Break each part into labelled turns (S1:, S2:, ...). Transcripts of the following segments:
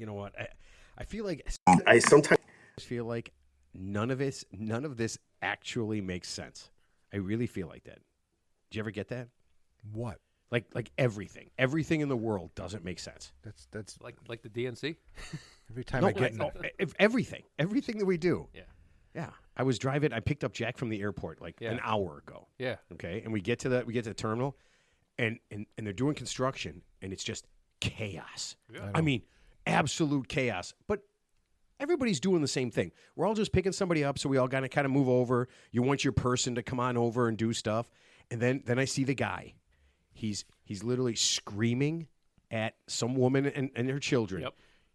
S1: you know what? I feel like
S2: I sometimes
S1: feel like none of this actually makes sense. I really feel like that. Did you ever get that?
S3: What?
S1: Like everything in the world doesn't make sense.
S3: That's
S4: like the DNC.
S3: every time I get
S1: everything that we do.
S4: Yeah.
S1: I was driving. I picked up Jack from the airport like an hour ago.
S4: Yeah.
S1: Okay, and we get to the terminal, and they're doing construction, and it's just chaos.
S4: Yeah.
S1: I mean, absolute chaos. But everybody's doing the same thing. We're all just picking somebody up, so we all got to kind of move over. You want your person to come on over and do stuff, and then I see the guy. He's literally screaming at some woman and her children.
S4: Yep.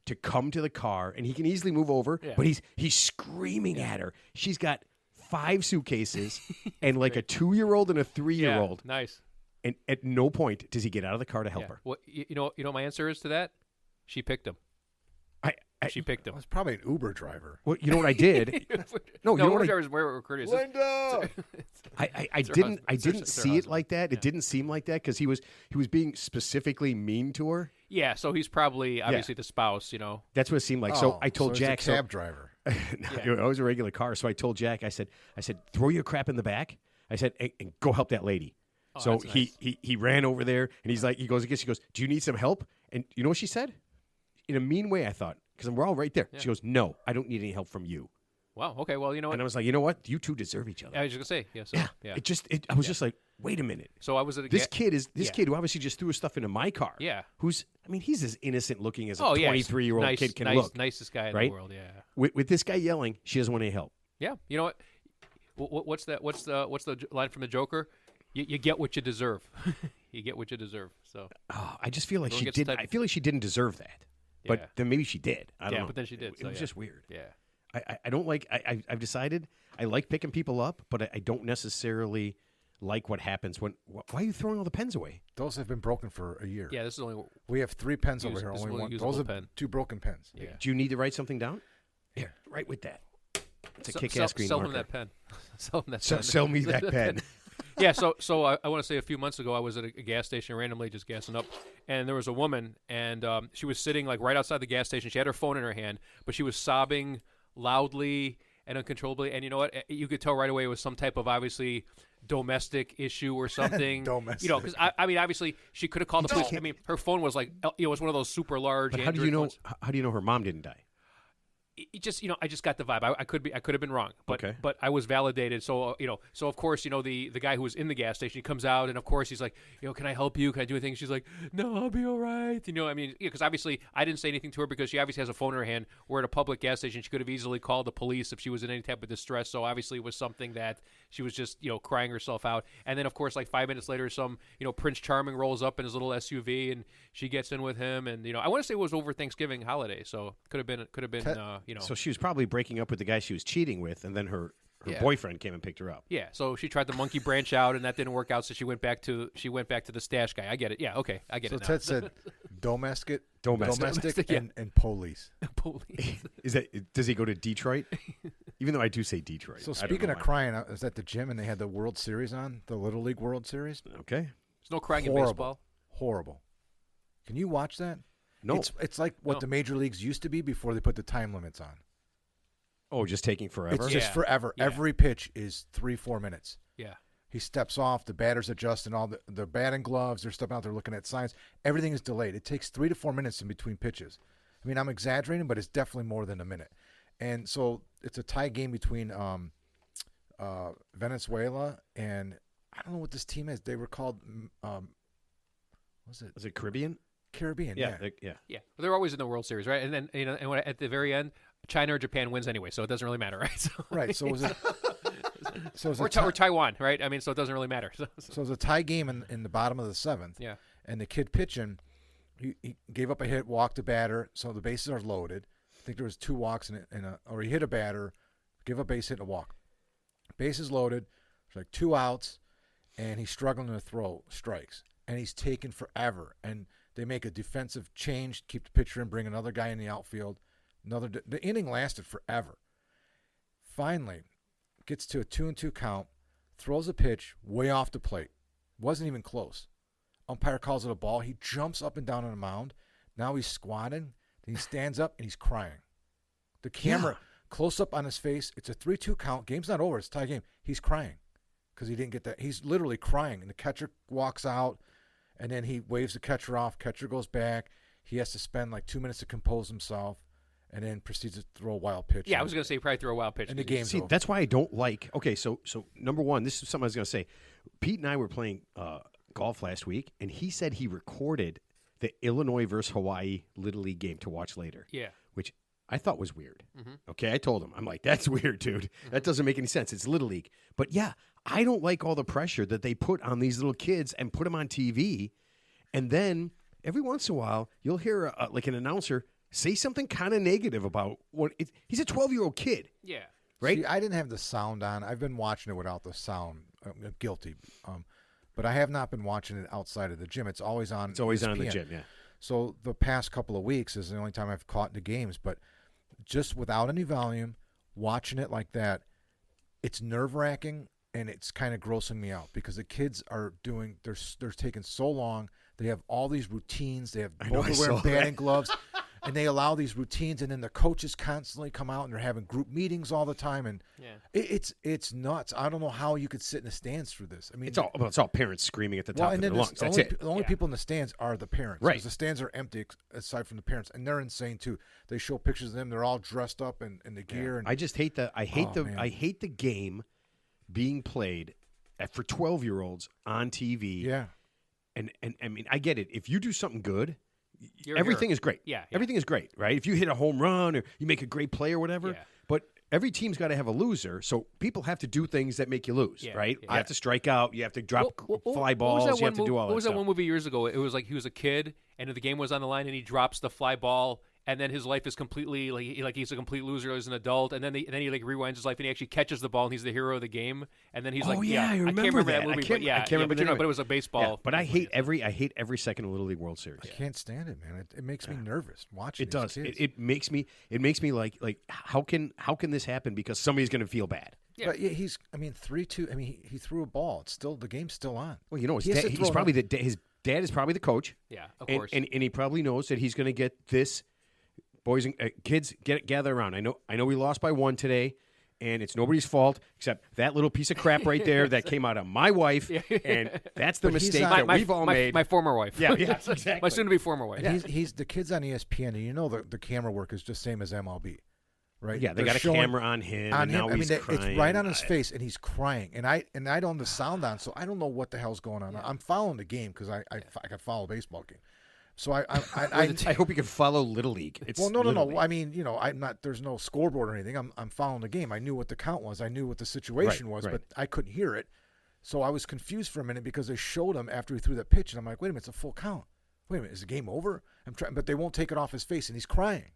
S1: To come to the car, and he can easily move over, but he's screaming at her. She's got 5 suitcases and like a 2-year-old and a 3-year-old.
S4: Yeah, nice.
S1: And at no point does he get out of the car to help her.
S4: Well, you know what my answer is to that? She picked him. She picked him.
S3: I was probably an Uber driver.
S1: Well, you know what I did?
S4: No,
S1: you know what
S4: Uber drivers were courteous.
S3: Linda!
S1: I didn't see it like that. It didn't seem like that because he was being specifically mean to her.
S4: Yeah, so he's probably obviously the spouse, you know.
S1: That's what it seemed like. So I told Jack,
S3: he's a cab driver.
S1: It was a regular car. So I told Jack, I said, throw your crap in the back. I said, and go help that lady.
S4: Oh,
S1: so
S4: that's nice.
S1: he ran over there, and he goes, do you need some help? And you know what she said? In a mean way, I thought, because we're all right there. Yeah. She goes, no, I don't need any help from you.
S4: Wow. Okay. Well, you know what?
S1: And I was like, you know what? You two deserve each other.
S4: I was just gonna say, yeah.
S1: I was just like, wait a minute.
S4: So I was at
S1: this kid who obviously just threw his stuff into my car.
S4: Yeah.
S1: He's as innocent looking as a 23-year-old kid can look.
S4: Nicest guy in
S1: right?
S4: the world. Yeah.
S1: With this guy yelling, she doesn't want any help.
S4: Yeah. You know what? What's the line from the Joker? You get what you deserve. You get what you deserve. So.
S1: I just feel like she did. I feel like she didn't deserve that. But then maybe she did. I don't know.
S4: But then she did.
S1: It was just weird.
S4: Yeah.
S1: I don't like. I've decided I like picking people up, but I don't necessarily like what happens when. Why are you throwing all the pens away?
S3: Those have been broken for a year.
S4: Yeah, this is only.
S3: We have 3 pens over here. Only one. Those are
S4: pen.
S3: 2 broken pens.
S4: Yeah.
S1: Do you need to write something down? Here, write with that. It's a kick-ass green
S4: sell
S1: marker.
S4: him that pen. Sell him that pen.
S1: Sell me that pen.
S4: Yeah, so I want to say a few months ago I was at a gas station randomly just gassing up, and there was a woman, and she was sitting like right outside the gas station. She had her phone in her hand, but she was sobbing loudly and uncontrollably. And you know what? You could tell right away it was some type of obviously domestic issue or something.
S3: Domestic.
S4: You know, because I mean, obviously she could have called the police. I mean, her phone was like it was one of those super large.
S1: But how do you know her mom didn't die?
S4: It just I just got the vibe. I could have been wrong, but
S1: okay.
S4: But I was validated. So so of course the guy who was in the gas station, he comes out, and of course he's like, can I help you? Can I do anything? She's like, no, I'll be all right. I mean, because obviously I didn't say anything to her because she obviously has a phone in her hand. We're at a public gas station. She could have easily called the police if she was in any type of distress. So obviously it was something that she was just crying herself out. And then of course like 5 minutes later, some Prince Charming rolls up in his little SUV, and she gets in with him. And I want to say it was over Thanksgiving holiday, so could have been.
S1: So she was probably breaking up with the guy she was cheating with, and then her boyfriend came and picked her up.
S4: Yeah, so she tried the monkey branch out, and that didn't work out. So she went back to the stash guy. I get it. Yeah, okay, I get it.
S3: So Ted said, domestic,
S4: yeah.
S3: and police.
S4: Police.
S1: Does he go to Detroit? Even though I do say Detroit.
S3: So speaking of crying, I was at the gym and they had the World Series on, the Little League World Series.
S1: Okay.
S4: There's no crying in baseball.
S3: Horrible. Can you watch that?
S1: No.
S3: It's like what the major leagues used to be before they put the time limits on.
S1: Oh, just taking forever?
S3: It's just forever. Yeah. Every pitch is 3-4 minutes.
S4: Yeah.
S3: He steps off, the batters adjust, and all the batting gloves, they're stepping out, they're looking at signs. Everything is delayed. It takes 3 to 4 minutes in between pitches. I mean, I'm exaggerating, but it's definitely more than a minute. And so it's a tie game between Venezuela and I don't know what this team is. They were called was it
S1: Caribbean?
S3: Caribbean,
S1: yeah.
S3: Yeah.
S4: Well, they're always in the World Series, right? And then and at the very end, China or Japan wins anyway, so it doesn't really matter, right?
S3: Right. So was it?
S4: Or Taiwan, right? I mean, so it doesn't really matter. So
S3: it was a tie game in the bottom of the 7th.
S4: Yeah.
S3: And the kid pitching, he gave up a hit, walked a batter, so the bases are loaded. I think there was 2 walks or he hit a batter, give a base hit and a walk. Bases loaded. There's like 2 outs, and he's struggling to throw strikes, and he's taking forever. And they make a defensive change, keep the pitcher in, bring another guy in the outfield. The inning lasted forever. Finally, gets to a 2-2 count, throws a pitch way off the plate. Wasn't even close. Umpire calls it a ball. He jumps up and down on the mound. Now he's squatting. Then he stands up and he's crying. The camera close up on his face. It's a 3-2 count. Game's not over. It's a tie game. He's crying because he didn't get that. He's literally crying, and the catcher walks out, and then he waves the catcher off. Catcher goes back. He has to spend like 2 minutes to compose himself, and then proceeds to throw a wild pitch.
S4: Yeah, I was going to say probably throw a wild pitch.
S3: And the game's
S1: See,
S3: over.
S1: that's why I don't like. Okay, so number one, this is something I was going to say. Pete and I were playing golf last week, and he said he recorded the Illinois versus Hawaii Little League game to watch later.
S4: Yeah.
S1: Which I thought was weird.
S4: Mm-hmm.
S1: Okay, I told him, I'm like, that's weird, dude. That doesn't make any sense. It's Little League. But yeah, I don't like all the pressure that they put on these little kids and put them on TV. And then every once in a while, you'll hear like an announcer say something kind of negative about what he's a 12-year-old kid.
S4: Yeah.
S1: Right?
S3: See, I didn't have the sound on. I've been watching it without the sound. I'm guilty. But I have not been watching it outside of the gym. It's always on.
S1: It's always on in the
S3: ESPN.
S1: gym, yeah.
S3: So the past couple of weeks is the only time I've caught the games. But just without any volume, watching it like that, it's nerve-wracking and it's kind of grossing me out because the kids are doing. They're taking so long. They have all these routines. They have both are wearing batting gloves. And they allow these routines, and then the coaches constantly come out, and they're having group meetings all the time, and it's nuts. I don't know how you could sit in the stands through this. I mean,
S1: it's all parents screaming at the top of their lungs. That's it.
S3: The only people in the stands are the parents.
S1: Right.
S3: 'Cause the stands are empty aside from the parents, and they're insane too. They show pictures of them. They're all dressed up in the gear. And
S1: I just hate I hate the game being played for 12-year-olds on TV.
S3: Yeah.
S1: And I mean, I get it. If you do something good,
S4: You're
S1: everything is great.
S4: Yeah.
S1: Everything is great, right? If you hit a home run or you make a great play or whatever.
S4: Yeah.
S1: But every team's got to have a loser, so people have to do things that make you lose, right? You have to strike out. You have to drop fly balls. You have to do all that
S4: What was
S1: stuff.
S4: that one movie years ago? It was like he was a kid, and the game was on the line, and he drops the fly ball, and then his life is completely like he's a complete loser as an adult, and then he like rewinds his life, and he actually catches the ball, and he's the hero of the game, and then he's
S1: I
S4: I
S1: remember
S4: can't remember
S1: that.
S4: that movie,
S1: I can't remember the
S4: but
S1: name of it.
S4: but it was a baseball.
S1: Yeah, but I hate every second of Little League World Series.
S3: I can't stand it, man. It makes me nervous watching.
S1: It does.
S3: Kids.
S1: It makes me like how can this happen because somebody's going to feel bad.
S4: Yeah.
S3: But 3-2. I mean, he threw a ball. It's still the game's still on.
S1: Well, you know,
S3: He has to
S1: he's
S3: throw
S1: probably his dad is probably the coach.
S4: Yeah, of
S1: and,
S4: course.
S1: and he probably knows that he's going to get this. Boys and kids, gather around. I know we lost by 1 today, and it's nobody's fault except that little piece of crap right there that came out of my wife, and that's the mistake that we've all made.
S4: My former wife.
S1: Yeah, exactly.
S4: My soon-to-be former wife.
S3: And he's the kid's on ESPN, and you know the camera work is just same as MLB, right?
S1: Yeah, they got a camera on him, and now he's crying.
S3: It's right on his face, and he's crying, and I don't have the sound on, so I don't know what the hell's going on. I'm following the game because I can follow a baseball game. So I
S1: hope you can follow Little League. It's
S3: no.
S1: League.
S3: I mean, I'm not. There's no scoreboard or anything. I'm following the game. I knew what the count was. I knew what the situation was, but I couldn't hear it. So I was confused for a minute because they showed him after he threw that pitch, and I'm like, wait a minute, it's a full count. Wait a minute, is the game over? I'm trying, but they won't take it off his face, and he's crying.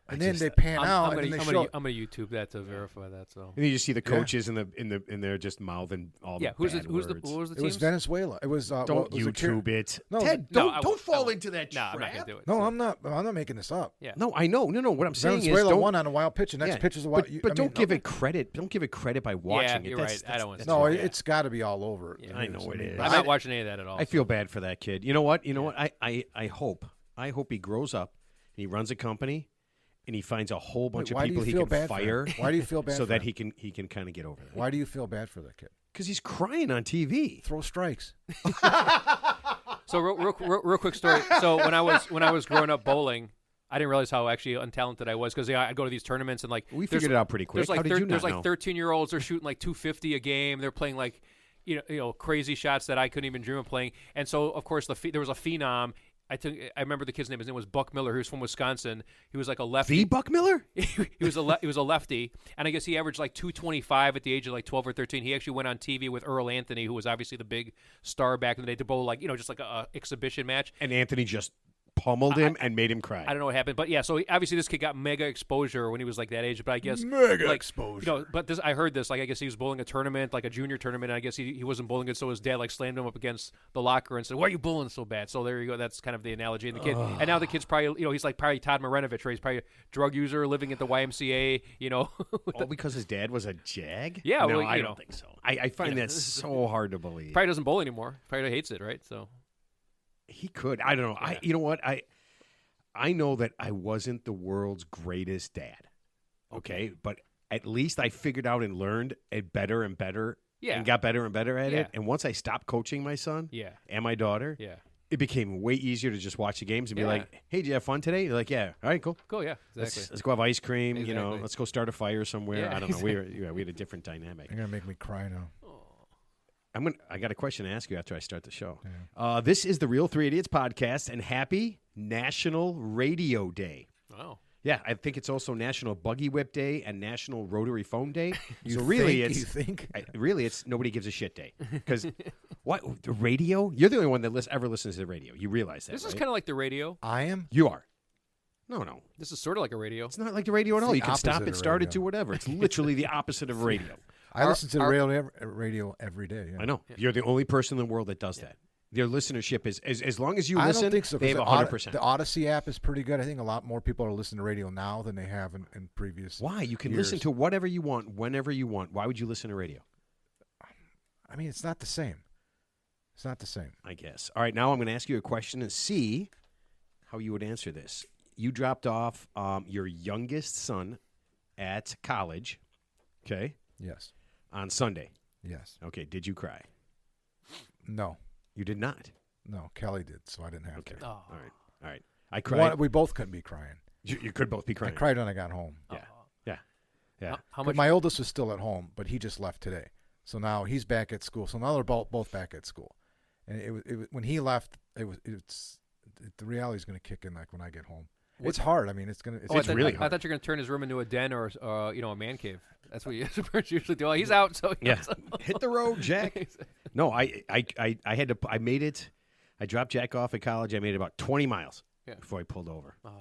S3: And then they pan out, and they show.
S4: I'm gonna YouTube that to verify that. So.
S1: And you just see the coaches in there just mouthing all the bad words.
S4: What was the team?
S3: It was Venezuela. It was.
S1: Don't YouTube it.
S3: No,
S1: Ted, don't fall into that
S4: No,
S1: trap.
S4: I'm not gonna do it.
S3: No, I'm not. I'm not making this up.
S4: Yeah.
S1: No, I know. No. What I'm saying
S3: Venezuela
S1: is, don't
S3: won on a wild pitch. The next pitch is a wild.
S1: But don't give it credit. Don't give it credit by watching it.
S4: You're right. I don't want to.
S3: No, it's got to be all over.
S4: Yeah,
S1: I know it is.
S4: I'm not watching any of that at all.
S1: I feel bad for that kid. You know what? I hope he grows up and he runs a company and he finds a whole bunch of people he can fire.
S3: Why do you feel bad?
S1: So
S3: for
S1: that
S3: him?
S1: he can kind of get over that.
S3: Why do you feel bad for that kid?
S1: Because he's crying on TV.
S3: Throw strikes.
S4: So real quick story. So when I was growing up bowling, I didn't realize how actually untalented I was because I'd go to these tournaments and like
S1: we figured it out pretty quick. How did you not know?
S4: 13-year-olds. They're shooting like 250 a game. They're playing like you know crazy shots that I couldn't even dream of playing. And so of course there was a phenom. I remember the kid's name. His name was Buck Mueller. He was from Wisconsin. He was like a lefty.
S1: The Buck Mueller?
S4: he was a lefty, and I guess he averaged like 225 at the age of like 12 or 13. He actually went on TV with Earl Anthony, who was obviously the big star back in the day, to bowl like just like a exhibition match.
S1: And Anthony just pummeled him and made him cry.
S4: I don't know what happened, but yeah. So obviously this kid got mega exposure when he was like that age. But I guess
S3: exposure.
S4: But I heard this. Like I guess he was bowling a tournament, like a junior tournament. And I guess he wasn't bowling good, so his dad like slammed him up against the locker and said, "Why are you bowling so bad?" So there you go. That's kind of the analogy. And the kid, and now the kid's probably he's like probably Todd Marinovich, right? He's probably a drug user living at the YMCA.
S1: All because his dad was a jag?
S4: Yeah,
S1: no,
S4: well,
S1: I don't think so. I find that so hard to believe.
S4: Probably doesn't bowl anymore. Probably hates it, right? So
S1: he could. I don't know.
S4: Yeah.
S1: You know what? I know that I wasn't the world's greatest dad. Okay, but at least I figured out and learned it better and better.
S4: Yeah.
S1: And got better and better at
S4: Yeah.
S1: it. And once I stopped coaching my son
S4: Yeah.
S1: and my daughter,
S4: Yeah.
S1: it became way easier to just watch the games and be
S4: Yeah.
S1: like, "Hey, did you have fun today?" You're like, "Yeah, all right, cool.
S4: Cool. Yeah. Exactly.
S1: Let's go have ice cream. You know,
S4: Exactly.
S1: let's go start a fire somewhere.
S4: Yeah,
S1: I don't know. We had a different dynamic.
S3: You're gonna make me cry now.
S1: I got a question to ask you after I start the show. This is the Real Three Idiots podcast, and happy National Radio Day.
S4: Wow.
S1: Yeah, I think it's also National Buggy Whip Day and National Rotary Phone Day.
S3: You think?
S1: Really it's nobody gives a shit day because what the radio? You're the only one that ever listens to the radio. You realize that?
S4: This is
S1: right?
S4: kind of like the radio.
S3: I am.
S1: You are. No,
S4: This is sort of like a radio.
S1: it's not like the radio at all.
S3: the
S1: You can stop
S3: opposite
S1: it,
S3: of
S1: start it,
S3: radio.
S1: do whatever. It's literally the opposite of radio.
S3: I listen to the radio every day. Yeah.
S1: I know. You're the only person in the world that does that. Their listenership is as long as you
S3: I
S1: listen,
S3: don't think so.
S1: they have
S3: 100%.
S1: 100%.
S3: The Odyssey app is pretty good. I think a lot more people are listening to radio now than they have in previous.
S1: Why? You can
S3: years.
S1: listen to whatever you want, whenever you want. Why would you listen to radio?
S3: I mean, it's not the same. It's not the same.
S1: I guess. All right, now I'm going to ask you a question and see how you would answer this. You dropped off your youngest son at college, okay,
S3: Yes.
S1: on Sunday.
S3: Yes.
S1: Okay, did you cry?
S3: No.
S1: You did not.
S3: No. Kelly did, so I didn't have
S1: Okay.
S3: to.
S4: Oh.
S1: All right. I cried.
S3: We both couldn't be crying.
S1: You could both be
S3: I
S1: crying.
S3: cried when I got home.
S1: Yeah. Yeah.
S4: How
S3: But
S4: much?
S3: my oldest was still at home, but he just left today. So now he's back at school. So now they're both back at school. And it was when he left. The reality is going to kick in like when I get home. It's hard. I mean, it's going to.
S1: It's really
S4: I
S1: hard.
S4: thought you were going to turn his room into a den or a man cave. That's what you usually do. Oh, he's out, so
S1: Yeah. Hit the road, Jack. No, I had to. I made it. I dropped Jack off at college. I made it about 20 miles before I pulled over.
S4: Oh.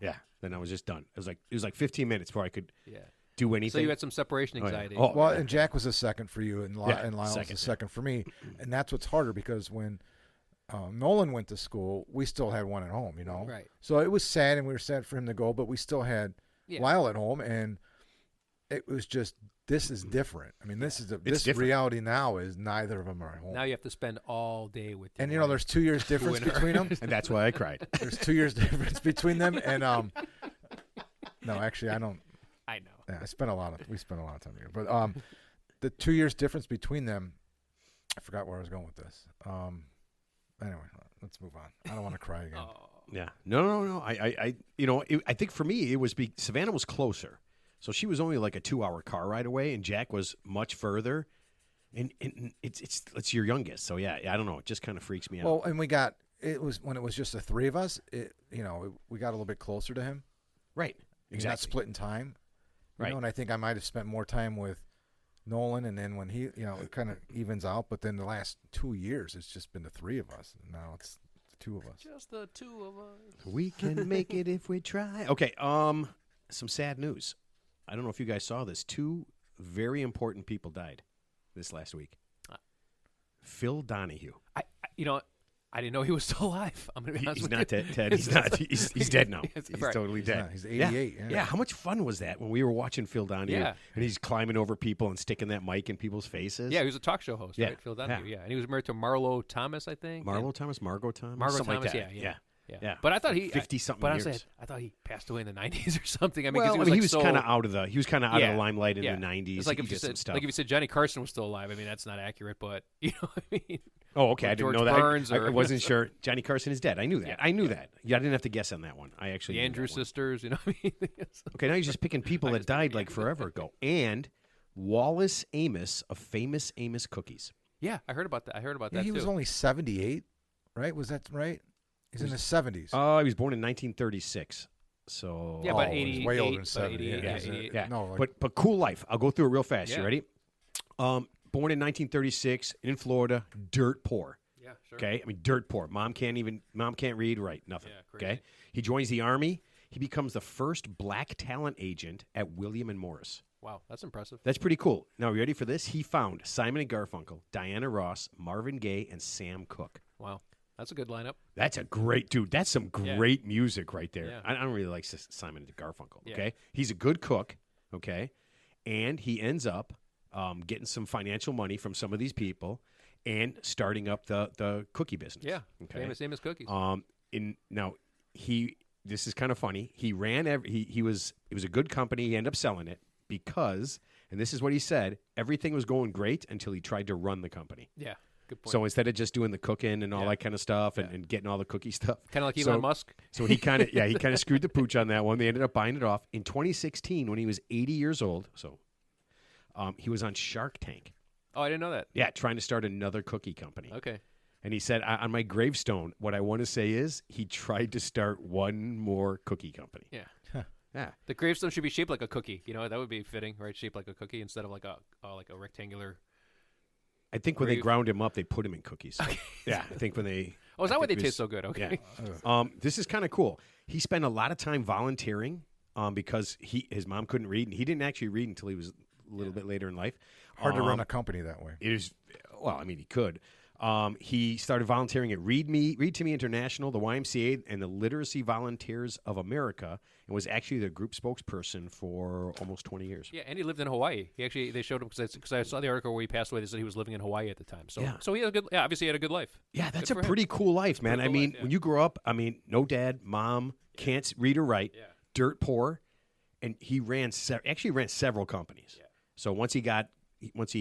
S1: Yeah. Then I was just done. It was like 15 minutes before I could
S4: Yeah.
S1: do anything.
S4: So you had some separation
S1: Oh, yeah.
S4: anxiety.
S1: Oh,
S3: Well, and Jack was a second for you, and
S1: Yeah,
S3: Lyle was
S1: second,
S3: a second for me, and that's what's harder because when Nolan went to school, we still had one at home, you know.
S4: Right.
S3: So it was sad, and we were sad for him to go, but we still had
S4: Yeah.
S3: Lyle at home, and it was just this is different. I mean, this
S1: different.
S3: reality now is neither of them are at home.
S4: Now you have to spend all day with.
S3: And
S4: your wife.
S3: there's 2 years difference
S4: Winner.
S3: between them.
S1: and that's why I cried.
S3: There's 2 years difference between them, and no, actually, I don't.
S4: I know.
S3: Yeah, we spent a lot of time together. But the 2 years difference between them, I forgot where I was going with this. Anyway, let's move on. I don't want to cry again.
S4: Oh.
S1: Yeah. No. I think for me it was Savannah was closer, so she was only like a 2-hour car ride away, and Jack was much further. And it's your youngest, so yeah. I don't know. It just kind of freaks me out.
S3: Well, and it was when it was just the three of us. We got a little bit closer to him.
S1: Right.
S3: Exactly. Not
S1: Exactly.
S3: splitting time.
S1: Right.
S3: And I think I might have spent more time with Nolan, and then when he, it kind of evens out. But then the last 2 years, it's just been the three of us. And now it's the two of us.
S4: Just the two of us.
S1: We can make it if we try. Okay. Some sad news. I don't know if you guys saw this. 2 very important people died this last week. Phil Donahue.
S4: I didn't know he was still alive. I'm gonna be honest
S1: He's
S4: with
S1: not
S4: you.
S1: Ted. He's not. He's dead now.
S4: Yes,
S1: He's
S4: right.
S1: totally dead.
S3: He's 88.
S1: Yeah. How much fun was that when we were watching Phil Donahue?
S4: Yeah.
S1: And he's climbing over people and sticking that mic in people's faces.
S4: Yeah, he was a talk show host,
S1: Yeah.
S4: right? Phil Donahue.
S1: Yeah.
S4: Yeah, and he was married to Marlo Thomas, I think.
S1: Margo Thomas.
S4: Margo
S1: Something
S4: Thomas.
S1: like that.
S4: Yeah.
S1: Yeah.
S4: But I thought he
S1: 50-something
S4: But
S1: years.
S4: I thought he passed away in the 90s or something. I mean,
S1: Well,
S4: because
S1: he was
S4: like
S1: kind of out of the. He was kind of out of
S4: Yeah.
S1: the limelight in
S4: Yeah.
S1: the 90s.
S4: It's like
S1: He
S4: if you
S1: did some
S4: said,
S1: stuff.
S4: like if you said Johnny Carson was still alive. I mean, that's not accurate, but you know what I mean.
S1: Oh, okay.
S4: Or
S1: I didn't
S4: George
S1: know that.
S4: Burns
S1: I
S4: or-
S1: wasn't sure. Johnny Carson is dead. I knew that.
S4: Yeah.
S1: I knew that. Yeah, I didn't have to guess on that one. I actually
S4: The
S1: knew
S4: Andrews
S1: that one.
S4: sisters, you know what I mean?
S1: Okay, now you're just picking people
S4: I
S1: that
S4: just
S1: died
S4: picked
S1: like
S4: names.
S1: forever ago. And Wallace Amos of famous Amos Cookies.
S4: Yeah, I heard about that. I heard about
S3: Yeah,
S4: that
S3: he
S4: too.
S3: was only 78, right? Was that right? He's in his 70s.
S1: Oh, he was born in 1936. So
S4: Yeah, about
S3: he's
S4: 88,
S3: way older than
S4: about
S3: 70.
S4: 88,
S3: Yeah,
S4: yeah,
S3: he's a-
S4: 88.
S1: Yeah.
S3: No, like,
S1: but cool life. I'll go through it real fast.
S4: Yeah.
S1: You ready? Born in 1936 in Florida, dirt poor.
S4: Yeah, sure.
S1: Okay, I mean dirt poor. Mom can't read, write, nothing.
S4: Yeah, crazy.
S1: Okay, he joins the Army. He becomes the first black talent agent at William and Morris.
S4: Wow, that's impressive.
S1: That's pretty cool. Now, you ready for this? He found Simon and Garfunkel, Diana Ross, Marvin Gaye, and Sam Cooke.
S4: Wow, that's a good lineup.
S1: That's a great dude. That's some
S4: Yeah.
S1: great music right there.
S4: Yeah.
S1: I don't really like Simon and Garfunkel.
S4: Yeah.
S1: Okay, he's a good cook. Okay, and he ends up getting some financial money from some of these people and starting up the cookie business.
S4: Yeah,
S1: Okay.
S4: famous cookies.
S1: Now he this is kind of funny. He ran it was a good company. He ended up selling it because, and this is what he said, everything was going great until he tried to run the company.
S4: Yeah. Good point.
S1: So instead of just doing the cooking and all that kind of stuff and getting all the cookie stuff.
S4: Kind of like Elon Musk.
S1: So he kind of screwed the pooch on that one. They ended up buying it off. In 2016, when he was 80 years old, he was on Shark Tank.
S4: Oh, I didn't know that.
S1: Yeah, trying to start another cookie company.
S4: Okay.
S1: And he said, on my gravestone, what I want to say is he tried to start one more cookie company.
S4: Yeah.
S1: Yeah.
S4: The gravestone should be shaped like a cookie. You know, that would be fitting, right? Shaped like a cookie instead of like a rectangular.
S1: I think when they ground him up, they put him in cookies. Yeah, I think when they.
S4: Oh, is that why they taste so good? Okay.
S1: Yeah. This is kind of cool. He spent a lot of time volunteering because his mom couldn't read, and he didn't actually read until he was a little bit later in life.
S3: Hard to run a company that way.
S1: It is. Well, I mean, he could. He started volunteering at Read to Me International, the YMCA, and the Literacy Volunteers of America, and was actually the group spokesperson for almost 20 years.
S4: Yeah, and he lived in Hawaii. They showed him because I saw the article where he passed away. They said he was living in Hawaii at the time. So he had obviously he had a good life.
S1: Yeah, that's a pretty cool life, man. I mean, when you grow up, no dad, mom, can't read or write, dirt poor, and he ran several companies. Yeah. So once he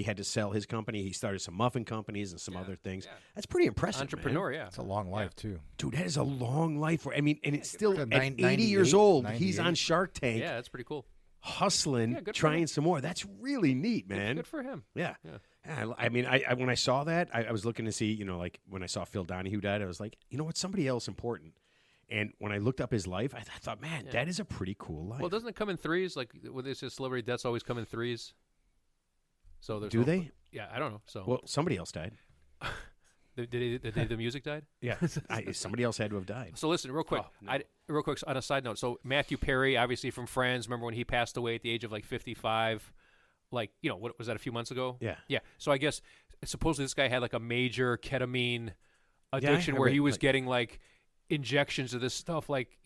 S1: had to sell his company, he started some muffin companies and some other things. Yeah. That's pretty impressive.
S4: Entrepreneur,
S1: man.
S4: yeah.
S3: It's a long life too.
S1: Dude, that is a long life. And it's still at 80 years old. He's on Shark Tank.
S4: Yeah, that's pretty cool.
S1: Hustling, trying some more. That's really neat, man.
S4: Good for him.
S1: Yeah. I mean, when I saw that, I was looking to see, like when I saw Phil Donahue died, I was like, you know what, somebody else important. And when I looked up his life, I thought, man, that is a pretty cool life.
S4: Well, doesn't it come in threes? Like, with this celebrity deaths always come in threes. So
S1: do they?
S4: Yeah, I don't know. So
S1: well, somebody else died.
S4: Did the music died?
S1: Yeah, somebody else had to have died.
S4: So listen, real quick. Real quick on a side note. So Matthew Perry, obviously from Friends. Remember when he passed away at the age of like 55? Like, what was that, a few months ago?
S1: Yeah.
S4: Yeah. So I guess supposedly this guy had like a major ketamine addiction where he was getting like injections of this stuff, like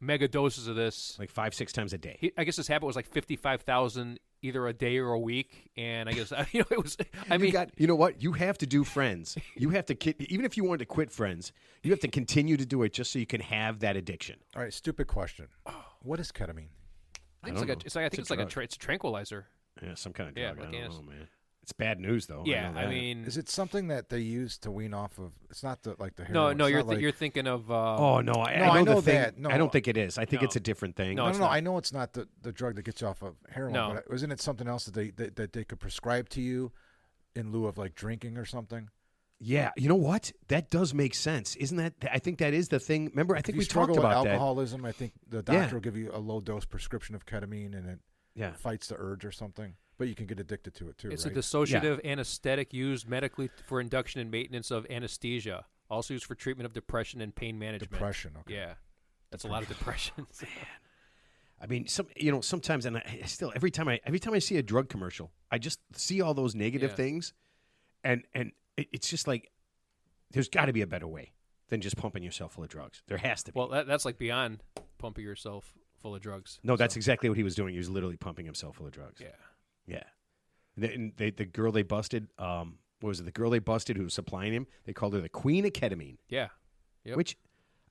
S4: mega doses of this,
S1: like 5-6 times a day.
S4: I guess his habit was like 55,000 either a day or a week, and I guess it was. I mean,
S1: you know what? You have to do Friends. You have to even if you wanted to quit Friends, you have to continue to do it just so you can have that addiction.
S3: All right, stupid question. What is ketamine?
S4: I think it's a tranquilizer.
S1: Yeah, some kind of drug.
S4: Yeah,
S1: I don't know, man. It's bad news, though.
S4: Yeah, I mean,
S3: is it something that they use to wean off of? It's not like the heroin.
S4: No, you're thinking of.
S1: Oh no, I know that. No, I don't think it is. I think it's a different thing.
S3: No, I know it's not the drug that gets you off of heroin. No. But isn't it something else that they could prescribe to you in lieu of like drinking or something?
S1: Yeah, you know what? That does make sense, isn't that? I think that is the thing. Remember, I think we talked about that.
S3: Alcoholism. I think the doctor will give you a low dose prescription of ketamine, and it fights the urge or something. But you can get addicted to it too.
S4: It's
S3: right?
S4: a dissociative anesthetic used medically for induction and maintenance of anesthesia. Also used for treatment of depression and pain management.
S3: Depression, okay.
S4: Yeah, that's a lot of depression.
S1: Man. I mean, sometimes, and I still every time I see a drug commercial, I just see all those negative things, and it's just like there's got to be a better way than just pumping yourself full of drugs. There has to be.
S4: Well, that's like beyond pumping yourself full of drugs.
S1: No, that's exactly what he was doing. He was literally pumping himself full of drugs.
S4: Yeah.
S1: Yeah. And the girl they busted, what was it? The girl they busted who was supplying him, they called her the queen of ketamine.
S4: Yeah. Yep.
S1: Which,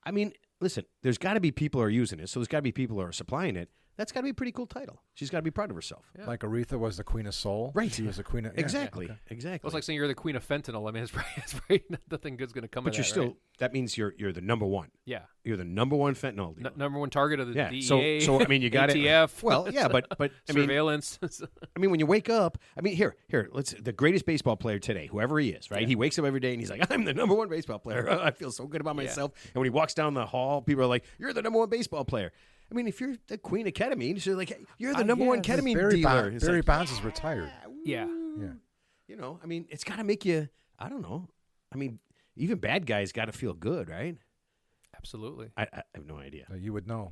S1: I mean, listen, there's got to be people who are using it, so there's got to be people who are supplying it. That's got to be a pretty cool title. She's got to be proud of herself.
S3: Yeah. Like Aretha was the queen of soul.
S1: Right.
S3: She was the queen of...
S1: Exactly.
S3: Okay.
S1: Exactly.
S4: Well, it's like saying you're the queen of fentanyl. I mean, it's probably nothing good's going to come of that.
S1: But you're still...
S4: Right?
S1: That means you're the number one.
S4: Yeah.
S1: You're the number one fentanyl dealer.
S4: Number one target of the DEA.
S1: So I mean, you got it.
S4: ATF.
S1: Well, yeah, but I mean,
S4: surveillance.
S1: I mean, when you wake up, I mean, here, the greatest baseball player today, whoever he is, right? Yeah. He wakes up every day and he's like, I'm the number one baseball player. I feel so good about myself. And when he walks down the hall, people are like, you're the number one baseball player. I mean, if you're the queen of ketamine, you're like, hey, you're the number one ketamine dealer.
S3: Barry Bonds is retired.
S4: Yeah.
S1: You know, I mean, it's got to make you, I don't know. I mean, even bad guys got to feel good, right?
S4: Absolutely.
S1: I have no idea.
S3: You would know.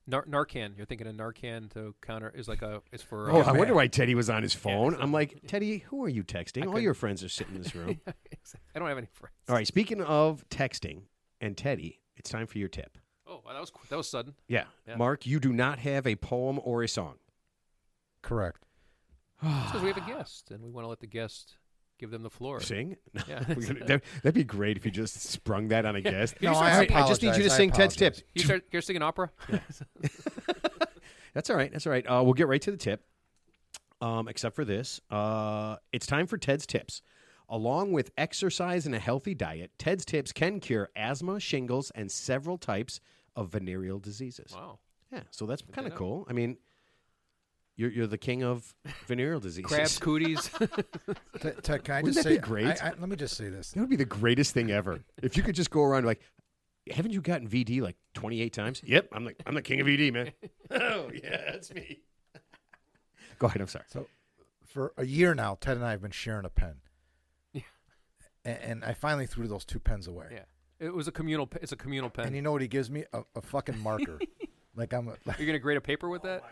S4: Narcan. You're thinking of Narcan to counter it's for.
S1: I wonder why Teddy was on his phone. I'm like, Teddy, who are you texting? All your friends are sitting in this room.
S4: I don't have any friends.
S1: All right. Speaking of texting and Teddy, it's time for your tip.
S4: Oh, that was sudden.
S1: Yeah. Mark, you do not have a poem or a song.
S3: Correct.
S4: It's because we have a guest, and we want to let the guest Give them the floor.
S1: Sing?
S4: Yeah.
S1: That'd be great if you just sprung that on a guest.
S4: No,
S1: I just need you to sing Ted's tip.
S4: You're singing opera?
S1: That's all right. That's all right. We'll get right to the tip. Except for this. It's time for Ted's tips. Along with exercise and a healthy diet, Ted's tips can cure asthma, shingles, and several types of venereal diseases.
S4: Wow.
S1: Yeah, so that's kind of cool. I mean, you're the king of venereal diseases.
S4: Crabs, cooties.
S3: Ted, can I
S1: Wouldn't
S3: just
S1: that
S3: say?
S1: be great?
S3: Let me just say this.
S1: That would be the greatest thing ever. If you could just go around like, haven't you gotten VD like 28 times? Yep, I'm the king of VD, man. Oh yeah, that's me. Go ahead. I'm sorry.
S3: So, for a year now, Ted and I have been sharing a pen.
S4: Yeah.
S3: And I finally threw those 2 pens away.
S4: Yeah. It was a communal. It's a communal pen.
S3: And you know what he gives me? A fucking marker. Like I'm.
S4: You're gonna grade a paper with that?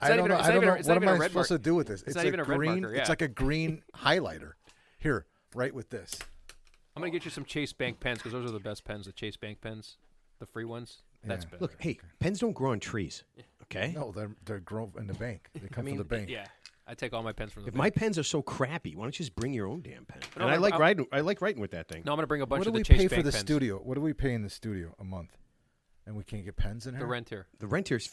S3: I don't know. What am I
S4: red
S3: supposed to do with this?
S4: It's not even a red
S3: green.
S4: marker, yeah.
S3: It's like a green highlighter. Here, right with this.
S4: I'm gonna get you some Chase Bank pens because those are the best pens. The Chase Bank pens, the free ones. That's better.
S1: Look, hey, pens don't grow on trees. Okay.
S3: No, they're grown in the bank. They come from the bank.
S4: Yeah, I take all my pens from the
S1: If
S4: bank.
S1: my pens are so crappy, why don't you just bring your own damn pen?
S4: No,
S1: And I like
S4: I'll-
S1: writing. I like writing with that thing.
S4: No, I'm gonna bring a bunch
S3: What do
S4: of the
S3: we
S4: Chase
S3: pay
S4: Bank
S3: for the
S4: pens.
S3: studio? What do we pay in the studio a month? And we can't get pens in here.
S4: The rent here.
S1: The renter's.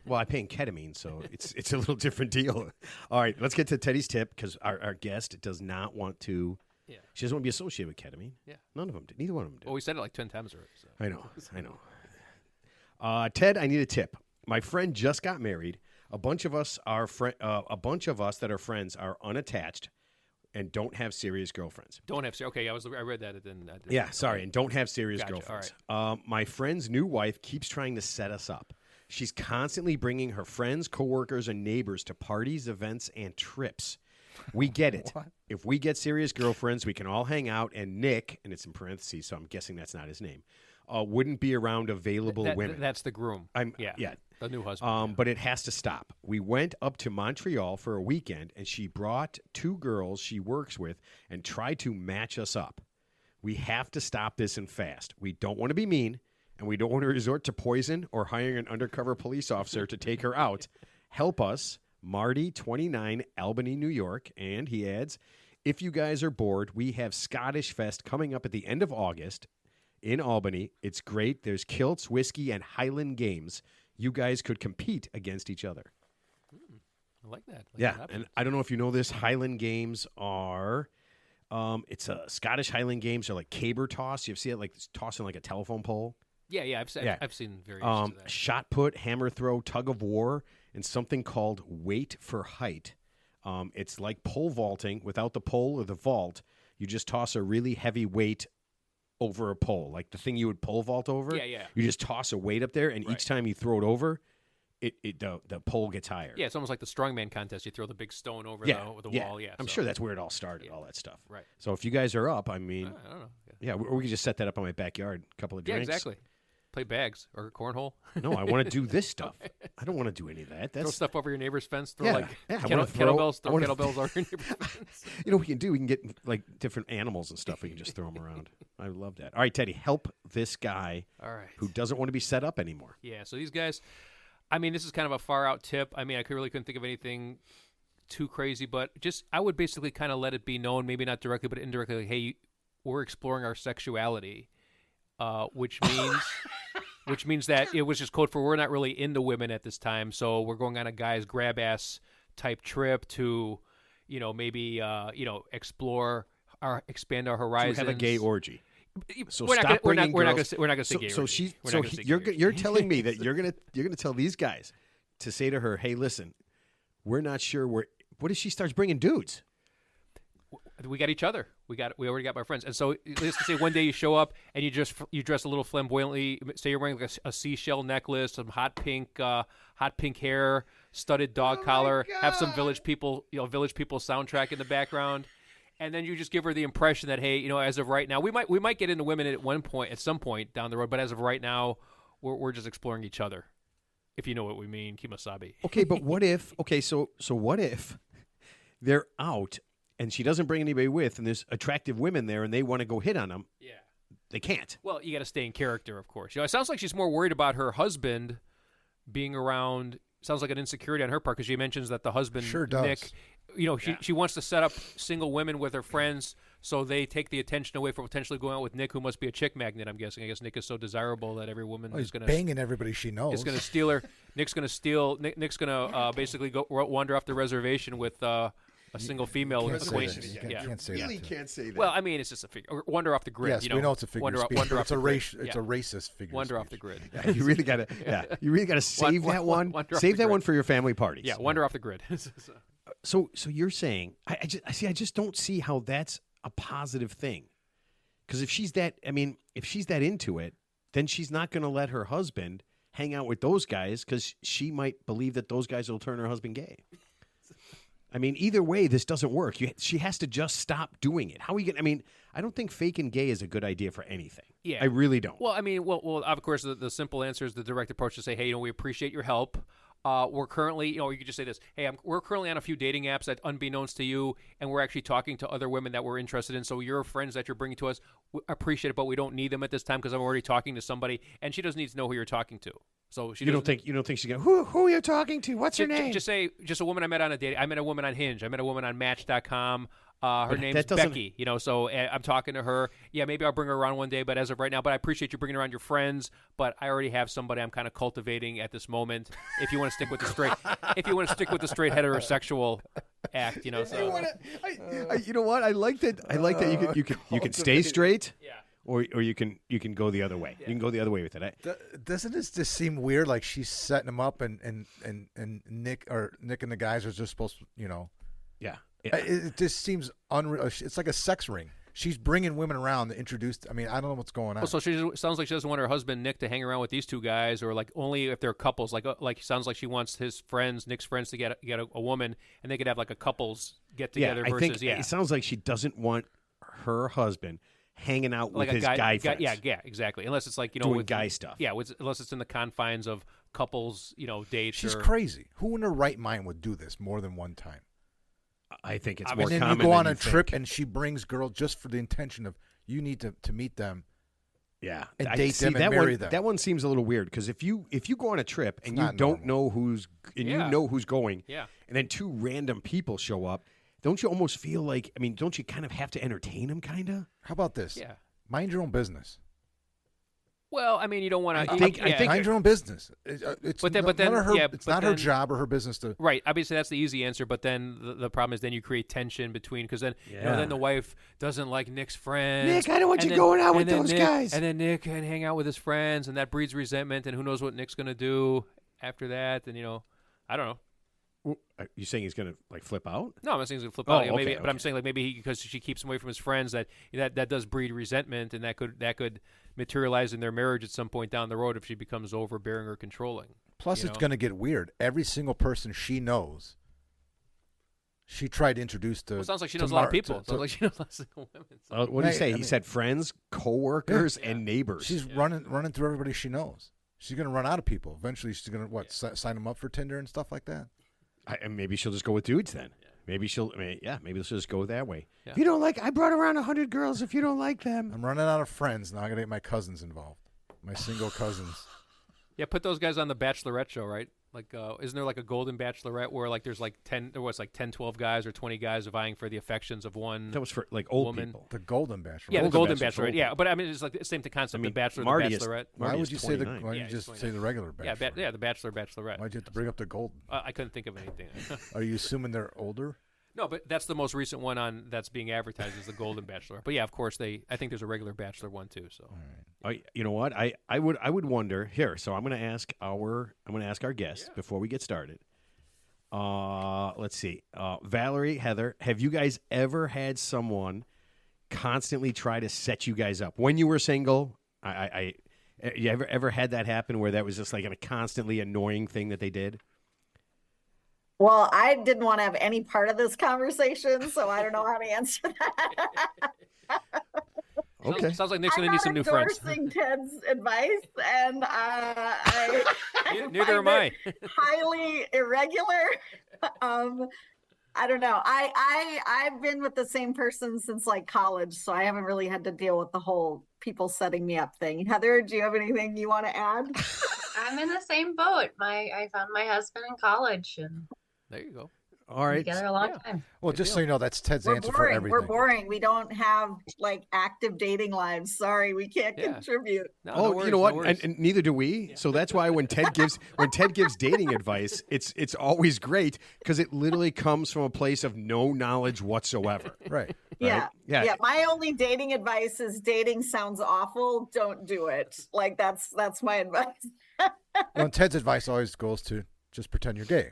S1: Well, I pay in ketamine, so it's a little different deal. All right, let's get to Teddy's tip because our guest does not want to.
S4: Yeah.
S1: She doesn't want to be associated with ketamine.
S4: Yeah.
S1: None of them did. Neither one of them did.
S4: Well, we said it like 10 times already. So.
S1: I know. Ted, I need a tip. My friend just got married. A bunch of us that are friends are unattached and don't have serious girlfriends.
S4: Don't have. Okay, I read that. It didn't.
S1: Yeah, sorry, and don't have serious
S4: Gotcha,
S1: girlfriends. My friend's new wife keeps trying to set us up. She's constantly bringing her friends, coworkers, and neighbors to parties, events, and trips. We get it.
S3: What?
S1: If we get serious girlfriends, we can all hang out, and Nick, and it's in parentheses, so I'm guessing that's not his name, wouldn't be around available women.
S4: That's the groom.
S1: Yeah.
S4: The new husband.
S1: But it has to stop. We went up to Montreal for a weekend, and she brought 2 girls she works with and tried to match us up. We have to stop this and fast. We don't want to be mean, and we don't want to resort to poison or hiring an undercover police officer to take her out. Help us, Marty, 29, Albany, New York. And he adds, if you guys are bored, we have Scottish Fest coming up at the end of August in Albany. It's great. There's kilts, whiskey, and Highland games. You guys could compete against each other.
S4: I like that.
S1: And I don't know if you know this. Highland games are, it's a Scottish Highland games are like caber toss. You ever see it like tossing like a telephone pole?
S4: Yeah. I've seen variations of that.
S1: Shot put, hammer throw, tug of war, and something called weight for height. It's like pole vaulting without the pole or the vault. You just toss a really heavy weight over a pole, like the thing you would pole vault over.
S4: Yeah.
S1: You just toss a weight up there, and each time you throw it over, the pole gets higher.
S4: Yeah, it's almost like the strongman contest. You throw the big stone over the wall. Yeah,
S1: I'm sure that's where it all started, all that stuff.
S4: Right.
S1: So if you guys are up, I mean,
S4: I don't know.
S1: yeah, or we could just set that up in my backyard, a couple of
S4: Yeah,
S1: drinks.
S4: exactly. Play bags or cornhole.
S1: No, I want to do this stuff. I don't want to do any of that.
S4: Throw
S1: That's
S4: stuff over your neighbor's fence. Throw
S1: Yeah,
S4: like
S1: yeah, I wanna
S4: kettlebells.
S1: I
S4: Throw
S1: wanna-
S4: kettlebells over your neighbor's fence.
S1: you know what we can do. We can get like different animals and stuff. We can just throw them around. I love that. All right, Teddy, help this guy
S4: All right.
S1: who doesn't want to be set up anymore.
S4: Yeah, so these guys, I mean, this is kind of a far out tip. I mean, I couldn't think of anything too crazy, but just I would basically kind of let it be known, maybe not directly, but indirectly, like, hey, we're exploring our sexuality, which means that it was just code for we're not really into women at this time, so we're going on a guy's grab ass type trip to, maybe expand our
S1: So we
S4: horizons.
S1: have a gay orgy. So
S4: we're not
S1: stop
S4: gonna,
S1: bringing
S4: we're not
S1: girls.
S4: gonna say gay.
S1: So
S4: orgy. We're
S1: so
S4: not gonna say gay
S1: you're
S4: orgy.
S1: you're telling me that you're gonna tell these guys to say to her, hey, listen, we're not sure where. What if she starts bringing dudes?
S4: We got each other. We already got my friends. And so let's say one day you show up and you dress a little flamboyantly. Say you're wearing like a seashell necklace, some hot pink hair, studded dog collar, have some Village People soundtrack in the background. And then you just give her the impression that, hey, as of right now, we might get into women at some point down the road, but as of right now, we're just exploring each other. If you know what we mean, Kimasabi.
S1: Okay, but what if? Okay, so what if they're out and she doesn't bring anybody with, and there's attractive women there, and they want to go hit on them?
S4: Yeah.
S1: They can't.
S4: Well, you got to stay in character, of course. It sounds like she's more worried about her husband being around. Sounds like an insecurity on her part because she mentions that the husband,
S3: Sure does.
S4: Nick, she wants to set up single women with her friends, so they take the attention away from potentially going out with Nick, who must be a chick magnet. I'm guessing. I guess Nick is so desirable that every woman is going to
S3: banging everybody she knows.
S4: Is going to steal her. Nick's going to steal. Nick's going to basically go wander off the reservation with a single female acquaintance.
S3: Can't say
S1: really
S3: that.
S1: can't say that.
S4: Well, I mean, it's just a figure. Wander off the grid.
S3: Yes, we know it's a figure of speech.
S4: Wander
S3: It's a racist figure.
S4: Wander
S3: of
S4: off the
S3: speech.
S4: grid.
S1: You really got to. You really got to save that one. Save that one for your family parties.
S4: Yeah, wander off the grid.
S1: So you're saying I just don't see how that's a positive thing. Because if she's that into it, then she's not going to let her husband hang out with those guys because she might believe that those guys will turn her husband gay. I mean, either way, this doesn't work. She has to just stop doing it. How are you going? I mean, I don't think faking gay is a good idea for anything.
S4: Yeah,
S1: I really don't.
S4: Well, I mean, of course, the simple answer is the direct approach to say, hey, we appreciate your help. We're currently, you could just say this, hey, we're currently on a few dating apps that, unbeknownst to you, and we're actually talking to other women that we're interested in. So your friends that you're bringing to us, we appreciate it, but we don't need them at this time because I'm already talking to somebody, and she doesn't need to know who you're talking to. So she
S1: you don't think she's going, who are you talking to? What's her name?
S4: Just say, just a woman I met on a date. I met a woman on Hinge. I met a woman on Match.com. Her name's Becky, so I'm talking to her. Yeah, maybe I'll bring her around one day, but as of right now, but I appreciate you bringing around your friends, but I already have somebody I'm kind of cultivating at this moment. If you want to stick with the straight, heterosexual act, so.
S1: You know what? I like that you can stay straight. Yeah. Or you can go the other way. Yeah. You can go the other way with it.
S3: Doesn't this just seem weird? Like she's setting him up, and Nick and the guys are just supposed to,
S1: Yeah.
S3: It just seems unreal. It's like a sex ring. She's bringing women around to introduce. I mean, I don't know what's going on.
S4: Well, so she sounds like she doesn't want her husband Nick to hang around with these two guys, or like only if they're couples. Like sounds like she wants his friends, Nick's friends, to get a woman, and they could have like a couples get together.
S1: I think it sounds like she doesn't want her husband hanging out with his guy friends.
S4: Yeah, exactly. Unless it's like
S1: doing
S4: with
S1: guy stuff.
S4: Yeah, unless it's in the confines of couples, dates.
S3: She's crazy. Who in her right mind would do this more than one time?
S1: I think it's
S3: more
S1: common.
S3: And then you go on a trip, and she brings girls just for the intention of you need to meet them.
S1: Yeah,
S3: and date them and marry them.
S1: That one seems a little weird because if you go on a trip and you don't know who's you know who's going, and then two random people show up, don't you almost feel like? I mean, don't you kind of have to entertain them, kind of?
S3: How about this?
S4: Yeah,
S3: mind your own business.
S4: Well, I mean, you don't want to.
S1: I think
S3: mind your own business. It's not her job or her business to.
S4: Right. Obviously, that's the easy answer. But then the problem is, then you create tension between because then then the wife doesn't like Nick's friends.
S1: Nick, I don't want you going out with those guys.
S4: And then Nick can hang out with his friends, and that breeds resentment. And who knows what Nick's going to do after that? And I don't know.
S1: Well, are you saying he's going to like flip out?
S4: No, I'm not saying he's going to flip out. Maybe, but I'm saying like maybe because she keeps him away from his friends, that does breed resentment, and that could materialize in their marriage at some point down the road if she becomes overbearing or controlling.
S3: Plus, it's going to get weird. Every single person she knows, she tried to introduce to.
S4: Well, sounds like she knows a lot of people. Sounds like she knows lots of women. So.
S1: What did he say? He said friends, coworkers, and neighbors.
S3: She's running through everybody she knows. She's going to run out of people. Eventually, she's going to sign them up for Tinder and stuff like that.
S1: And maybe she'll just go with dudes then. Yeah. Maybe she'll just go that way. Yeah. If you don't like, I brought around 100 girls. If you don't like them,
S3: I'm running out of friends now. I got to get my cousins involved, my single cousins.
S4: Yeah, put those guys on the Bachelorette show, right? Like, isn't there like a Golden Bachelorette where like there's like 10, 12 guys or 20 guys vying for the affections of one?
S1: That was for like old
S4: woman.
S1: People.
S3: The Golden Bachelorette.
S4: Yeah, the Golden Bachelorette. Yeah, but I mean it's like the same concept. The Bachelor, the Bachelorette.
S3: Why would you say the? Why don't you just say the regular Bachelor?
S4: Yeah, the Bachelor, Bachelorette.
S3: Why'd you have to bring up the Golden?
S4: I couldn't think of anything.
S3: Are you assuming they're older?
S4: No, but that's the most recent one that's being advertised as the Golden Bachelor. But yeah, of course I think there's a regular Bachelor one too. So,
S1: you know what? I would wonder here. So I'm going to ask our guests before we get started. Let's see, Valerie, Heather, have you guys ever had someone constantly try to set you guys up when you were single? You ever had that happen where that was just like a constantly annoying thing that they did?
S2: Well, I didn't want to have any part of this conversation, so I don't know how to answer that.
S1: Okay.
S4: Sounds like Nick's going to need some new friends.
S2: I'm not endorsing Ted's advice, and
S4: neither am I.
S2: Highly irregular. I don't know. I've been with the same person since like college, so I haven't really had to deal with the whole people setting me up thing. Heather, do you have anything you want to add?
S5: I'm in the same boat. I found my husband in college, and
S4: there you go.
S1: All right.
S5: Together a long
S4: Yeah.
S5: time.
S3: Well,
S4: Good
S3: just
S4: deal.
S3: so you know, that's Ted's
S2: We're
S3: answer for
S2: boring.
S3: everything.
S2: We're boring. We don't have like active dating lives. Sorry, we can't
S4: Yeah.
S2: contribute.
S4: No,
S1: Oh,
S4: no
S1: you
S4: worries,
S1: know
S4: no
S1: what?
S4: worries.
S1: And neither do we. So that's why when Ted gives dating advice, it's always great because it literally comes from a place of no knowledge whatsoever.
S3: Right.
S2: Yeah.
S1: Yeah.
S2: Yeah. My only dating advice is dating sounds awful. Don't do it. Like that's my advice.
S3: Well, and Ted's advice always goes to just pretend you're gay.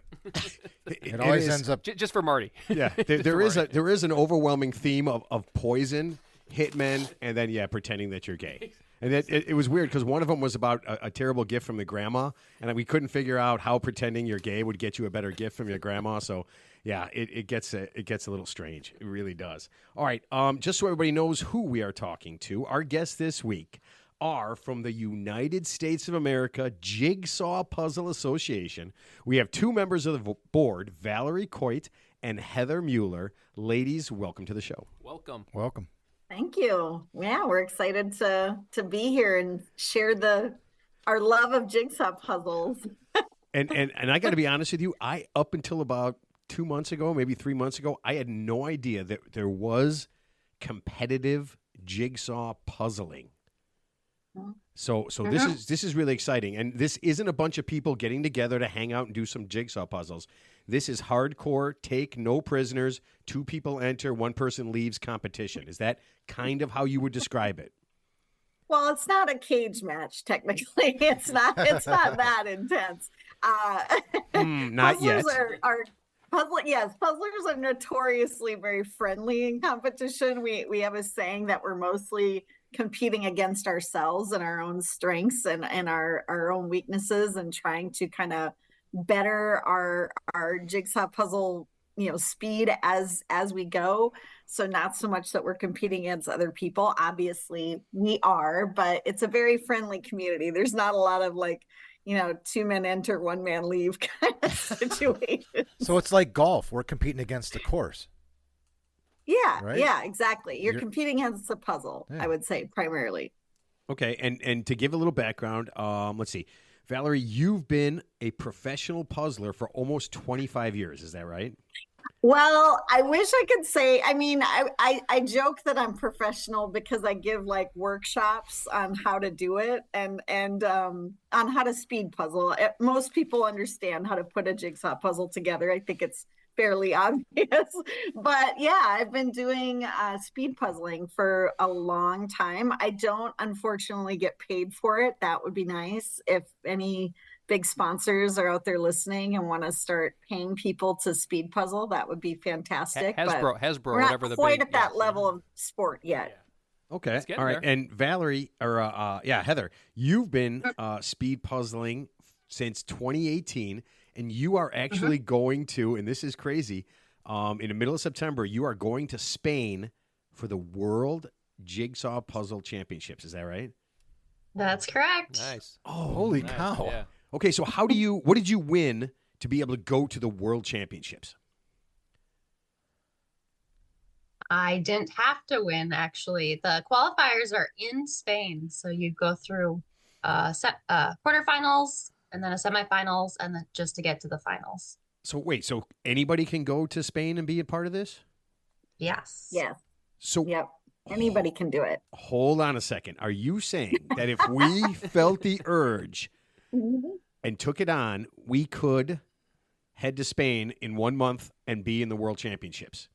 S3: It
S1: It
S3: always
S1: is-
S3: ends up.
S4: Just for Marty.
S1: Yeah, there is an overwhelming theme of poison, hitmen, and then pretending that you're gay. And it was weird because one of them was about a terrible gift from the grandma, and we couldn't figure out how pretending you're gay would get you a better gift from your grandma. So yeah, it gets a little strange. It really does. All right, just so everybody knows who we are talking to, our guests this week are from the United States of America Jigsaw Puzzle Association. We have two members of the board, Valerie Coit and Heather Mueller. Ladies, welcome to the show.
S4: Welcome.
S3: Welcome.
S2: Thank you. Yeah, we're excited to be here and share our love of jigsaw puzzles.
S1: And I got to be honest with you, I up until about 2 months ago, maybe 3 months ago, I had no idea that there was competitive jigsaw puzzling. So this is really exciting, and this isn't a bunch of people getting together to hang out and do some jigsaw puzzles. This is hardcore, take no prisoners, 2 people enter, 1 person leaves competition. Is that kind of how you would describe it?
S2: Well, it's not a cage match technically. It's not that intense.
S1: Not yet.
S2: Puzzlers are notoriously very friendly in competition. We have a saying that we're mostly competing against ourselves and our own strengths and our own weaknesses and trying to kind of better our jigsaw puzzle speed as we go. So not so much that we're competing against other people. Obviously we are, but it's a very friendly community. There's not a lot of 2 men enter, 1 man leave kind of situation.
S3: So it's like golf. We're competing against the course.
S2: Yeah,
S3: Right?
S2: yeah, exactly. You're
S3: You're-
S2: competing against a puzzle,
S3: Yeah.
S2: I would say, primarily.
S1: Okay, and to give a little background, let's see. Valerie, you've been a professional puzzler for almost 25 years. Is that right?
S2: Well, I wish I could say, I joke that I'm professional because I give workshops on how to do it and on how to speed puzzle. Most people understand how to put a jigsaw puzzle together. I think it's fairly obvious, but yeah, I've been doing speed puzzling for a long time. I don't unfortunately get paid for it. That would be nice if any big sponsors are out there listening and want to start paying people to speed puzzle. That would be fantastic.
S4: Hasbro,
S2: we're not
S4: whatever the
S2: quite
S4: big,
S2: at that level of sport yet.
S1: Okay.
S4: It's getting
S1: All right.
S4: there.
S1: And Valerie, Heather, you've been speed puzzling since 2018, and you are actually going to, and this is crazy, in the middle of September, you are going to Spain for the World Jigsaw Puzzle Championships. Is that right?
S5: That's correct.
S4: Nice.
S1: Oh,
S3: Holy
S4: Nice.
S3: cow.
S4: Yeah.
S1: Okay, so what did you win to be able to go to the World Championships?
S5: I didn't have to win, actually. The qualifiers are in Spain. So you go through quarterfinals and then a semifinals and then just to get to the finals.
S1: So wait, so anybody can go to Spain and be a part of this?
S5: Yes.
S2: Yes.
S1: So
S2: Yep. Anybody can do it.
S1: hold on a second. Are you saying that if we felt the urge and took it on, we could head to Spain in 1 month and be in the World Championships?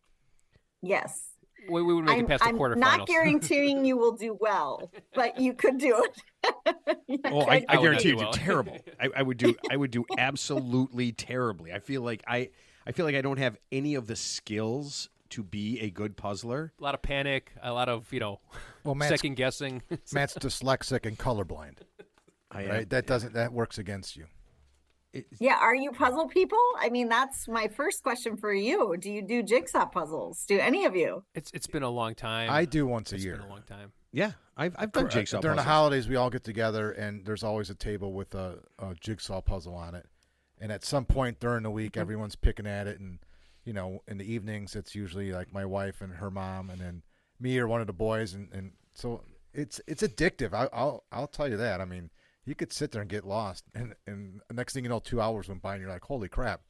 S2: Yes.
S4: We would make it past the
S2: I'm
S4: quarterfinals.
S2: not guaranteeing you will do well, but you could do it.
S1: Oh, I
S4: I would
S1: guarantee
S4: not
S1: you
S4: do
S1: do
S4: well.
S1: terrible. I would do absolutely terribly. I feel like I don't have any of the skills to be a good puzzler.
S4: A lot of panic, a lot of
S3: Well, Matt's
S4: second guessing.
S3: dyslexic and colorblind. Right? That works against you.
S2: Yeah, are you puzzle people? I mean, that's my first question for you. Do you do jigsaw puzzles? Do any of you?
S4: It's been a long time.
S3: I do once a
S4: It's
S3: year.
S4: been a long time.
S1: Yeah, I've done jigsaw
S3: During the
S1: puzzles.
S3: holidays, we all get together, and there's always a table with a jigsaw puzzle on it. And at some point during the week, everyone's picking at it, and in the evenings, it's usually like my wife and her mom, and then me or one of the boys, and so it's addictive. I'll tell you that. I mean, you could sit there and get lost, and the next thing you know, 2 hours went by, and you're like, holy crap.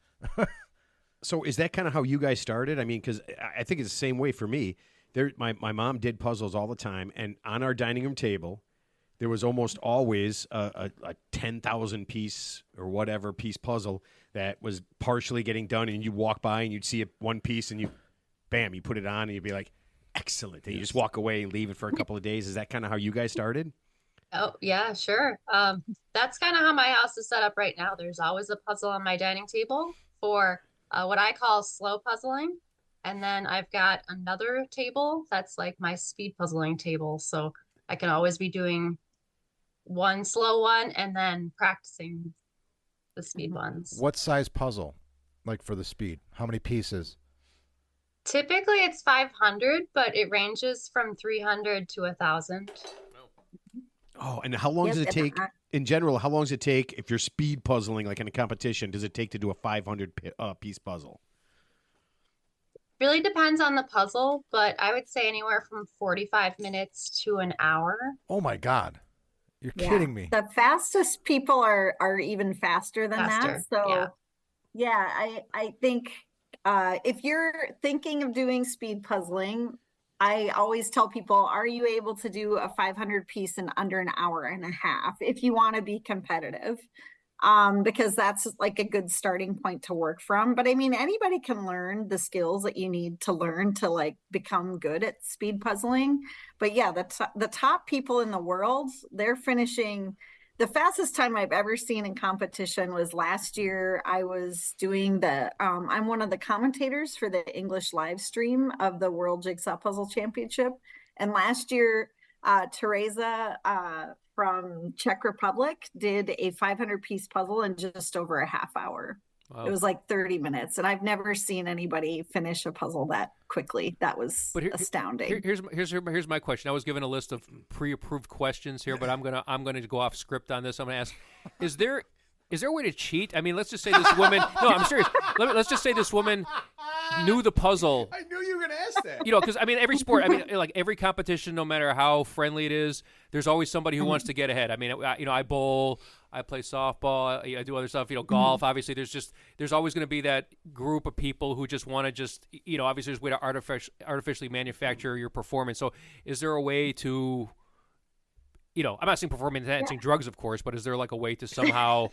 S1: So is that kind of how you guys started? I mean, because I think it's the same way for me. My mom did puzzles all the time, and on our dining room table, there was almost always a 10,000 piece or whatever piece puzzle that was partially getting done, and you walk by and you'd see one piece, and you put it on, and you'd be like, excellent. And you just walk away and leave it for a couple of days. Is that kind of how you guys started?
S5: Oh, yeah, sure. That's kind of how my house is set up right now. There's always a puzzle on my dining table for what I call slow puzzling. And then I've got another table that's like my speed puzzling table. So I can always be doing one slow one and then practicing the speed ones.
S3: What size puzzle, like for the speed? How many pieces?
S5: Typically it's 500, but it ranges from 300 to 1,000.
S1: Oh, and how long does it take, in general, how long does it take if you're speed puzzling, like in a competition, does it take to do a 500 piece puzzle?
S5: Really depends on the puzzle, but I would say anywhere from 45 minutes to an hour.
S3: Oh my God. You're kidding me.
S2: The fastest people are even faster than that. So I think if you're thinking of doing speed puzzling, I always tell people, are you able to do a 500 piece in under an hour and a half if you want to be competitive? Because that's like a good starting point to work from. But I mean, anybody can learn the skills that you need to learn to like become good at speed puzzling. But yeah, the top people in the world, they're finishing. The fastest time I've ever seen in competition was last year. I was doing I'm one of the commentators for the English live stream of the World Jigsaw Puzzle Championship. And last year, Teresa from Czech Republic did a 500 piece puzzle in just over a half hour. Wow. It was like 30 minutes. And I've never seen anybody finish a puzzle that quickly. That was astounding.
S4: Here's my question. I was given a list of pre-approved questions here, but I'm gonna go off script on this. I'm gonna ask, is there a way to cheat? I mean, let's just say this woman. No, I'm serious. Let's just say this woman knew the puzzle.
S1: I knew you were going to ask that.
S4: You know, because I mean, every sport, like every competition, no matter how friendly it is, there's always somebody who wants to get ahead. I mean, I bowl, I play softball, I do other stuff. Golf. Obviously, there's always going to be that group of people who just want to obviously there's a way to artificially manufacture your performance. So, is there a way to I'm not saying performance-enhancing drugs, of course, but is there like a way to somehow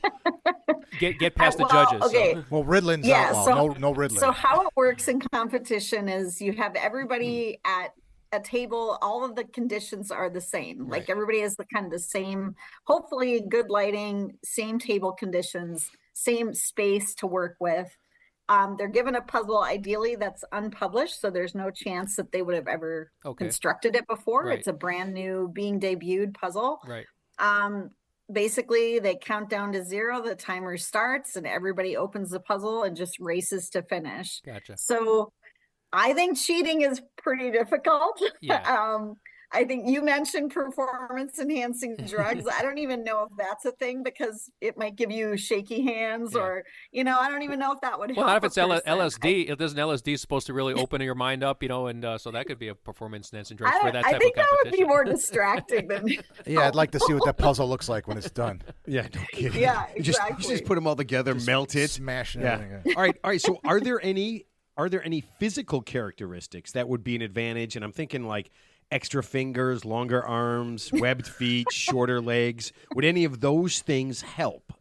S4: get past the judges?
S2: Okay.
S4: So.
S3: Well, Riddling's outlawed. No Riddling.
S2: So how it works in competition is you have everybody at a table. All of the conditions are the same.
S1: Right.
S2: Like everybody has the kind of the same, hopefully good lighting, same table conditions, same space to work with. They're given a puzzle, ideally that's unpublished, so there's no chance that they would have ever constructed it before. Right. It's a brand new, being debuted puzzle.
S4: Right.
S2: Basically, they count down to 0, the timer starts, and everybody opens the puzzle and just races to finish.
S4: Gotcha.
S2: So I think cheating is pretty difficult.
S4: Yeah.
S2: I think you mentioned performance-enhancing drugs. I don't even know if that's a thing because it might give you shaky hands or, I don't even know if that would help.
S4: Well, not if it's LSD. Isn't LSD supposed to really open your mind up, and so that could be a performance-enhancing drug for that type of competition.
S2: I think that would be more distracting than...
S3: Yeah, I'd like to see what that puzzle looks like when it's done.
S1: Yeah, no kidding.
S2: Yeah, exactly.
S1: You just put them all together, melt it.
S3: Smash everything.
S1: All right. So are there any physical characteristics that would be an advantage? And I'm thinking like extra fingers, longer arms, webbed feet, shorter legs. Would any of those things help?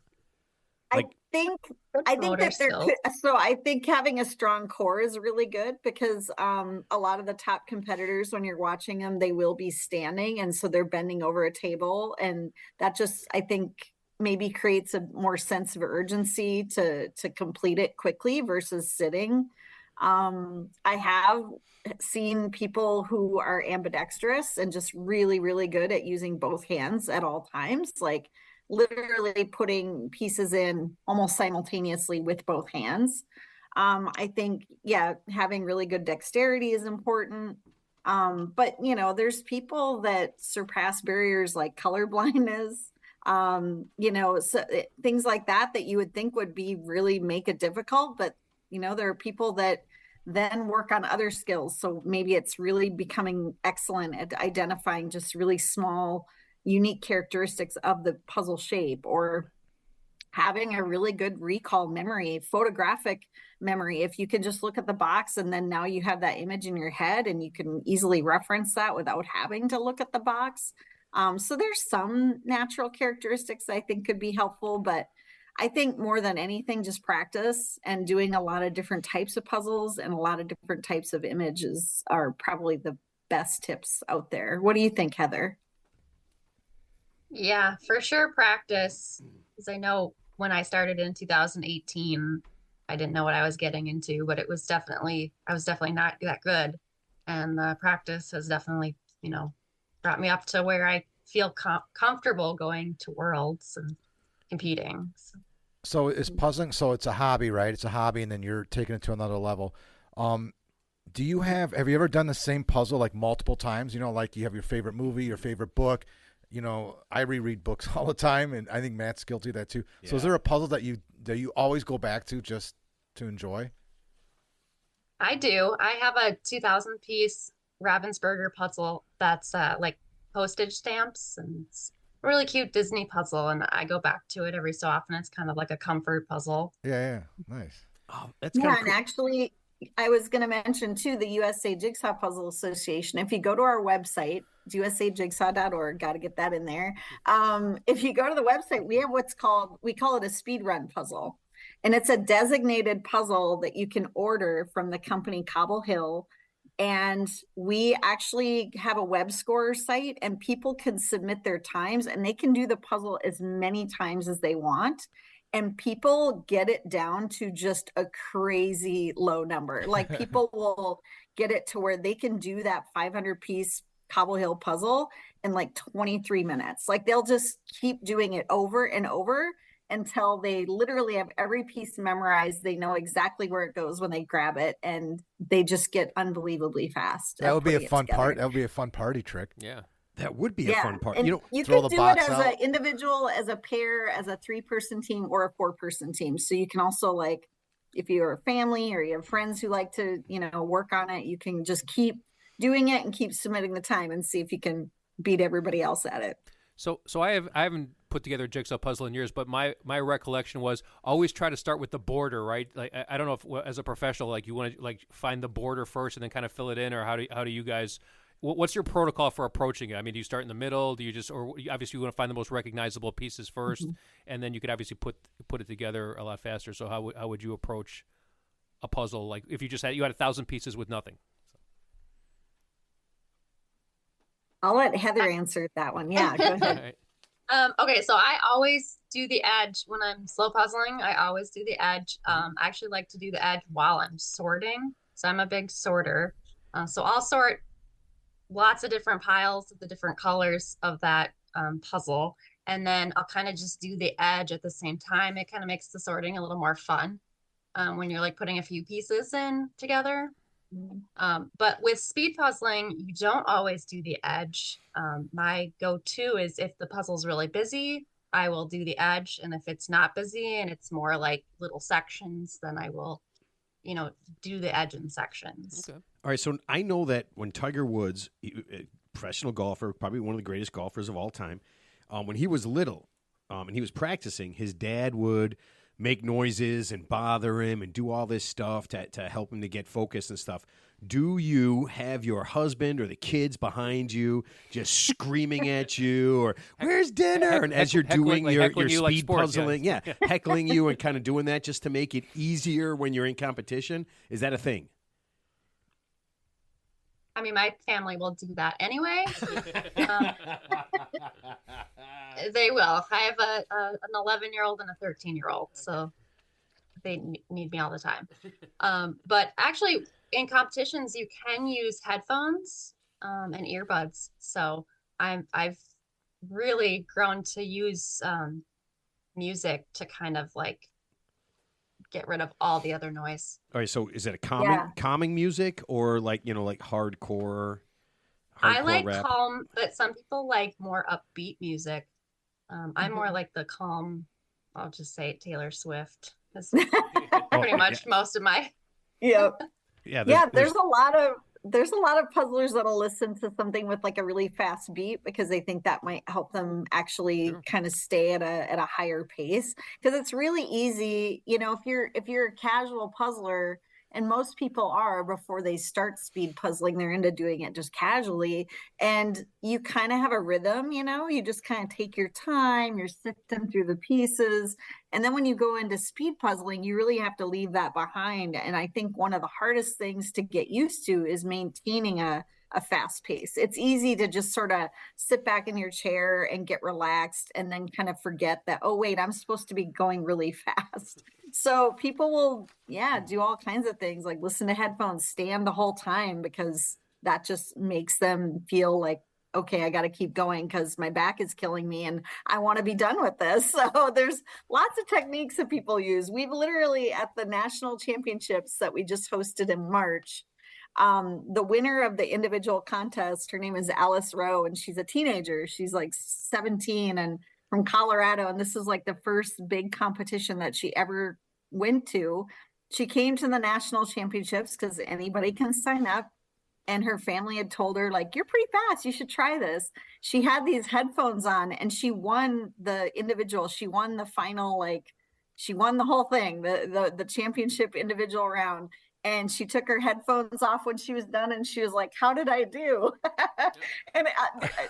S2: I think that I think having a strong core is really good because a lot of the top competitors, when you're watching them, they will be standing, and so they're bending over a table, and that just, I think, maybe creates a more sense of urgency to complete it quickly versus sitting. I have seen people who are ambidextrous and just really, really good at using both hands at all times, like literally putting pieces in almost simultaneously with both hands. I think, having really good dexterity is important. But, there's people that surpass barriers like color blindness, things like that you would think would be really make it difficult. But, there are people that then work on other skills. So maybe it's really becoming excellent at identifying just really small, unique characteristics of the puzzle shape, or having a really good recall memory, photographic memory. If you can just look at the box and then now you have that image in your head and you can easily reference that without having to look at the box. So there's some natural characteristics I think could be helpful, but I think more than anything, just practice and doing a lot of different types of puzzles and a lot of different types of images are probably the best tips out there. What do you think, Heather?
S5: Yeah, for sure practice. Because I know when I started in 2018, I didn't know what I was getting into, but I was definitely not that good. And the practice has definitely, brought me up to where I feel comfortable going to worlds and competing.
S3: So it's puzzling. So it's a hobby, right? It's a hobby, and then you're taking it to another level. Have you ever done the same puzzle like multiple times? Like you have your favorite movie, your favorite book. I reread books all the time, and I think Matt's guilty of that too. Yeah. So is there a puzzle that you always go back to just to enjoy?
S5: I do. I have a 2,000 piece Ravensburger puzzle that's like postage stamps, and it's a really cute Disney puzzle, and I go back to it every so often. It's kind of like a comfort puzzle.
S3: Yeah, nice.
S1: Oh, that's kind of cool.
S2: And actually, I was going to mention too the USA Jigsaw Puzzle Association. If you go to our website, usajigsaw.org, got to get that in there. If you go to the website, we have we call it a speed run puzzle. And it's a designated puzzle that you can order from the company Cobble Hill. And we actually have a web scorer site, and people can submit their times and they can do the puzzle as many times as they want. And people get it down to just a crazy low number. Like people will get it to where they can do that 500 piece Cobble Hill puzzle in like 23 minutes. Like they'll just keep doing it over and over until they literally have every piece memorized. They know exactly where it goes when they grab it, and they just get unbelievably fast.
S3: That would be a fun part. That would be a fun party trick.
S4: Yeah.
S1: That would be a fun part.
S2: And you
S3: throw
S2: can do it as an individual, as a pair, as a 3-person team, or a 4-person team. So you can also, like, if you're a family or you have friends who like to, work on it, you can just keep doing it and keep submitting the time and see if you can beat everybody else at it.
S4: So I haven't put together a jigsaw puzzle in years, but my recollection was always try to start with the border, right? Like I don't know if as a professional, like you want to like find the border first and then kind of fill it in, or how do you guys? What's your protocol for approaching it? I mean, do you start in the middle? Do you just, or obviously you want to find the most recognizable pieces first, and then you could obviously put it together a lot faster. So how would you approach a puzzle? Like if you had 1,000 pieces with nothing.
S2: I'll let Heather answer that one. Yeah, go ahead.
S5: Okay, so I always do the edge when I'm slow puzzling. I always do the edge. I actually like to do the edge while I'm sorting. So I'm a big sorter. So I'll sort lots of different piles of the different colors of that puzzle. And then I'll kind of just do the edge at the same time. It kind of makes the sorting a little more fun when you're like putting a few pieces in together. But with speed puzzling, you don't always do the edge. My go-to is if the puzzle's really busy, I will do the edge. And if it's not busy and it's more like little sections, then I will, do the edge in sections.
S1: Okay. All right. So I know that when Tiger Woods, professional golfer, probably one of the greatest golfers of all time, when he was little and he was practicing, his dad would make noises and bother him and do all this stuff to help him to get focused and stuff. Do you have your husband or the kids behind you just screaming at you, or where's dinner? And as you're doing your speed
S4: like sports,
S1: puzzling, heckling you and kind of doing that just to make it easier when you're in competition. Is that a thing?
S5: I mean, my family will do that anyway. They will. I have an 11-year-old and a 13-year-old, so they need me all the time. But actually, in competitions, you can use headphones and earbuds. So I've really grown to use music to kind of like get rid of all the other noise.
S1: All right, so is it a calming music or like hardcore
S5: I like
S1: rap?
S5: calm, but some people like more upbeat music. I'm more like the calm, I'll just say Taylor Swift. That's pretty much most of my
S2: Yeah.
S1: Yeah,
S2: there's a lot of there's a lot of puzzlers that'll listen to something with like a really fast beat because they think that might help them actually kind of stay at a higher pace. Because it's really easy, you know, if you're a casual puzzler, and most people are before they start speed puzzling, they're into doing it just casually. And you kind of have a rhythm, you know, you just kind of take your time, you're sifting through the pieces. And then when you go into speed puzzling, you really have to leave that behind. And I think one of the hardest things to get used to is maintaining a fast pace. It's easy to just sort of sit back in your chair and get relaxed and then kind of forget that, oh, wait, I'm supposed to be going really fast. So people will, do all kinds of things like listen to headphones, stand the whole time because that just makes them feel like, okay, I got to keep going because my back is killing me and I want to be done with this. So there's lots of techniques that people use. We've literally at the national championships that we just hosted in March, the winner of the individual contest, her name is Alice Rowe, and she's a teenager. She's like 17 and from Colorado. And this is like the first big competition that she ever went to. She came to the national championships because anybody can sign up. And her family had told her, like, you're pretty fast, you should try this. She had these headphones on and she won the individual. She won the final, like, she won the whole thing, the championship individual round. And she took her headphones off when she was done and she was like, how did I do? And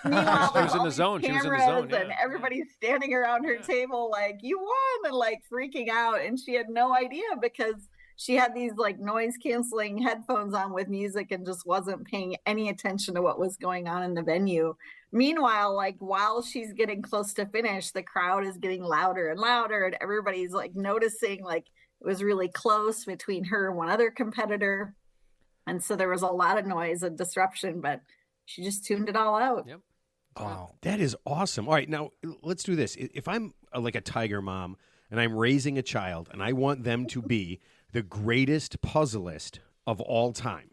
S2: meanwhile,
S4: She was in the zone. She was in the zone. Yeah.
S2: And everybody's standing around her table like, you won, and like freaking out. And she had no idea because she had these like noise canceling headphones on with music and just wasn't paying any attention to what was going on in the venue. Meanwhile, like while she's getting close to finish, the crowd is getting louder and louder and everybody's like noticing like it was really close between her and one other competitor. And so there was a lot of noise and disruption, but she just tuned it all out.
S4: Yep.
S1: Wow. That is awesome. All right, now let's do this. If I'm like a tiger mom and I'm raising a child and I want them to be the greatest puzzleist of all time.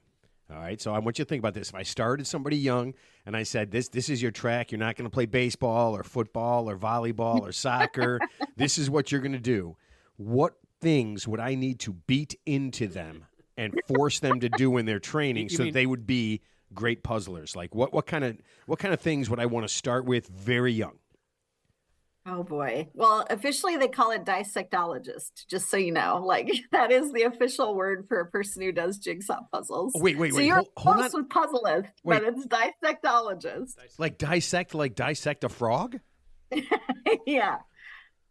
S1: All right, so I want you to think about this. If I started somebody young and I said, this is your track, you're not going to play baseball or football or volleyball or soccer. This is what you're going to do. What things would I need to beat into them and force them to do in their training so they would be great puzzlers? Like what kind of things would I want to start with very young?
S2: Oh boy. Well, officially they call it disectologist, just so you know. Like that is the official word for a person who does jigsaw puzzles.
S1: Wait.
S2: So you're
S1: hold
S2: close
S1: on.
S2: with puzzleist, but it's disectologist.
S1: Like dissect a frog?
S2: Yeah.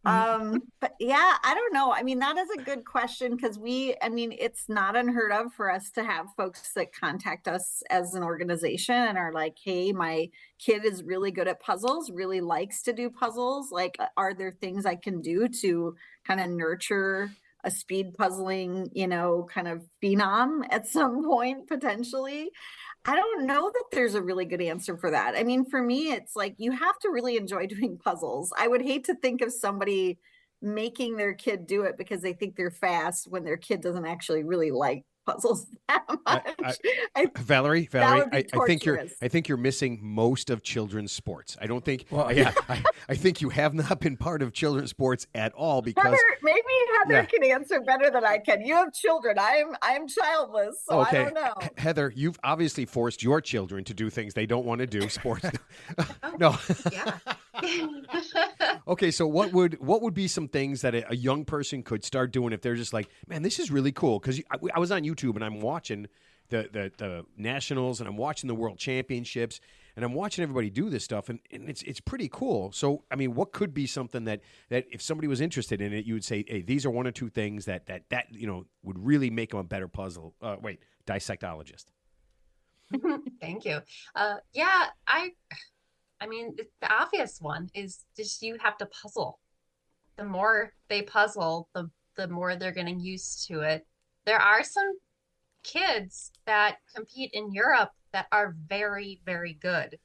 S2: But yeah, I don't know. I mean, that is a good question because it's not unheard of for us to have folks that contact us as an organization and are like, hey, my kid is really good at puzzles, really likes to do puzzles. Like, are there things I can do to kind of nurture a speed puzzling, kind of phenom at some point potentially? I don't know that there's a really good answer for that. I mean, for me, it's like you have to really enjoy doing puzzles. I would hate to think of somebody making their kid do it because they think they're fast when their kid doesn't actually really like puzzles that much.
S1: Valerie,
S2: I
S1: I think you're missing most of children's sports. I don't think. Well, yeah, I think you have not been part of children's sports at all because
S2: maybe Heather can answer better than I can. You have children. I'm childless, so
S1: okay.
S2: I don't know.
S1: Heather, you've obviously forced your children to do things they don't want to do. Sports. No.
S5: Yeah.
S1: Okay, so what would be some things that a young person could start doing if they're just like, man, this is really cool? Because I was on YouTube and I'm watching the nationals and I'm watching the world championships and I'm watching everybody do this stuff and it's pretty cool. So I mean, what could be something that if somebody was interested in it, you would say, hey, these are one or two things that would really make them a better disectologist.
S5: Thank you. I mean, the obvious one is just you have to puzzle. The more they puzzle, the more they're getting used to it. There are some kids that compete in Europe that are very, very good.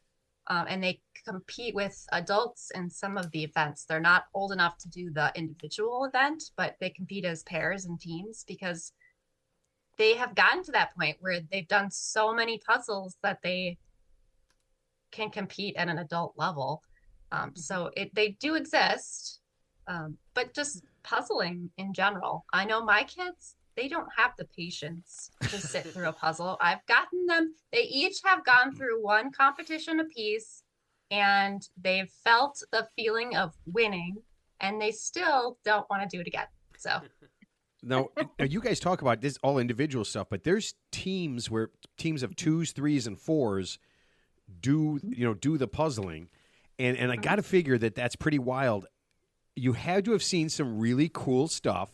S5: And they compete with adults in some of the events. They're not old enough to do the individual event, but they compete as pairs and teams because they have gotten to that point where they've done so many puzzles that they can compete at an adult level. So they do exist, but just puzzling in general. I know my kids, they don't have the patience to sit through a puzzle. I've gotten them, they each have gone through one competition apiece and they've felt the feeling of winning and they still don't want to do it again. So
S1: Now, you guys talk about this all individual stuff, but there's teams where teams of 2s, 3s, and 4s do the puzzling, and I got to figure that that's pretty wild. You had to have seen some really cool stuff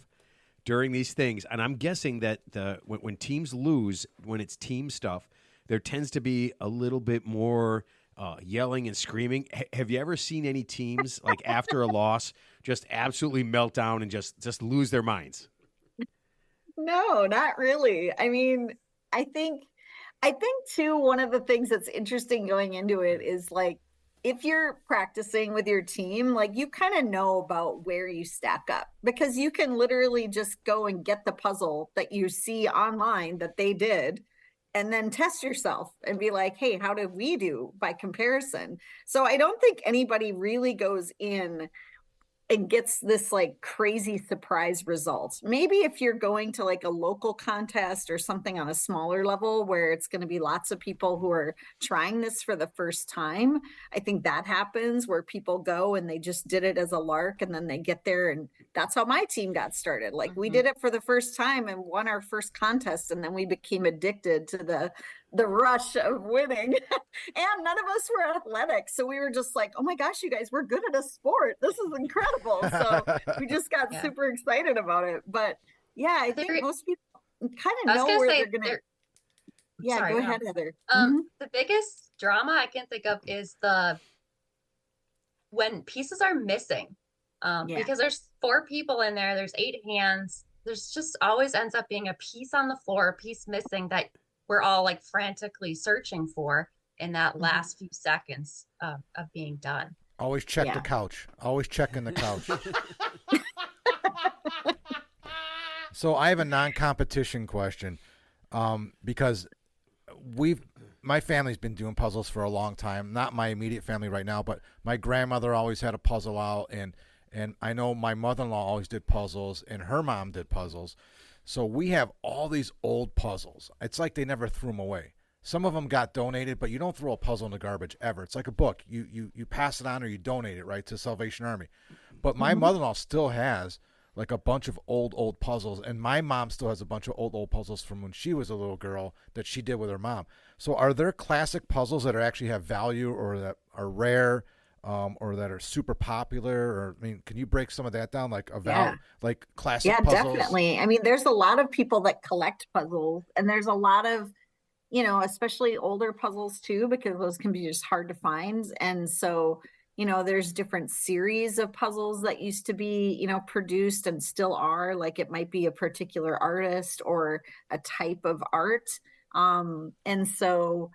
S1: during these things, and I'm guessing that when teams lose, when it's team stuff, there tends to be a little bit more yelling and screaming. Have you ever seen any teams like after a loss just absolutely melt down and just lose their minds?
S2: No, not really. I mean, I think too, one of the things that's interesting going into it is like if you're practicing with your team, like you kind of know about where you stack up because you can literally just go and get the puzzle that you see online that they did and then test yourself and be like, hey, how did we do by comparison? So I don't think anybody really goes in and gets this like crazy surprise results. Maybe if you're going to like a local contest or something on a smaller level where it's going to be lots of people who are trying this for the first time, I think that happens where people go and they just did it as a lark and then they get there. And that's how my team got started. Like we did it for the first time and won our first contest. And then we became addicted to the rush of winning. And none of us were athletic. So we were just like, oh my gosh, you guys, we're good at a sport. This is incredible. So we just got super excited about it. But yeah, I think most people kind of know where they're going to. Yeah,
S5: sorry,
S2: go ahead, Heather.
S5: The biggest drama I can think of is when pieces are missing. Because there's 4 people in there, there's 8 hands. There's just always ends up being a piece on the floor, a piece missing that we're all like frantically searching for in that last few seconds of being done.
S3: Always check the couch. Always checking the couch. So I have a non-competition question because my family's been doing puzzles for a long time. Not my immediate family right now, but my grandmother always had a puzzle out, and I know my mother-in-law always did puzzles, and her mom did puzzles. So we have all these old puzzles. It's like they never threw them away. Some of them got donated, but you don't throw a puzzle in the garbage ever. It's like a book. You pass it on or you donate it, right, to Salvation Army. But my mother-in-law still has like a bunch of old puzzles, and my mom still has a bunch of old puzzles from when she was a little girl that she did with her mom. So are there classic puzzles that actually have value or that are rare? Or that are super popular, or I mean, can you break some of that down, like like classic puzzles?
S2: Yeah, definitely. I mean, there's a lot of people that collect puzzles, and there's a lot of, especially older puzzles too, because those can be just hard to find. And so, there's different series of puzzles that used to be, produced and still are. Like it might be a particular artist or a type of art, and so.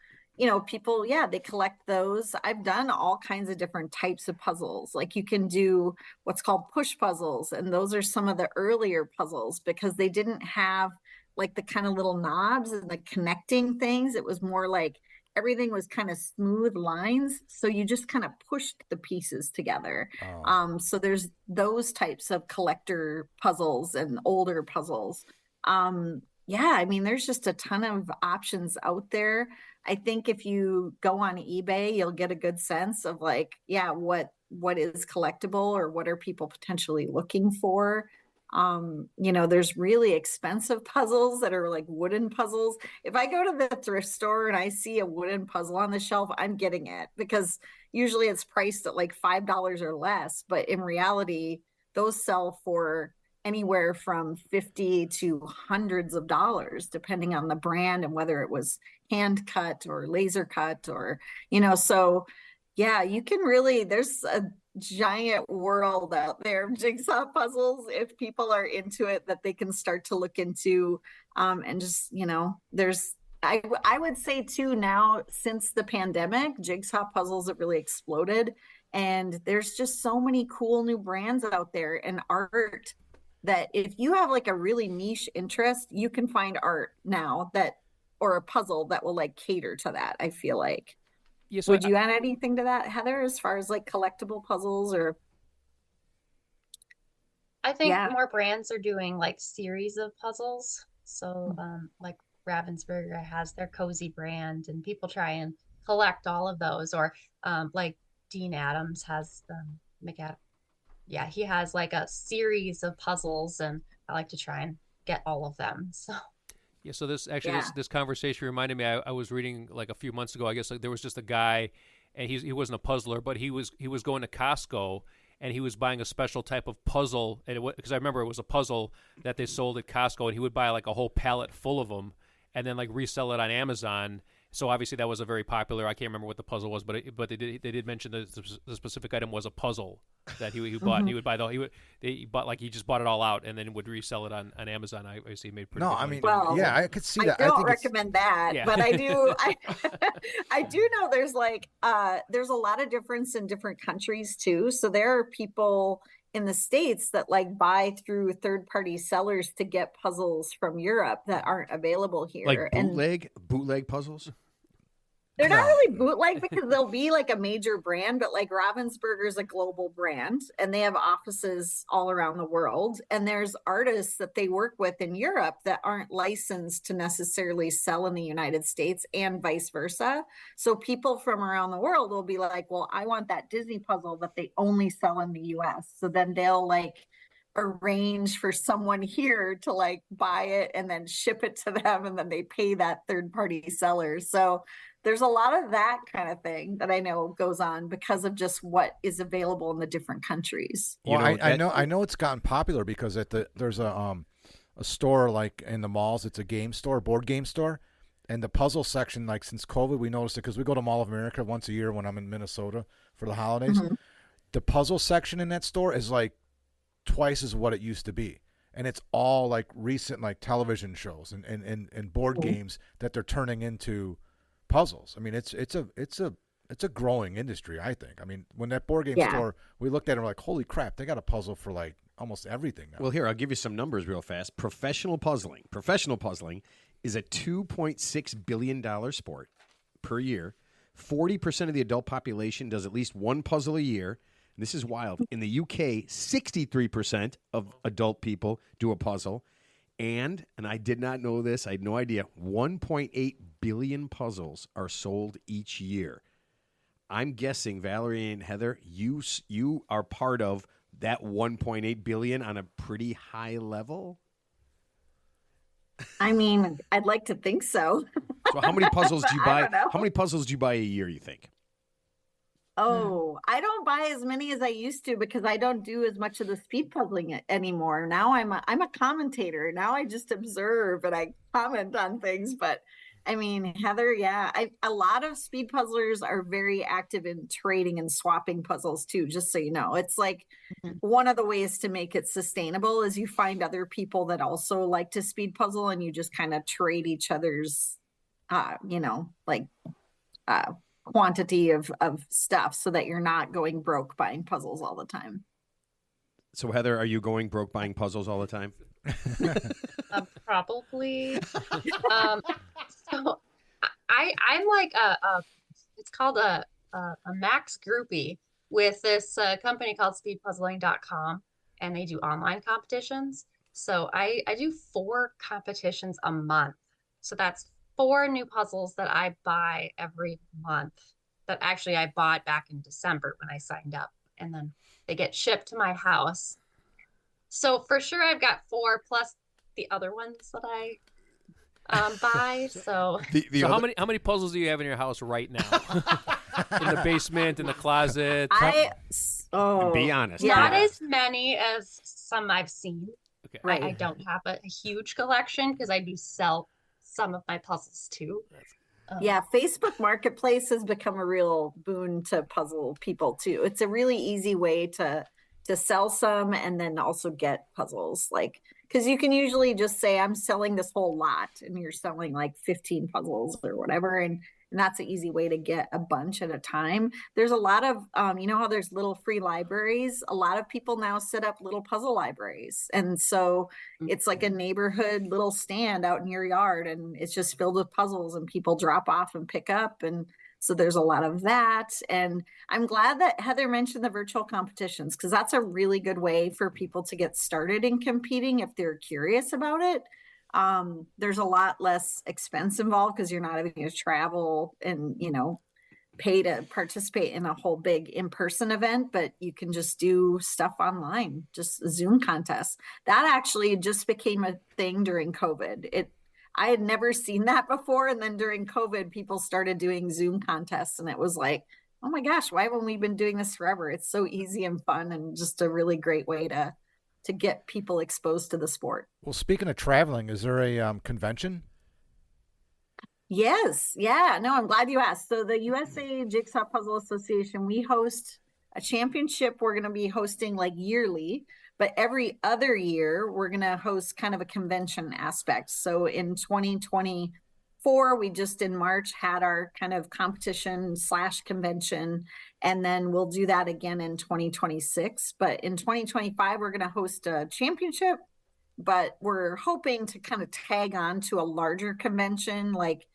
S2: People, they collect those. I've done all kinds of different types of puzzles. Like you can do what's called push puzzles. And those are some of the earlier puzzles because they didn't have like the kind of little knobs and the connecting things. It was more like everything was kind of smooth lines. So you just kind of pushed the pieces together. So there's those types of collector puzzles and older puzzles. I mean, there's just a ton of options out there. I think if you go on eBay, you'll get a good sense of like, what is collectible or what are people potentially looking for. There's really expensive puzzles that are like wooden puzzles. If I go to the thrift store and I see a wooden puzzle on the shelf, I'm getting it because usually it's priced at like $5 or less. But in reality, those sell for anywhere from $50 to hundreds of dollars, depending on the brand and whether it was hand cut or laser cut or, so you can really, there's a giant world out there of jigsaw puzzles if people are into it that they can start to look into. And just, I would say too, now since the pandemic, jigsaw puzzles have really exploded. And there's just so many cool new brands out there and art that if you have like a really niche interest, you can find art now or a puzzle that will like cater to that, I feel like. Yeah, so would you add anything to that, Heather, as far as like collectible puzzles or?
S5: I think
S2: Yeah.
S5: more brands are doing like series of puzzles. So, like Ravensburger has their cozy brand, and people try and collect all of those. Or, like Dean Adams has McAdam. Yeah, he has like a series of puzzles, and I like to try and get all of them. So,
S4: Yeah, so this actually
S2: Yeah.
S4: this conversation reminded me. I was reading like a few months ago. I guess like, there was just a guy, and he wasn't a puzzler, but he was going to Costco, and he was buying a special type of puzzle, and because I remember it was a puzzle that they sold at Costco, and he would buy like a whole pallet full of them, and then like resell it on Amazon. So obviously that was a very popular. I can't remember what the puzzle was, but they did mention that the specific item was a puzzle that he bought. And he would buy he bought like he just bought it all out and then would resell it on Amazon. I see he made pretty.
S3: No,
S4: good
S3: I
S4: money
S3: mean,
S4: doing it.
S2: Well,
S3: yeah, I could see
S2: I
S3: that.
S2: don't
S3: think it's-
S2: recommend that,
S4: Yeah.
S2: but I do. I do know there's like there's a lot of difference in different countries too. So there are people in the States that like buy through third-party sellers to get puzzles from Europe that aren't available here.
S1: Like
S2: And
S1: bootleg puzzles.
S2: they're not
S3: No.
S2: really bootleg because they'll be like a major brand, but like Ravensburger is a global brand and they have offices all around the world. And there's artists that they work with in Europe that aren't licensed to necessarily sell in the United States and vice versa. So people from around the world will be like, well, I want that Disney puzzle that they only sell in the US. So then they'll like arrange for someone here to like buy it and then ship it to them. And then they pay that third party seller. So there's a lot of that kind of thing that I know goes on because of just what is available in the different countries.
S3: Well,
S1: You know,
S3: I know it's gotten popular because there's a store like in the malls. It's a game store, board game store, and the puzzle section. Like since COVID, we noticed it because we go to Mall of America once a year when I'm in Minnesota for the holidays. The puzzle section in that store is like twice as what it used to be, and it's all like recent like television shows and board games that they're turning into puzzles. I mean, it's a growing industry, I think. I mean, when that board game store, we looked at it and we're like, holy crap, they got a puzzle for like almost everything now.
S1: Well, here, I'll give you some numbers real fast. Professional puzzling is a $2.6 billion sport per year. 40% of the adult population does at least one puzzle a year. And this is wild. In the UK, 63% of adult people do a puzzle. And I did not know this, I had no idea, 1.8 billion puzzles are sold each year. I'm guessing, Valerie and Heather, you are part of that 1.8 billion on a pretty high level.
S2: I mean, I'd like to think so.
S1: So how many puzzles do you
S2: I
S1: buy?
S2: don't know.
S1: How many puzzles do you buy a year, you think?
S2: Oh, I don't buy as many as I used to because I don't do as much of the speed puzzling anymore. Now I'm a commentator. Now I just observe and I comment on things. But I mean, Heather, yeah, a lot of speed puzzlers are very active in trading and swapping puzzles too, just so you know. It's like one of the ways to make it sustainable is you find other people that also like to speed puzzle and you just kind of trade each other's quantity of stuff so that you're not going broke buying puzzles all the time.
S1: So, Heather, are you going broke buying puzzles all the time?
S5: Probably. So I'm like it's called a max groupie with this company called speedpuzzling.com, and they do online competitions. So I do 4 competitions a month. So that's 4 new puzzles that I buy every month that actually I bought back in December when I signed up, and then they get shipped to my house. So for sure I've got 4 plus the other ones that I buy. So
S4: How many puzzles do you have in your house right now? In the basement, in the closet?
S1: Be honest.
S5: not as many as some I've seen.
S4: Okay.
S2: Right.
S5: I don't have a huge collection because I do sell some of my puzzles too.
S2: Yeah, Facebook Marketplace has become a real boon to puzzle people too. It's a really easy way to sell some and then also get puzzles, like because you can usually just say I'm selling this whole lot and you're selling like 15 puzzles or whatever, and that's an easy way to get a bunch at a time. There's a lot of you know how there's little free libraries. A lot of people now set up little puzzle libraries, and so it's like a neighborhood little stand out in your yard, and it's just filled with puzzles, and people drop off and pick up. And So there's a lot of that. And I'm glad that Heather mentioned the virtual competitions, because that's a really good way for people to get started in competing if they're curious about it. There's a lot less expense involved because you're not having to travel and, pay to participate in a whole big in-person event, but you can just do stuff online, just Zoom contests. That actually just became a thing during COVID. I had never seen that before. And then during COVID, people started doing Zoom contests, and it was like, oh my gosh, why haven't we been doing this forever? It's so easy and fun, and just a really great way to get people exposed to the sport.
S3: Well, speaking of traveling, is there a convention?
S2: Yes. Yeah. No, I'm glad you asked. So the USA Jigsaw Puzzle Association, we host a championship. We're going to be hosting like yearly, but every other year we're going to host kind of a convention aspect. So in 2024, we just in March had our kind of competition/convention, and then we'll do that again in 2026. But in 2025, we're going to host a championship, but we're hoping to kind of tag on to a larger convention, like,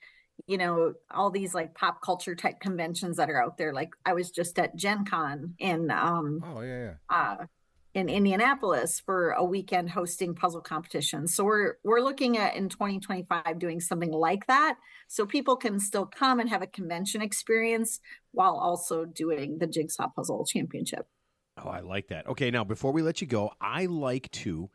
S2: all these like pop culture type conventions that are out there. Like I was just at Gen Con in Indianapolis for a weekend hosting puzzle competitions. So we're looking at in 2025 doing something like that, so people can still come and have a convention experience while also doing the Jigsaw Puzzle Championship.
S1: Oh, I like that. Okay, now before we let you go, I like to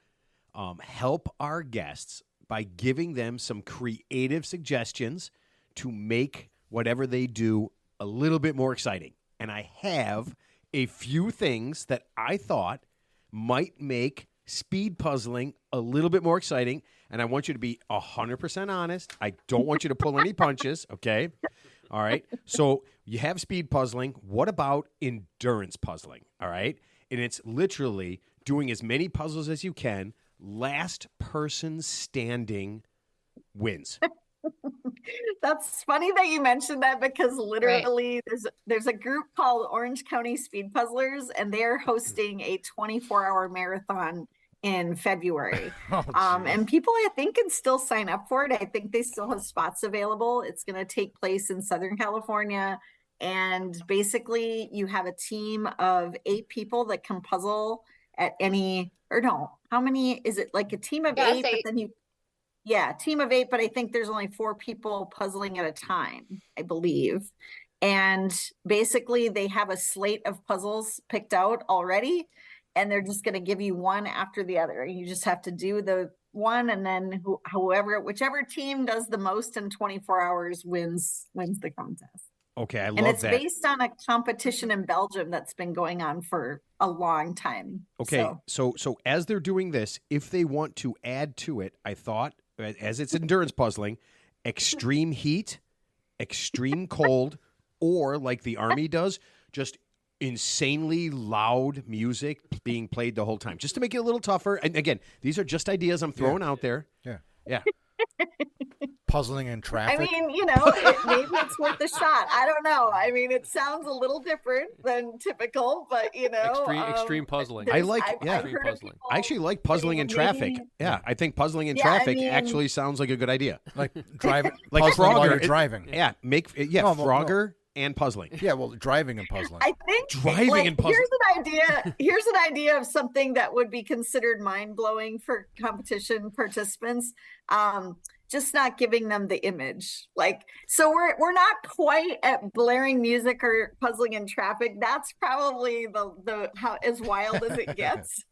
S1: help our guests by giving them some creative suggestions to make whatever they do a little bit more exciting. And I have a few things that I thought might make speed puzzling a little bit more exciting. And I want you to be 100% honest. I don't want you to pull any punches, okay? All right. So you have speed puzzling. What about endurance puzzling? All right. And it's literally doing as many puzzles as you can. Last person standing wins.
S2: That's funny that you mentioned that, because literally there's a group called Orange County Speed Puzzlers, and they're hosting a 24-hour marathon in February. And people, I think, can still sign up for it. I think they still have spots available. It's going to take place in Southern California. And basically you have a team of 8 people that can puzzle at any, or no, how many is it? Like a team of 8, but then team of 8, but I think there's only 4 people puzzling at a time, I believe. And basically they have a slate of puzzles picked out already, and they're just going to give you one after the other. You just have to do the one, and then whichever team does the most in 24 hours wins the contest.
S1: Okay, I love that.
S2: And it's based on a competition in Belgium that's been going on for a long time.
S1: Okay, so as they're doing this, if they want to add to it, I thought, as it's endurance puzzling, extreme heat, extreme cold, or like the Army does, just insanely loud music being played the whole time, just to make it a little tougher. And again, these are just ideas I'm throwing out there. Yeah.
S3: Puzzling in traffic.
S2: I mean, maybe it's worth a shot. I don't know. I mean, it sounds a little different than typical, but
S4: extreme puzzling.
S1: I like,
S4: extreme puzzling.
S1: I actually like puzzling in traffic. Yeah, I think puzzling in traffic actually sounds like a good idea.
S3: Like driving,
S1: like
S3: puzzling
S1: Frogger.
S3: while you're driving.
S1: Yeah, Frogger and puzzling.
S3: Yeah, well, driving and puzzling.
S2: I think
S1: driving and puzzling.
S2: Here's an idea of something that would be considered mind-blowing for competition participants. Just not giving them the image. So we're not quite at blaring music or puzzling in traffic. That's probably the how as wild as it gets.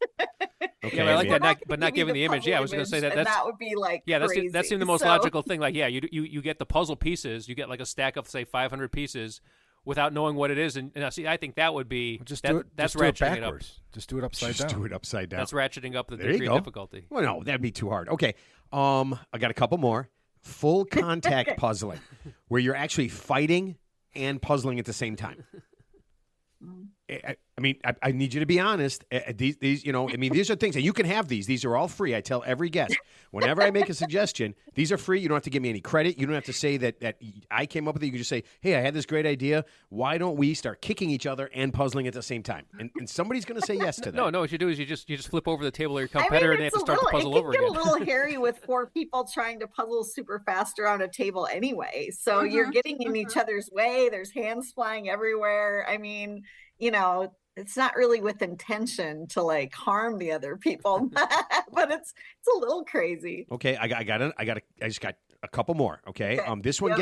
S4: Okay, I like that, but not giving the image. Yeah, I was going to say that
S2: would be like
S4: crazy. That seemed the most logical thing. Like, yeah, you get the puzzle pieces. You get like a stack of say 500 pieces without knowing what it is. And see, I think that would be that's ratcheting it up.
S3: Just do it upside down.
S1: Just do it upside down.
S4: That's ratcheting up the degree of difficulty.
S1: Well, no, that'd be too hard. Okay, I got a couple more. Full contact puzzling, where you're actually fighting and puzzling at the same time. I mean, I need you to be honest. These, you know, I mean, these are things, and you can have these. These are all free. I tell every guest, whenever I make a suggestion, these are free. You don't have to give me any credit. You don't have to say that I came up with it. You can just say, hey, I had this great idea. Why don't we start kicking each other and puzzling at the same time? And somebody's going to say yes to that.
S4: No. What you do is you just flip over the table of your competitor, and they have to start the puzzle over again.
S2: It can get a little hairy with 4 people trying to puzzle super fast around a table anyway. So you're getting in each other's way. There's hands flying everywhere. I mean, you know, it's not really with intention to like harm the other people, but it's a little crazy.
S1: Okay, I just got a couple more. Okay, this one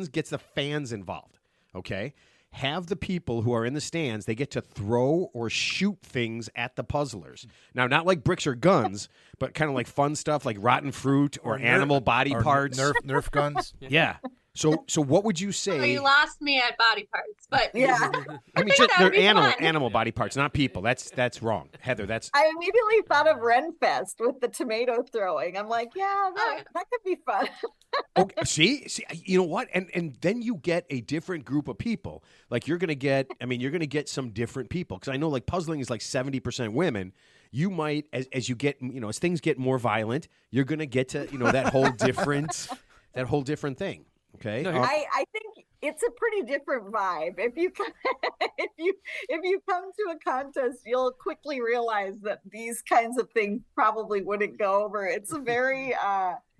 S1: gets the fans involved. Okay, have the people who are in the stands, they get to throw or shoot things at the puzzlers. Now, not like bricks or guns, but kind of like fun stuff like rotten fruit or animal body parts,
S3: Nerf guns.
S1: Yeah. So what would you say?
S5: Oh, you lost me at body parts, but
S2: yeah.
S1: I mean, they're animal body parts, not people. That's wrong, Heather.
S2: I immediately thought of Renfest with the tomato throwing. I'm like, yeah, that could be fun.
S1: Okay, see, you know what? And then you get a different group of people. Like you're gonna get some different people because I know like puzzling is like 70% women. You might as you get as things get more violent, you're gonna get to that whole different thing. Okay,
S2: I think it's a pretty different vibe. If you come to a contest, you'll quickly realize that these kinds of things probably wouldn't go over. It's a very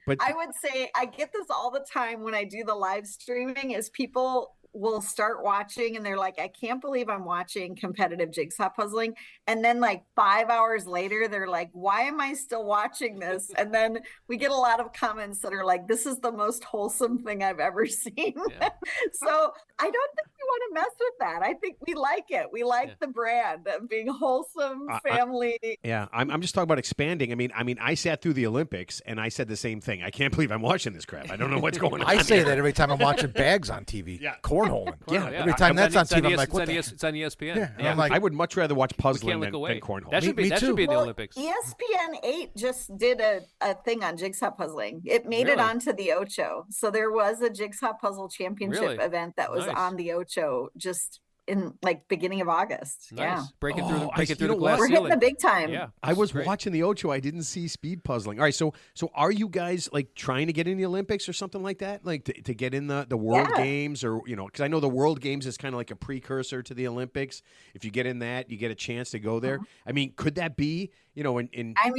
S1: but
S2: I would say I get this all the time when I do the live streaming is people will start watching and they're like, I can't believe I'm watching competitive jigsaw puzzling. And then like 5 hours later, they're like, why am I still watching this? And then we get a lot of comments that are like, this is the most wholesome thing I've ever seen. Yeah. So I don't think we want to mess with that. I think we like it. We like the brand of being wholesome family.
S1: I'm just talking about expanding. I mean, I sat through the Olympics and I said the same thing. I can't believe I'm watching this crap. I don't know what's going on.
S3: I say that every time I'm watching bags on TV.
S1: Yeah.
S3: Cornholing. Yeah. Every time that's on TV, I'm like, what
S4: it's on ESPN.
S1: Yeah. I'm like, I would much rather watch puzzling than cornhole.
S4: That should be in the Olympics.
S2: ESPN 8 just did a thing on jigsaw puzzling. It made it onto the Ocho. So there was a jigsaw puzzle championship event that was on the Ocho just in like beginning of August.
S4: Nice.
S2: Yeah.
S4: Breaking through the glass
S2: We're
S4: ceiling.
S2: hitting the big time.
S4: Yeah.
S1: I was watching the Ocho. I didn't see speed puzzling. All right, so are you guys like trying to get in the Olympics or something like that? Like to get in the World Games or because I know the World Games is kind of like a precursor to the Olympics. If you get in that, you get a chance to go there. I mean, could that be, in LA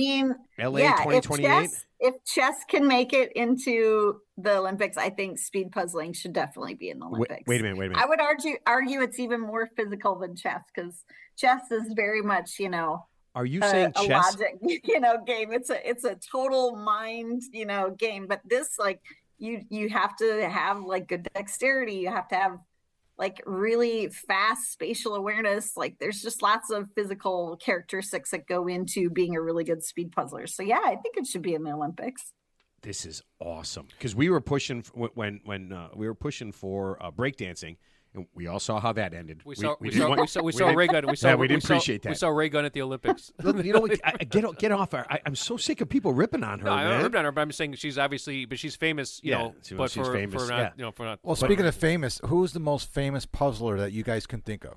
S1: 2028?
S2: If chess can make it into the Olympics, I think speed puzzling should definitely be in the Olympics.
S1: Wait a minute.
S2: I would argue it's even more physical than chess because chess is very much,
S1: Are you saying
S2: a
S1: chess?
S2: logic, game. It's a total mind, game. But this, like, you have to have like good dexterity. You have to have like really fast spatial awareness. Like there's just lots of physical characteristics that go into being a really good speed puzzler. So yeah, I think it should be in the Olympics.
S1: This is awesome because we were pushing when we were pushing for breakdancing. And we all saw how that ended.
S4: We saw Ray Gunn.
S1: We didn't appreciate that.
S4: We saw Ray Gunn at the Olympics.
S1: Get off her. I'm so sick of people ripping on her.
S4: No, I'm not ripping on her, but I'm saying she's famous. But
S1: she's famous.
S4: For not.
S3: Well, speaking of famous, who's the most famous puzzler that you guys can think of?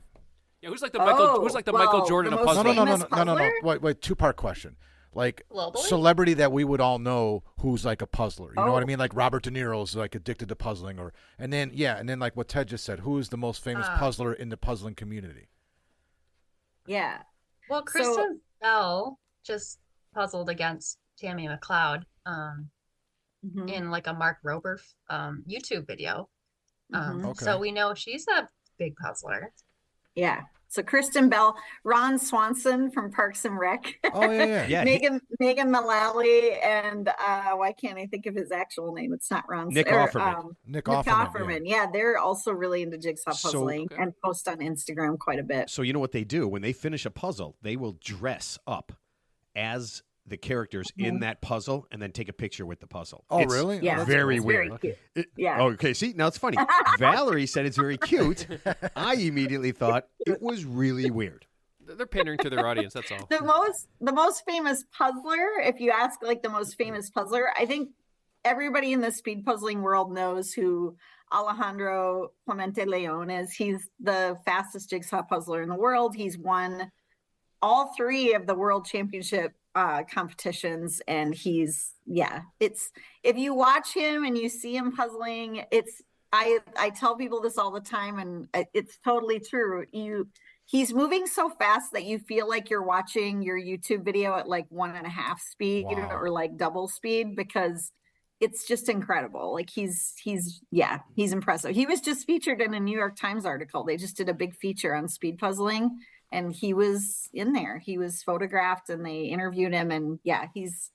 S4: Yeah, who's like the Michael Jordan of puzzling?
S3: No. Wait. 2-part question. Like
S5: globally?
S3: Celebrity that we would all know who's like a puzzler. You know what I mean? Like Robert De Niro's like addicted to puzzling, and then like what Ted just said, who is the most famous puzzler in the puzzling community?
S2: Yeah.
S5: Well, Kristen Bell just puzzled against Tammy McLeod in like a Mark Rober YouTube video. So we know she's a big puzzler.
S2: Yeah. So Kristen Bell, Ron Swanson from Parks and Rec.
S3: Oh yeah.
S2: Megan Mullally, and why can't I think of his actual name? It's not Ron.
S1: Nick Offerman.
S2: Nick Offerman. Yeah, they're also really into jigsaw puzzling and post on Instagram quite a bit.
S1: So you know what they do when they finish a puzzle? They will dress up as the characters in that puzzle and then take a picture with the puzzle.
S3: Oh, really?
S2: Yeah,
S1: very weird.
S2: Very cute. Yeah.
S1: Okay, see, now it's funny. Valerie said it's very cute. I immediately thought it was really weird.
S4: They're pandering to their audience, that's all.
S2: The most famous puzzler, if you ask like the most famous puzzler, I think everybody in the speed puzzling world knows who Alejandro Clemente Leon is. He's the fastest jigsaw puzzler in the world. He's won all 3 of the world championship competitions, and it's if you watch him and you see him puzzling, I tell people this all the time, and it's totally true. He's moving so fast that you feel like you're watching your YouTube video at like 1.5 speed or like double speed, because it's just incredible. Like he's impressive. He was just featured in a New York Times article. They just did a big feature on speed puzzling, and he was in there. He was photographed, and they interviewed him, and he's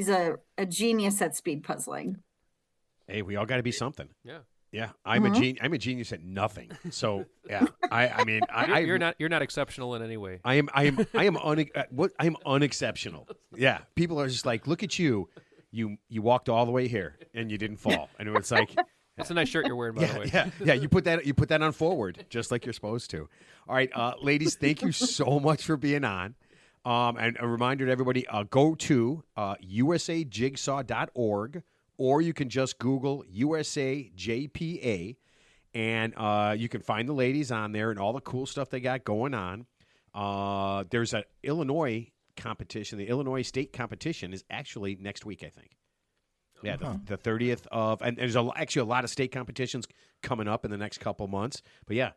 S2: a genius at speed puzzling.
S1: Hey, we all got to be something.
S4: Yeah.
S1: Yeah, I'm a genius at nothing. So yeah,
S4: you're not exceptional in any way.
S1: I am unexceptional. Yeah, people are just like, look at you. You walked all the way here and you didn't fall. And it's like,
S4: that's a nice shirt you're wearing, by the way.
S1: Yeah. You put that on forward just like you're supposed to. All right, ladies, thank you so much for being on. And a reminder to everybody: go to usajigsaw.org. Or you can just Google USA JPA, and you can find the ladies on there and all the cool stuff they got going on. There's an Illinois competition. The Illinois state competition is actually next week, I think. Yeah, the 30th of, and there's actually a lot of state competitions coming up in the next couple months. But yeah,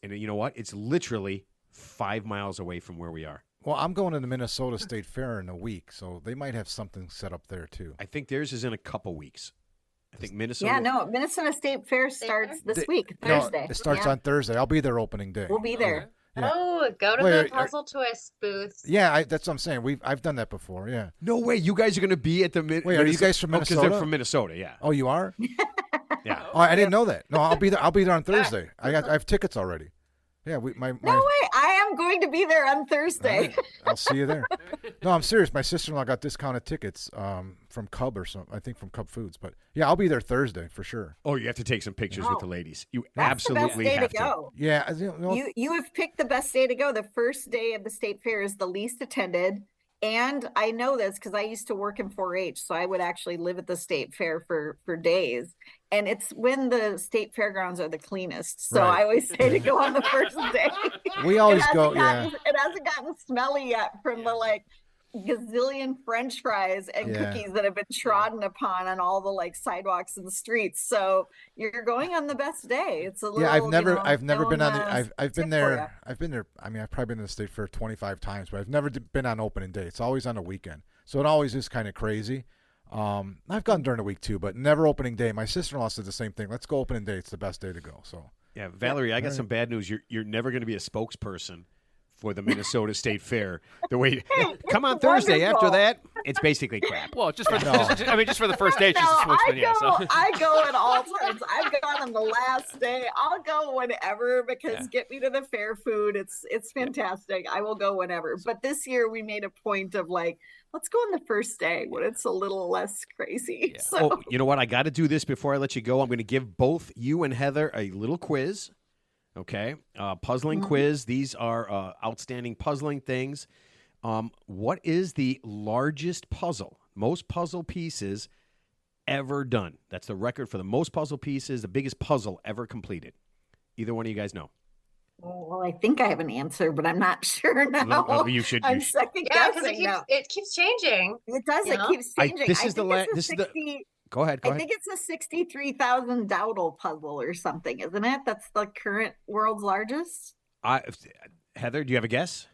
S1: and you know what? It's literally 5 miles away from where we are.
S3: Well, I'm going to the Minnesota State Fair in a week, so they might have something set up there too.
S1: I think theirs is in a couple weeks. I think Minnesota.
S2: Yeah, no, Minnesota State Fair starts this week, Thursday.
S3: No, it starts on Thursday. I'll be there opening day.
S2: We'll be there.
S3: Yeah.
S5: Oh, go to the puzzle twist booth.
S3: Yeah, that's what I'm saying. I've done that before. Yeah.
S1: No way. You guys are going to be at the.
S3: Wait, are you guys from Minnesota?
S1: Because they're from Minnesota. Yeah.
S3: Oh, you are?
S1: Yeah.
S3: Oh, I didn't know that. No, I'll be there. I'll be there on Thursday. I have tickets already. Yeah,
S2: No way! I am going to be there on Thursday.
S3: Right. I'll see you there. No, I'm serious. My sister-in-law got discounted tickets from Cub or something. I think from Cub Foods. But yeah, I'll be there Thursday for sure.
S1: Oh, you have to take some pictures with the ladies. You
S2: That's
S1: absolutely
S2: the best day
S1: have
S2: to go.
S3: Yeah,
S2: You have picked the best day to go. The first day of the state fair is the least attended. And I know this because I used to work in 4-H, so I would actually live at the state fair for days. And it's when the state fairgrounds are the cleanest. So
S3: Right.
S2: I always say to go on the first day.
S3: We always go,
S2: It hasn't gotten smelly yet from the gazillion French fries and cookies that have been trodden upon on all the sidewalks and streets. So you're going on the best day. It's a little.
S3: Yeah, I've never been on the. I've been
S2: tip
S3: there. I've been there. I mean, I've probably been to the state fair 25 times, but I've never been on opening day. It's always on a weekend, so it always is kind of crazy. I've gone during the week too, but never opening day. My sister-in-law said the same thing. Let's go opening day. It's the best day to go. So
S1: yeah, Valerie, I got some bad news. You're never going to be a spokesperson for the Minnesota State Fair. The way come on Thursday.
S2: Wonderful.
S1: After that, it's basically crap.
S4: Well, just for the first day, she's a spokesman.
S2: I go at all times. I've gone on the last day. I'll go whenever because get me to the fair food. It's fantastic. I will go whenever. But this year we made a point of let's go on the first day when it's a little less crazy.
S1: Yeah.
S2: So.
S1: Oh, you know what? I got to do this before I let you go. I'm going to give both you and Heather a little quiz. Okay, puzzling quiz. These are outstanding puzzling things. What is the largest puzzle, most puzzle pieces ever done? That's the record for the most puzzle pieces, the biggest puzzle ever completed. Either one of you guys know?
S2: Well, I think I have an answer, but I'm not sure now.
S1: Well, you should.
S2: I'm second
S5: Yeah, because
S2: guessing now.
S5: it keeps changing.
S2: It does. It keeps changing.
S1: This is the last. This is the. Go ahead.
S2: I think it's a 63,000 dowdle puzzle or something, isn't it? That's the current world's largest.
S1: Heather, do you have a guess?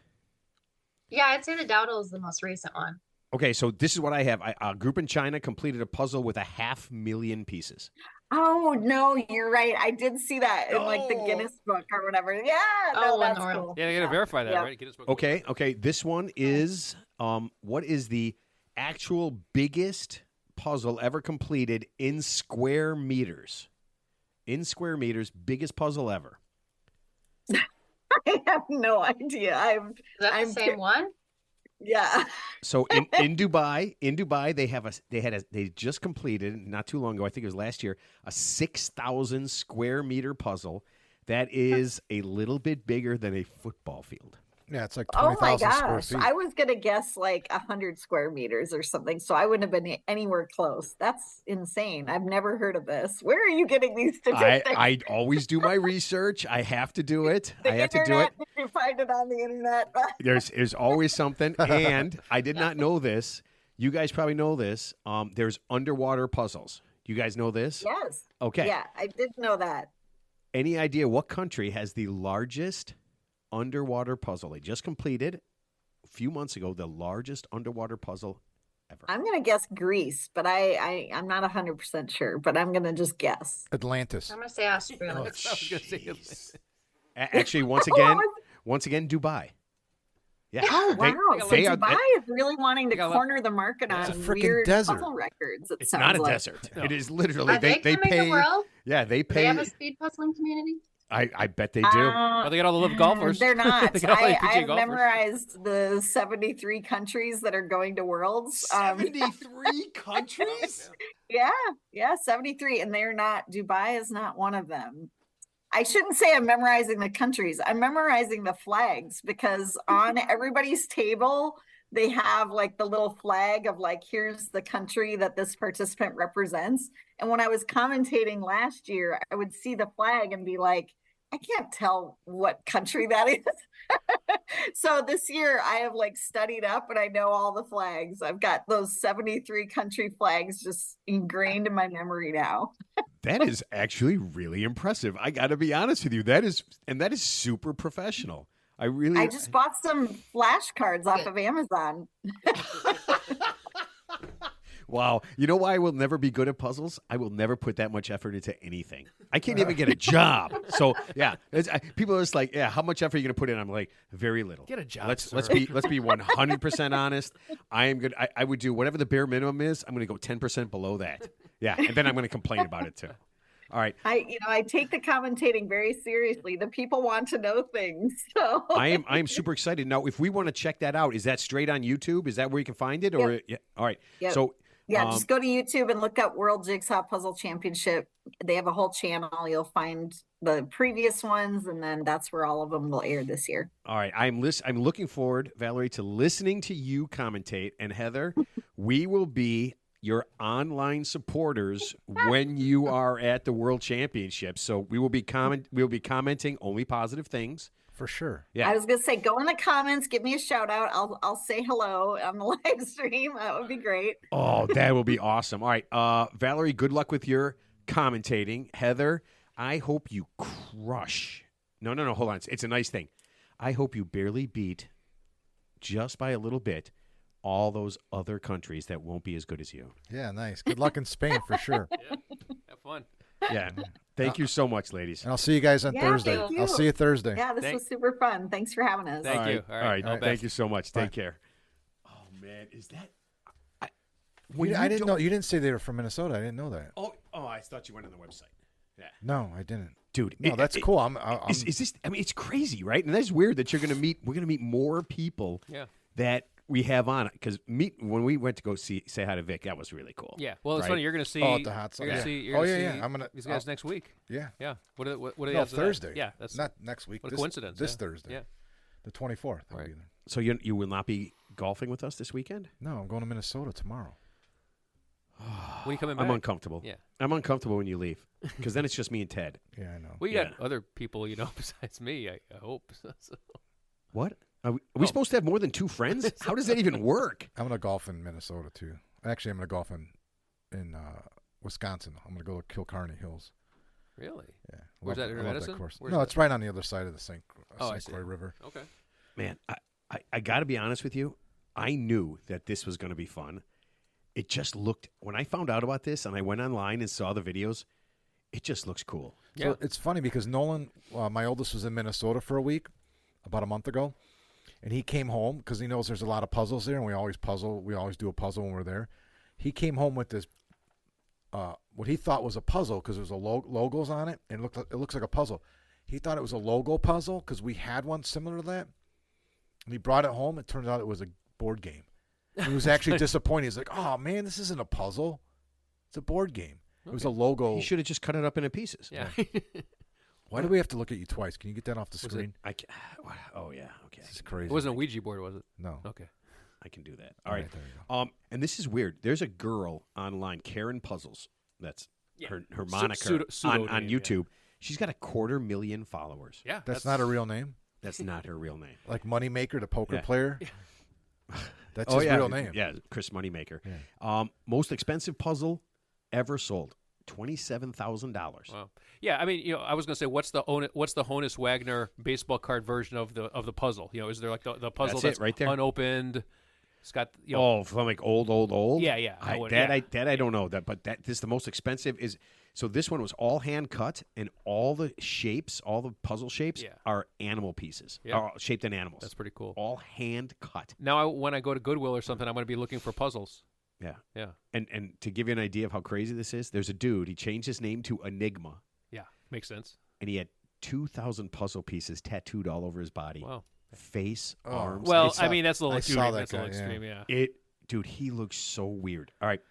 S5: Yeah, I'd say the dowdle is the most recent one.
S1: Okay, so this is what I have. A group in China completed a puzzle with 500,000 pieces.
S2: Oh, no, you're right. I did see that in the Guinness book or whatever. Yeah, that's cool.
S4: Yeah, you got to verify that, right? Guinness book.
S1: Okay. This one is, what is the actual biggest puzzle ever completed in square meters? In square meters, biggest puzzle ever.
S2: I have no idea.
S5: Is that the same one?
S2: Yeah.
S1: So in Dubai, they just completed not too long ago. I think it was last year, a 6,000 square meter puzzle that is a little bit bigger than a football field.
S3: Yeah, it's like
S2: Oh my
S3: 20,000 square
S2: gosh.
S3: feet.
S2: I was going to guess like 100 square meters or something. So I wouldn't have been anywhere close. That's insane. I've never heard of this. Where are you getting these statistics?
S1: I always do my research. I have to do it.
S2: The
S1: I have to do it.
S2: internet, did you find it on the internet?
S1: There's always something. And I did not know this. You guys probably know this. There's underwater puzzles. Do you guys know this?
S2: Yes.
S1: Okay.
S2: Yeah, I did know that.
S1: Any idea what country has the largest underwater puzzle? They just completed a few months ago the largest underwater puzzle ever.
S2: I'm going to guess Greece, but I'm not 100% sure, but I'm going to just guess.
S3: Atlantis.
S5: I'm gonna say Australia.
S4: I was gonna say
S1: Actually, once again, Dubai. Yeah.
S2: Oh, wow. So
S1: they are-
S2: Dubai is really wanting to
S4: got a-
S2: corner the market
S3: It's
S2: on
S3: a frickin'
S2: weird
S3: desert.
S2: puzzle records. It
S1: It's
S2: sounds
S1: not a
S2: like.
S1: desert.
S4: No.
S1: It is literally
S5: Are they
S1: they
S5: coming
S1: pay.
S5: to World?
S1: Yeah, they
S5: Do they
S1: pay.
S5: have a speed puzzling community?
S1: I bet they do.
S4: Well, they got all the live golfers.
S2: They're not.
S4: They got all the PGA
S2: I've
S4: golfers.
S2: memorized the 73 countries that are going to Worlds.
S1: 73 countries?
S2: Yeah, 73. And they're not, Dubai is not one of them. I shouldn't say I'm memorizing the countries. I'm memorizing the flags because on everybody's table, they have like the little flag of like, here's the country that this participant represents. And when I was commentating last year, I would see the flag and be like, I can't tell what country that is. So this year I have like studied up and I know all the flags. I've got those 73 country flags just ingrained in my memory now.
S1: That is actually really impressive. I got to be honest with you. That is super professional.
S2: I just bought some flashcards off of Amazon.
S1: Wow. You know why I will never be good at puzzles? I will never put that much effort into anything. I can't even get a job. So yeah, people are just like, yeah, how much effort are you going to put in? I'm like, very little.
S4: Get a job.
S1: Let's
S4: sir.
S1: be 100% honest. I am good. I would do whatever the bare minimum is. I'm going to go 10% below that. Yeah, and then I'm going to complain about it too. All right.
S2: I take the commentating very seriously. The people want to know things. So
S1: I am super excited. Now, if we want to check that out, is that straight on YouTube? Is that where you can find it? Or
S2: Yep.
S1: yeah. All right.
S2: Yep.
S1: So
S2: yeah, just go to YouTube and look up World Jigsaw Puzzle Championship. They have a whole channel. You'll find the previous ones, and then that's where all of them will air this year.
S1: all right, I'm looking forward, Valerie, to listening to you commentate. And Heather, we will be your online supporters when you are at the World Championships. So we will be commenting only positive things.
S3: For sure.
S1: Yeah.
S2: I was gonna say, go in the comments, give me a shout out. I'll say hello on the live stream. That would be great.
S1: Oh, that will be awesome. All right, Valerie, good luck with your commentating. Heather, I hope you crush. No, hold on. It's a nice thing. I hope you barely beat, just by a little bit, all those other countries that won't be as good as you.
S3: Yeah, nice. Good luck in Spain for sure.
S4: Yeah. Have fun.
S1: Yeah. Thank you so much, ladies.
S3: And I'll see you guys on
S2: Yeah,
S3: Thursday.
S2: thank
S3: I'll
S2: you.
S3: see you Thursday.
S2: Yeah, this was super fun. Thanks for having us.
S4: Thank you.
S1: All right.
S4: All
S1: Thank
S4: best.
S1: you so much.
S3: Bye.
S1: Take care. Oh man, is that?
S3: I didn't know. You didn't say they were from Minnesota. I didn't know that.
S1: Oh, I thought you went on the website. Yeah,
S3: No, I didn't.
S1: dude.
S3: No, that's cool. I'm
S1: Is this? I mean, it's crazy, right? And that's weird that you're going to meet. We're going to meet more people.
S4: Yeah.
S1: That we have on it because when we went to go say hi to Vic, that was really cool.
S4: Yeah. Well, it's
S1: Right.
S4: funny. You're going to see.
S3: Oh, at the hot
S4: You're going
S3: sauce.
S4: to
S3: Yeah.
S4: see. You're
S3: Oh,
S4: gonna
S3: yeah,
S4: see
S3: yeah. I'm gonna-
S4: these guys next week.
S3: yeah.
S4: Yeah. What are they?
S3: No,
S4: after that?
S3: Thursday.
S4: Yeah. That's
S3: not next week.
S4: what a coincidence.
S3: This
S4: yeah.
S3: Thursday.
S4: Yeah.
S3: The 24th. I'll
S4: Right.
S3: be there.
S1: So you will not be golfing with us this weekend?
S3: No, I'm going to Minnesota tomorrow.
S4: When you coming back?
S1: I'm uncomfortable.
S4: Yeah.
S1: I'm uncomfortable when you leave because then it's just me and Ted.
S3: Yeah, I know.
S4: We
S1: Yeah.
S4: got other people, besides me. I hope. So-
S1: What? Are we supposed to have more than two friends? How does that even work?
S3: I'm going to golf in Minnesota too. Actually, I'm going to golf in Wisconsin. I'm going to go to Kilcarney Hills.
S4: Really?
S3: Yeah.
S4: Where's that, in
S3: I love
S4: Madison?
S3: that course.
S4: Where's
S3: No,
S4: that?
S3: it's right on the other side of the St.
S4: I see.
S3: Croix River.
S4: Okay.
S1: Man, I got to be honest with you. I knew that this was going to be fun. It just looked, when I found out about this and I went online and saw the videos, it just looks cool.
S4: Yeah.
S3: So it's funny because Nolan, my oldest, was in Minnesota for a week about a month ago, and he came home because he knows there's a lot of puzzles there, and we always puzzle. We always do a puzzle when we're there. He came home with this, what he thought was a puzzle because there was logos on it, and it looks like a puzzle. He thought it was a logo puzzle because we had one similar to that, and he brought it home. It turns out it was a board game. He was actually disappointed. He's like, "Oh man, this isn't a puzzle; it's a board game." It was a logo.
S1: You should have just cut it up into pieces.
S4: Yeah.
S3: Why do we have to look at you twice? Can you get that off the
S4: Was
S3: screen?
S1: Oh yeah, okay.
S3: This is crazy.
S4: It wasn't a Ouija board, was it?
S3: No.
S4: Okay.
S1: I can do that. All right.
S3: There you go.
S1: And this is weird. There's a girl online, Karen Puzzles. That's her moniker
S4: Pseudo
S1: on
S4: name,
S1: YouTube. She's got 250,000 followers.
S4: Yeah.
S3: That's not a real name?
S1: That's not her real name.
S3: Like Moneymaker, the poker
S1: Yeah.
S3: player? That's his real name.
S1: Yeah, Chris Moneymaker.
S3: Yeah.
S1: Most expensive puzzle ever sold, $27,000.
S4: Wow. Yeah, I mean, I was gonna say, what's the Honus Wagner baseball card version of the puzzle? Is there like the puzzle
S1: That's it, right there.
S4: unopened? It's got
S1: From like old.
S4: Yeah, yeah.
S1: I don't know that, but this the most expensive is. So this one was all hand cut, and all the shapes, all the puzzle shapes, are animal pieces, are shaped in animals.
S4: That's pretty cool.
S1: All hand cut.
S4: Now, when I go to Goodwill or something, I'm going to be looking for puzzles.
S1: Yeah,
S4: yeah.
S1: And to give you an idea of how crazy this is, there's a dude. He changed his name to Enigma.
S4: Yeah, makes sense.
S1: And he had 2,000 puzzle pieces tattooed all over his body.
S4: Wow.
S1: Face, arms.
S4: Well, I mean, that's a little
S3: I
S4: extreme.
S3: saw that
S4: That's a little
S3: guy,
S4: extreme. Yeah.
S1: Dude, he looks so weird. All right.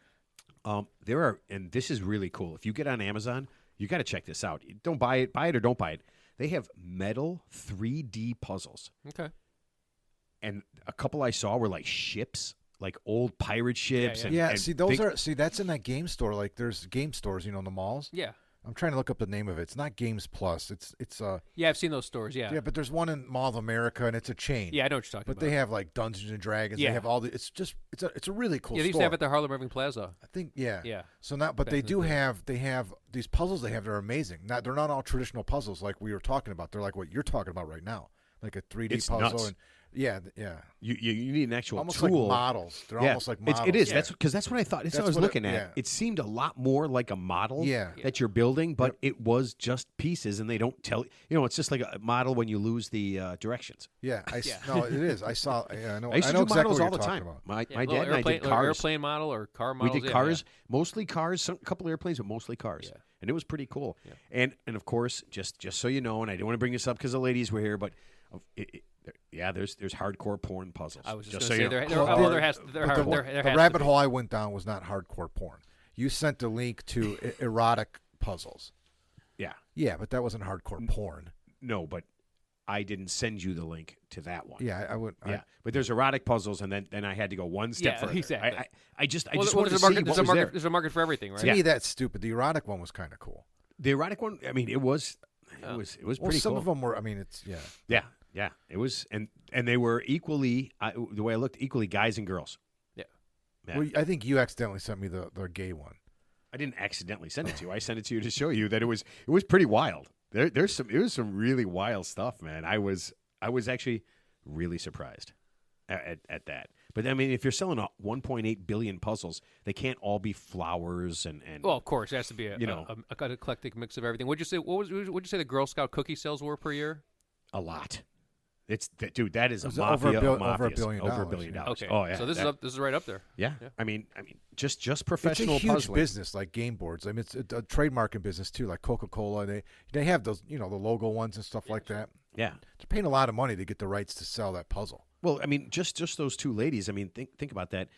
S1: There are, and this is really cool. If you get on Amazon, you got to check this out. Don't buy it or don't buy it. They have metal 3D puzzles.
S4: Okay.
S1: And a couple I saw were like ships, like old pirate ships.
S3: Yeah, see, that's in that game store. Like, there's game stores, in the malls.
S4: Yeah.
S3: I'm trying to look up the name of it. It's not Games Plus. It's
S4: Yeah, I've seen those stores. Yeah.
S3: yeah, but there's one in Mall of America, and it's a chain.
S4: Yeah, I know what you're talking
S3: But
S4: about.
S3: they have like Dungeons and Dragons.
S4: Yeah.
S3: They have all the. It's a really cool.
S4: Yeah, they used to
S3: store.
S4: have it at the Harlem Irving Plaza.
S3: I think yeah.
S4: Yeah.
S3: So now, but
S4: Back
S3: they
S4: in the
S3: do
S4: day.
S3: have these puzzles they have that are amazing. They're not all traditional puzzles like we were talking about. They're like what you're talking about right now, like a 3D
S1: It's
S3: puzzle.
S1: nuts.
S3: And yeah.
S1: You need an actual
S3: Almost
S1: tool.
S3: like models. They're almost like models.
S1: It is.
S4: Yeah.
S1: That's what I thought. That's what I was
S3: what
S1: looking
S3: it-
S1: at.
S3: yeah.
S1: It seemed a lot more like a model that you're building, but it was just pieces, and they don't tell you. It's just like a model when you lose the directions.
S3: Yeah. No, it is. I saw. Yeah, I know.
S1: I used to
S3: know
S1: do
S3: exactly
S1: models
S3: what
S1: all the
S3: you're
S1: time.
S3: talking about.
S1: My
S4: Yeah,
S1: dad and I did cars.
S4: airplane model or car
S1: We
S4: models.
S1: did cars, mostly cars, a couple airplanes, but mostly cars.
S4: Yeah.
S1: And it was pretty cool.
S4: Yeah.
S1: And of course, just so you know, and I don't want to bring this up because the ladies were here, but there's hardcore porn puzzles.
S4: I was just
S1: so
S4: going to say
S1: you know.
S4: there has
S3: But
S4: to
S3: the rabbit
S4: be.
S3: hole I went down was not hardcore porn. You sent the link to erotic puzzles.
S1: Yeah.
S3: Yeah, but that wasn't hardcore porn.
S1: No, but I didn't send you the link to that one.
S3: Yeah, I would.
S1: Yeah, but there's erotic puzzles, and then I had to go one step further.
S4: Exactly.
S1: I just
S4: Well,
S1: wanted to
S4: there's
S1: see
S4: a market.
S1: what
S4: There's a
S1: was
S4: market.
S1: there.
S4: There's a market for everything, right?
S3: To me, that's stupid. The erotic one was kind of cool.
S1: The erotic one, I mean, it was pretty
S3: Some
S1: cool.
S3: of them were. I mean, it's
S1: Yeah, it was, and they were equally the way I looked, equally guys and girls.
S4: Yeah.
S1: Yeah.
S3: Well, I think you accidentally sent me the gay one.
S1: I didn't accidentally send it to you. I sent it to you to show you that it was pretty wild. It was some really wild stuff, man. I was actually really surprised at that. But I mean, if you're selling 1.8 billion puzzles, they can't all be flowers and
S4: Well, of course, it has to be a eclectic mix of everything. What'd you say? What'd you say the Girl Scout cookie sales were per year?
S1: a lot. Dude, that is a
S3: It was
S1: mafia
S3: over
S1: of
S3: $1
S1: mafias.
S3: billion.
S1: Over $1 billion.
S4: Okay.
S1: Oh yeah.
S4: So this is right up there.
S1: Yeah.
S4: Yeah.
S1: I mean, just
S3: It's
S1: professional
S3: a huge
S1: puzzling.
S3: business, like game boards. I mean, it's a trademarking business too, like Coca-Cola. They have those, the logo ones and stuff like that.
S1: Yeah.
S3: They're paying a lot of money to get the rights to sell that puzzle.
S1: Well, I mean, just those two ladies. I mean, think about that.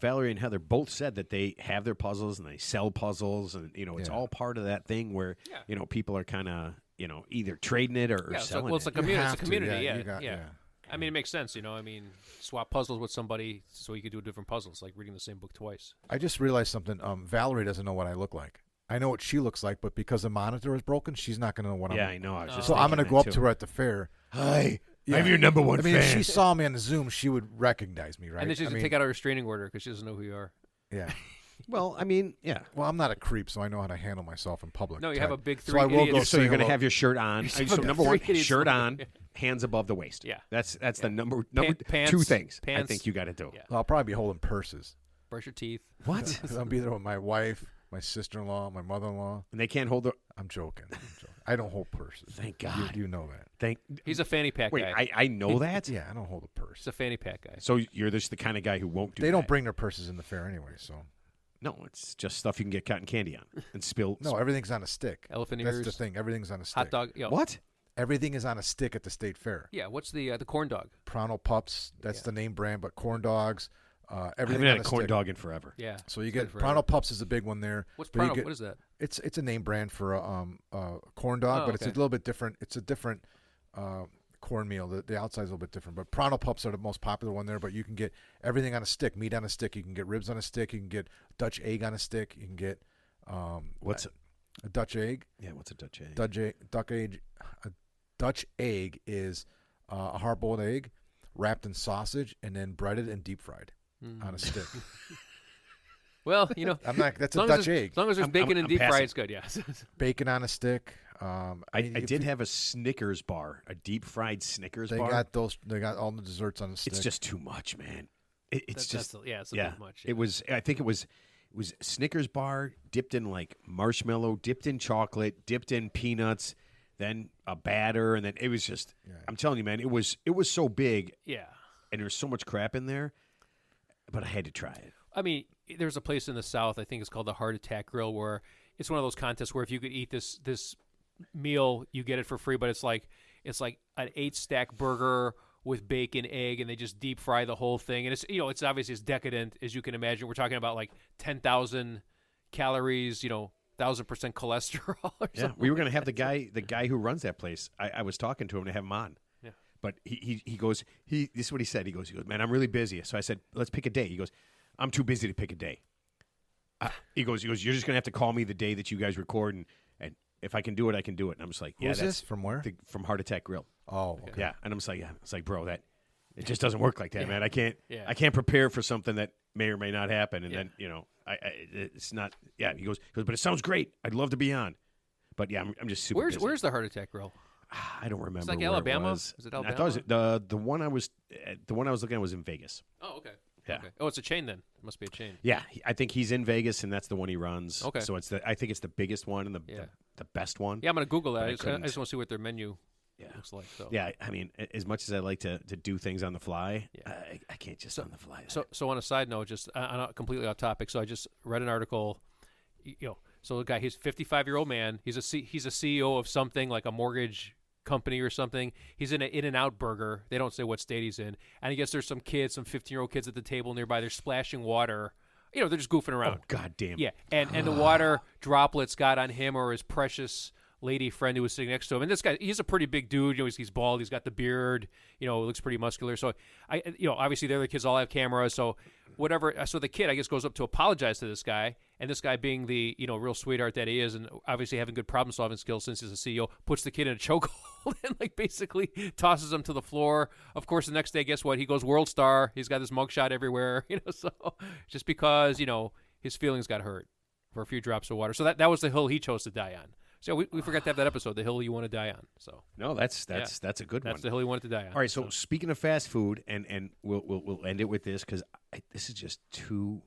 S1: Valerie and Heather both said that they have their puzzles and they sell puzzles, and it's
S3: Yeah.
S1: all part of that thing where people are kind of either trading it or selling
S4: well, it's a
S1: it.
S4: community. It's a
S3: have to,
S4: community.
S3: yeah,
S4: Yeah,
S3: you got-
S4: yeah.
S3: yeah.
S4: I mean, it makes sense. I mean, swap puzzles with somebody so you could do different puzzles, like reading the same book twice.
S3: I just realized something. Valerie doesn't know what I look like. I know what she looks like, but because the monitor is broken, she's not going to know what
S1: Yeah,
S3: I'm.
S1: I know. I was just
S3: So I'm
S1: going
S3: to go up to her at the fair.
S1: Hi,
S3: Yeah.
S1: I'm your number one
S3: I mean,
S1: fan.
S3: if she saw me on the Zoom, she would recognize me, right?
S4: And then she's
S3: I
S4: going
S3: mean,
S4: to take out a restraining order because she doesn't know who you are.
S3: Yeah.
S1: Well, I mean, yeah.
S3: Well, I'm not a creep, so I know how to handle myself in public.
S4: No, you have
S3: Ted.
S4: a big
S3: So
S4: three
S3: I will
S4: idiots.
S3: go
S1: So
S3: say
S1: you're going to
S3: hello.
S1: have your shirt on. So
S4: have
S1: number one,
S4: three idiots
S1: shirt
S4: like-
S1: on, hands above the waist.
S4: Yeah.
S1: That's the number
S4: Pants-
S1: two things I
S4: pants-
S1: think you got to do.
S4: Yeah.
S3: I'll probably be holding purses.
S4: Brush your teeth.
S1: What?
S3: 'Cause I'll be there with my wife, my sister-in-law, my mother-in-law.
S1: And they can't hold the.
S3: I'm joking. I don't hold purses.
S1: Thank God.
S3: You know that.
S4: He's a fanny pack
S1: Wait,
S4: guy.
S1: I know that.
S3: Yeah, I don't hold a purse.
S4: He's a fanny pack guy.
S1: So you're just the kind of guy who won't do.
S3: They don't
S1: that.
S3: bring their purses in the fair anyway, so.
S1: No, it's just stuff you can get cotton candy on and spill.
S3: No, everything's on a stick.
S4: Elephant
S3: That's
S4: ears.
S3: the thing. Everything's on a stick.
S4: Hot dog.
S1: What?
S3: Everything is on a stick at the state fair.
S4: Yeah. What's the corn dog?
S3: Prono Pups, that's the name brand, but corn dogs,
S1: I
S3: everything
S1: haven't
S3: on
S1: had
S3: a
S1: a corn
S3: stick.
S1: dog in forever.
S4: Yeah.
S3: So you
S4: Been
S3: get
S4: forever.
S3: Prono Pups is a big one there.
S4: What's
S3: but you
S4: Prono?
S3: get-
S4: What is that?
S3: It's a name brand for a corn dog,
S4: Oh,
S3: but it's a
S4: okay.
S3: little bit different. It's a different cornmeal. The outside's a little bit different. But Pronto Pups are the most popular one there. But you can get everything on a stick, meat on a stick. You can get ribs on a stick. You can get Dutch egg on a stick. You can get
S1: What's
S3: a Dutch egg.
S1: yeah? What's a Dutch egg?
S3: A Dutch egg is a hard-boiled egg wrapped in sausage and then breaded and deep fried on a stick.
S4: Well,
S3: I'm not. That's
S4: as
S3: a
S4: long
S3: Dutch
S4: as
S3: egg.
S4: as long as there's bacon and
S1: I'm
S4: deep fry,
S1: passing.
S4: it's good. Yes.
S3: Bacon on a stick.
S1: I
S3: mean, if
S1: did
S3: you-
S1: have a Snickers bar, a deep fried Snickers
S3: They
S1: bar.
S3: got those. They got all the desserts on a stick.
S1: It's just too much, man. It's just
S4: it's a
S1: yeah.
S4: bit much.
S1: It was. I think it was Snickers bar dipped in like marshmallow, dipped in chocolate, dipped in peanuts, then a batter, and then it was just.
S3: Yeah.
S1: I'm telling you, man, it was so big,
S4: Yeah.
S1: and there's so much crap in there, but I had to try it.
S4: I mean, there's a place in the South, I think it's called the Heart Attack Grill, where it's one of those contests where if you could eat this meal, you get it for free, but it's like an 8-stack burger with bacon, egg, and they just deep fry the whole thing. And it's obviously as decadent as you can imagine. We're talking about like 10,000 calories, 1,000% cholesterol or
S1: Yeah,
S4: something.
S1: we were gonna have the guy who runs that place. I was talking to him to have him on.
S4: Yeah.
S1: But he goes, this is what he said. He goes, man, I'm really busy. So I said, let's pick a day. He goes, I'm too busy to pick a day. He goes, you're just gonna have to call me the day that you guys record, and if I can do it, I can do it. And I'm just like, yeah,
S3: Who's
S1: that's
S3: this? From where?
S1: from Heart Attack Grill.
S3: Oh, okay.
S1: Yeah, and I'm just like, yeah, it's like, bro, that it just doesn't work like that, man. I can't,
S4: Yeah.
S1: I can't prepare for something that may or may not happen, and
S4: Yeah.
S1: then it's not. Yeah, he goes, but it sounds great. I'd love to be on, but yeah, I'm just super. busy.
S4: Where's the Heart Attack Grill?
S1: I don't remember.
S4: like
S1: where
S4: Alabama?
S1: It was.
S4: Is it
S1: I thought it was, the one I was looking at was in Vegas.
S4: Oh, okay.
S1: Yeah.
S4: Okay. Oh, it's a chain then. It must be a chain.
S1: Yeah, I think he's in Vegas, and that's the one he runs.
S4: Okay.
S1: So I think it's the biggest one and
S4: Yeah.
S1: the best one.
S4: Yeah, I'm gonna Google that.
S1: But I
S4: I just
S1: couldn't.
S4: want to see what their menu
S1: Yeah.
S4: looks like. So
S1: Yeah, I mean, as much as I like to do things on the fly,
S4: Yeah.
S1: I can't just on the fly.
S4: So on a side note, just completely off topic. So I just read an article. So the guy, he's a 55-year-old man. He's a CEO of something like a mortgage company or something. He's in an In-N-Out burger. They don't say what state he's in. And I guess there's some kids, some 15-year-old kids at the table nearby. They're splashing water. They're just goofing around.
S1: Oh, God damn.
S4: Yeah, and the water droplets got on him or his precious lady friend who was sitting next to him. And this guy, he's a pretty big dude. He's bald. He's got the beard. Looks pretty muscular. So obviously the other kids all have cameras. So whatever. So the kid, I guess, goes up to apologize to this guy, and this guy, being the real sweetheart that he is, and obviously having good problem solving skills since he's a CEO, puts the kid in a chokehold and basically tosses him to the floor. Of course, the next day, guess what? He goes world star. He's got this mugshot everywhere. So just because his feelings got hurt for a few drops of water. So that was the hill he chose to die on. So we forgot to have that episode, the hill you want to die on. So
S1: No, that's a good one.
S4: that's the hill you wanted to die on.
S1: All right, so speaking of fast food, and we'll end it with this because this is just too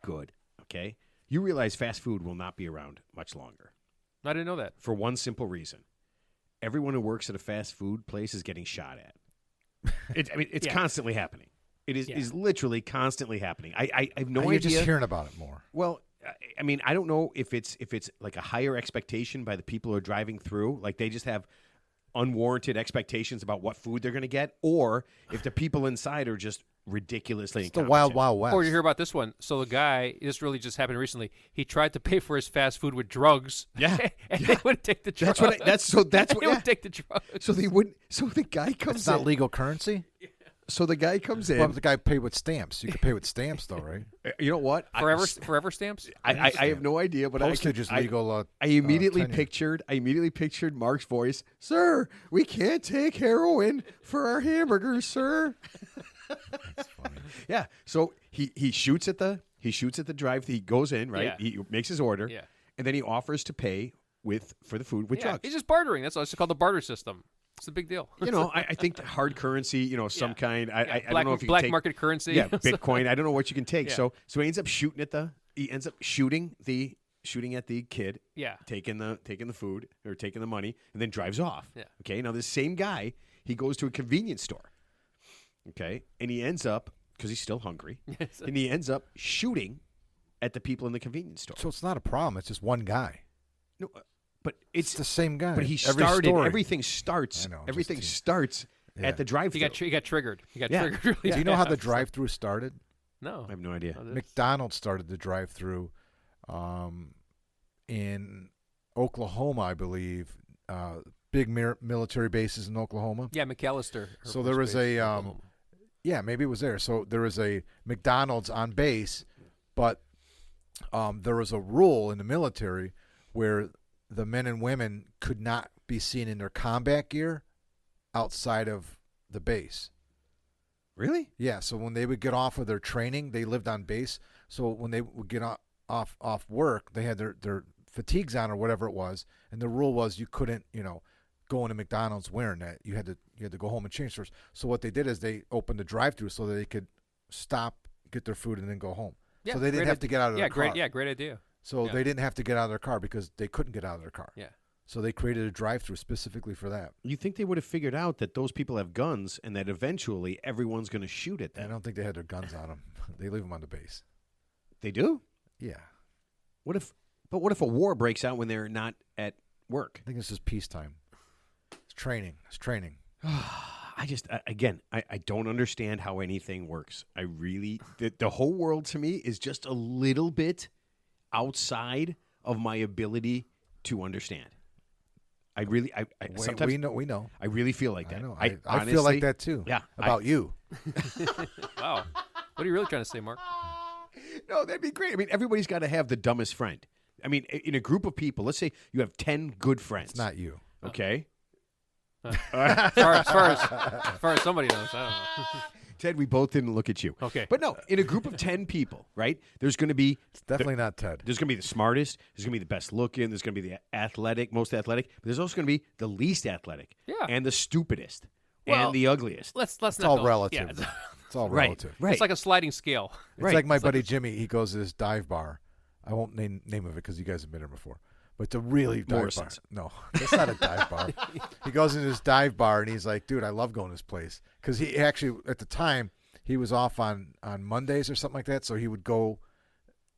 S1: good. Okay, you realize fast food will not be around much longer
S4: I didn't know that.
S1: for one simple reason: everyone who works at a fast food place is getting shot at. It's
S4: Yeah.
S1: constantly happening. It is
S4: Yeah.
S1: is literally constantly happening. I have no
S3: You're
S1: idea.
S3: just hearing about it more.
S1: Well, I mean, I don't know if it's like a higher expectation by the people who are driving through, like they just have unwarranted expectations about what food they're going to get, or if the people inside are just ridiculously
S3: It's the wild,
S1: incompetent.
S3: wild west.
S4: Or you hear about this one. So the guy, this really just happened recently. He tried to pay for his fast food with drugs.
S1: Yeah.
S4: and they wouldn't take the drugs.
S1: That's what. That's what.
S4: They
S1: Yeah.
S4: wouldn't take the drugs.
S1: So they wouldn't. So the guy comes
S3: It's not
S1: in.
S3: legal currency.
S1: So the guy comes
S3: Well,
S1: in.
S3: the guy paid with stamps. You could pay with stamps, though, right?
S1: You know what?
S4: Forever stamps.
S1: I have no idea, but
S3: Postage is legal.
S1: I immediately
S3: tenure.
S1: pictured Mark's voice. Sir, we can't take heroin for our hamburgers, sir.
S3: That's funny.
S1: Yeah. So he shoots at the drive. He goes in, right?
S4: Yeah.
S1: He makes his order,
S4: Yeah.
S1: and then he offers to pay for the food with
S4: Yeah,
S1: drugs.
S4: he's just bartering. That's all. It's called the barter system. It's a big deal.
S1: I think hard currency, some
S4: Yeah.
S1: kind. I
S4: Black,
S1: don't know if you
S4: black
S1: can take,
S4: market currency.
S1: Yeah, Bitcoin. I don't know what you can take.
S4: Yeah.
S1: So he ends up shooting at the kid,
S4: Yeah.
S1: taking the food or taking the money, and then drives off.
S4: Yeah.
S1: Okay. Now this same guy, he goes to a convenience store. Okay, and he ends up because he's still hungry, and he ends up shooting at the people in the convenience store.
S3: So it's not a problem. It's just one guy.
S1: No, but
S3: It's the same guy.
S1: But he
S3: Every
S1: started.
S3: story.
S1: Everything starts.
S3: I know, just
S1: everything
S3: to-
S1: starts
S3: Yeah.
S1: at the drive-thru.
S4: He got triggered. He got
S1: Yeah.
S4: triggered really.
S3: Do you know how the
S4: fast.
S3: drive-through started?
S4: No.
S1: I have no idea.
S4: Oh, this-
S3: McDonald's started the drive-through in Oklahoma, I believe, big military bases in Oklahoma.
S4: Yeah, McAllister.
S3: So there was a yeah, maybe it was there. So there was a McDonald's on base, but there was a rule in the military where the men and women could not be seen in their combat gear outside of the base.
S1: Really?
S3: Yeah, so when they would get off of their training, they lived on base. So when they would get off work, they had their fatigues on or whatever it was, and the rule was you couldn't, go into McDonald's wearing that. You had to go home and change first. So what they did is they opened the drive-through so that they could stop, get their food, and then go home.
S4: Yeah,
S3: so they didn't have to get out of their car.
S4: Great idea.
S3: So they didn't have to get out of their car because they couldn't get out of their car.
S4: Yeah.
S3: So they created a drive-through specifically for that.
S1: You think they would have figured out that those people have guns and that eventually everyone's going to shoot at
S3: I
S1: them?
S3: don't think they had their guns on them. They leave them on the base.
S1: They do?
S3: Yeah.
S1: What if a war breaks out when they're not at work?
S3: I think it's just peacetime. It's training.
S1: I don't understand how anything works. I really, the whole world to me is just a little bit outside of my ability to understand. Sometimes
S3: we know.
S1: I really feel like that.
S3: I know.
S1: I
S3: I feel like that too.
S1: Yeah.
S3: About you.
S4: Wow. What are you really trying to say, Mark?
S1: No, that'd be great. I mean, everybody's got to have the dumbest friend. I mean, in a group of people, let's say you have 10 good friends.
S3: It's not you.
S1: Okay.
S4: As far as somebody knows, I don't know.
S1: Ted, we both didn't look at you.
S4: Okay.
S1: But no, in a group of 10 people, right, there's going to be
S3: It's definitely not Ted.
S1: There's going to be the smartest. There's going to be the best looking. There's going to be the most athletic. But there's also going to be the least athletic.
S4: Yeah.
S1: And the stupidest.
S4: Well,
S1: and the ugliest.
S4: Let's
S3: It's
S4: not
S3: all
S4: go-
S3: relative.
S4: Yeah,
S3: It's all
S1: Right.
S3: relative.
S1: Right.
S4: It's like a sliding scale.
S3: It's
S1: Right.
S3: like my buddy Jimmy. He goes to this dive bar. I won't name of it because you guys have been there before. But it's a really dive bar.
S1: Morrison's.
S3: No, it's not a dive bar. He goes into this dive bar and he's like, dude, I love going to this place. Because he actually, at the time, he was off on Mondays or something like that. So he would go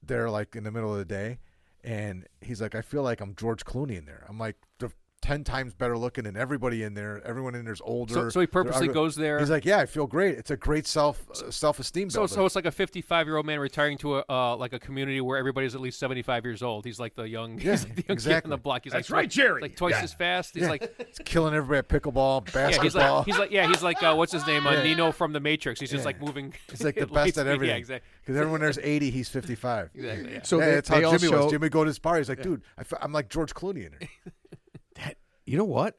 S3: there like in the middle of the day. And he's like, I feel like I'm George Clooney in there. I'm like, the 10 times better looking than everybody in there. Everyone in there's older.
S4: So he purposely goes there.
S3: He's like, yeah, I feel great. It's a great self-esteem builder.
S4: So it's like a 55-year-old man retiring to a community where everybody's at least 75 years old. He's like the young, he's like the young kid on
S3: exactly.
S4: the block. He's
S1: That's
S4: like
S1: right, Jerry.
S4: Like twice as fast. He's like,
S3: He's killing everybody at pickleball,
S4: yeah,
S3: basketball.
S4: he's like what's his name?
S3: Yeah.
S4: Nino from The Matrix. He's just
S3: Yeah.
S4: like moving.
S3: He's like the
S4: at light
S3: best at
S4: speed.
S3: everything.
S4: Yeah, exactly.
S3: Because everyone there's 80, he's 55.
S4: Exactly. Yeah.
S1: So
S3: Yeah,
S1: they,
S3: that's how
S1: they
S3: Jimmy
S1: also,
S3: was. Jimmy would go to his party. He's like, dude, I'm like George Clooney in here.
S1: You know what?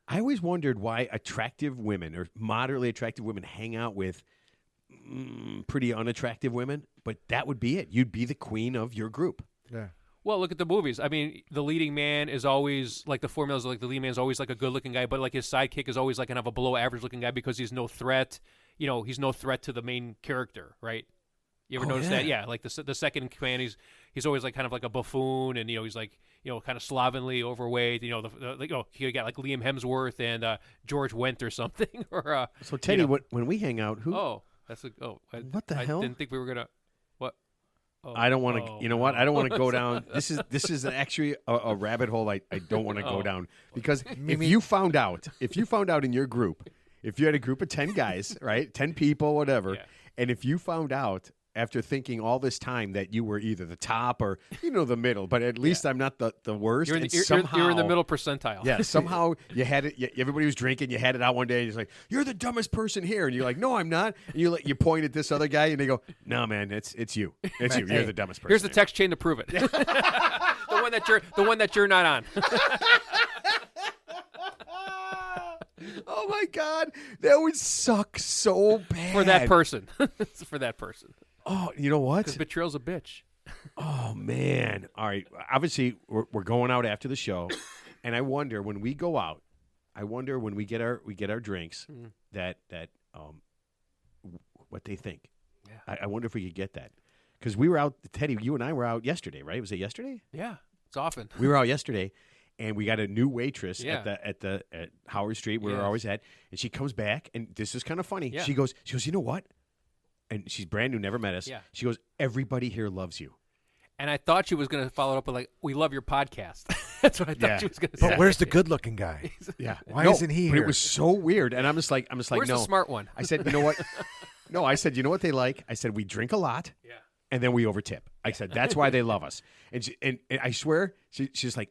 S1: I always wondered why attractive women or moderately attractive women hang out with pretty unattractive women, but that would be it. You'd be the queen of your group.
S3: Yeah.
S4: Well, look at the movies. I mean, the leading man is always like the formula is like the leading man is always like a good-looking guy, but like his sidekick is always like kind of a below-average-looking guy because he's no threat. He's no threat to the main character, right? You ever notice that? Yeah, like the second in command, he's always like kind of like a buffoon, and he's like kind of slovenly, overweight. You got like Liam Hemsworth and George Wendt or something. Or
S1: So Teddy, when we hang out, who?
S4: What
S1: the hell?
S4: I didn't think we were gonna. What? Oh,
S1: I don't want to.
S4: oh,
S1: You know what? I don't want to go
S4: no.
S1: down. This is actually a rabbit hole I don't want to go down because if you found out in your group, if you had a group of 10 guys, right, 10 people, whatever,
S4: Yeah.
S1: and if you found out after thinking all this time that you were either the top or the middle, but at least I'm not the worst.
S4: You're in the,
S1: and
S4: you're in the middle percentile.
S1: Yeah, somehow you had it. Everybody was drinking. You had it out one day. And you're like, "You're the dumbest person here," and you're like, "No, I'm not." And you point at this other guy, and they go, "No, man, it's you. It's you. You're the dumbest person."
S4: Here's the
S1: here."
S4: text chain to prove it. the one that you're not on.
S1: Oh my God, that would suck so bad
S4: For that person. For that person.
S1: Oh, you know what?
S4: Because betrayal's a bitch.
S1: Oh man! All right. Obviously, we're going out after the show, and I wonder when we go out. I wonder when we get our drinks that what they think.
S4: Yeah.
S1: I wonder if we could get that because we were out. Teddy, you and I were out yesterday, right? Was it yesterday?
S4: Yeah, it's often.
S1: We were out yesterday, and we got a new waitress
S4: Yeah.
S1: at Howard Street where we're
S4: Yeah.
S1: always at, and she comes back, and this is kind of funny.
S4: Yeah.
S1: She goes, you know what? And she's brand new, never met us.
S4: Yeah.
S1: She goes, everybody here loves you.
S4: And I thought she was going to follow up with like, "We love your podcast." That's what I thought
S1: Yeah.
S4: she was going to say.
S3: But where's the good-looking guy?
S1: Yeah.
S3: Why isn't he
S1: But
S3: here?
S1: it was so weird, and I'm just like,
S4: Where's
S1: no.
S4: the smart one?
S1: I said, you know what? No, I said, you know what they like? I said, we drink a lot.
S4: Yeah.
S1: and then we overtip. I said that's why they love us. And I swear she's like,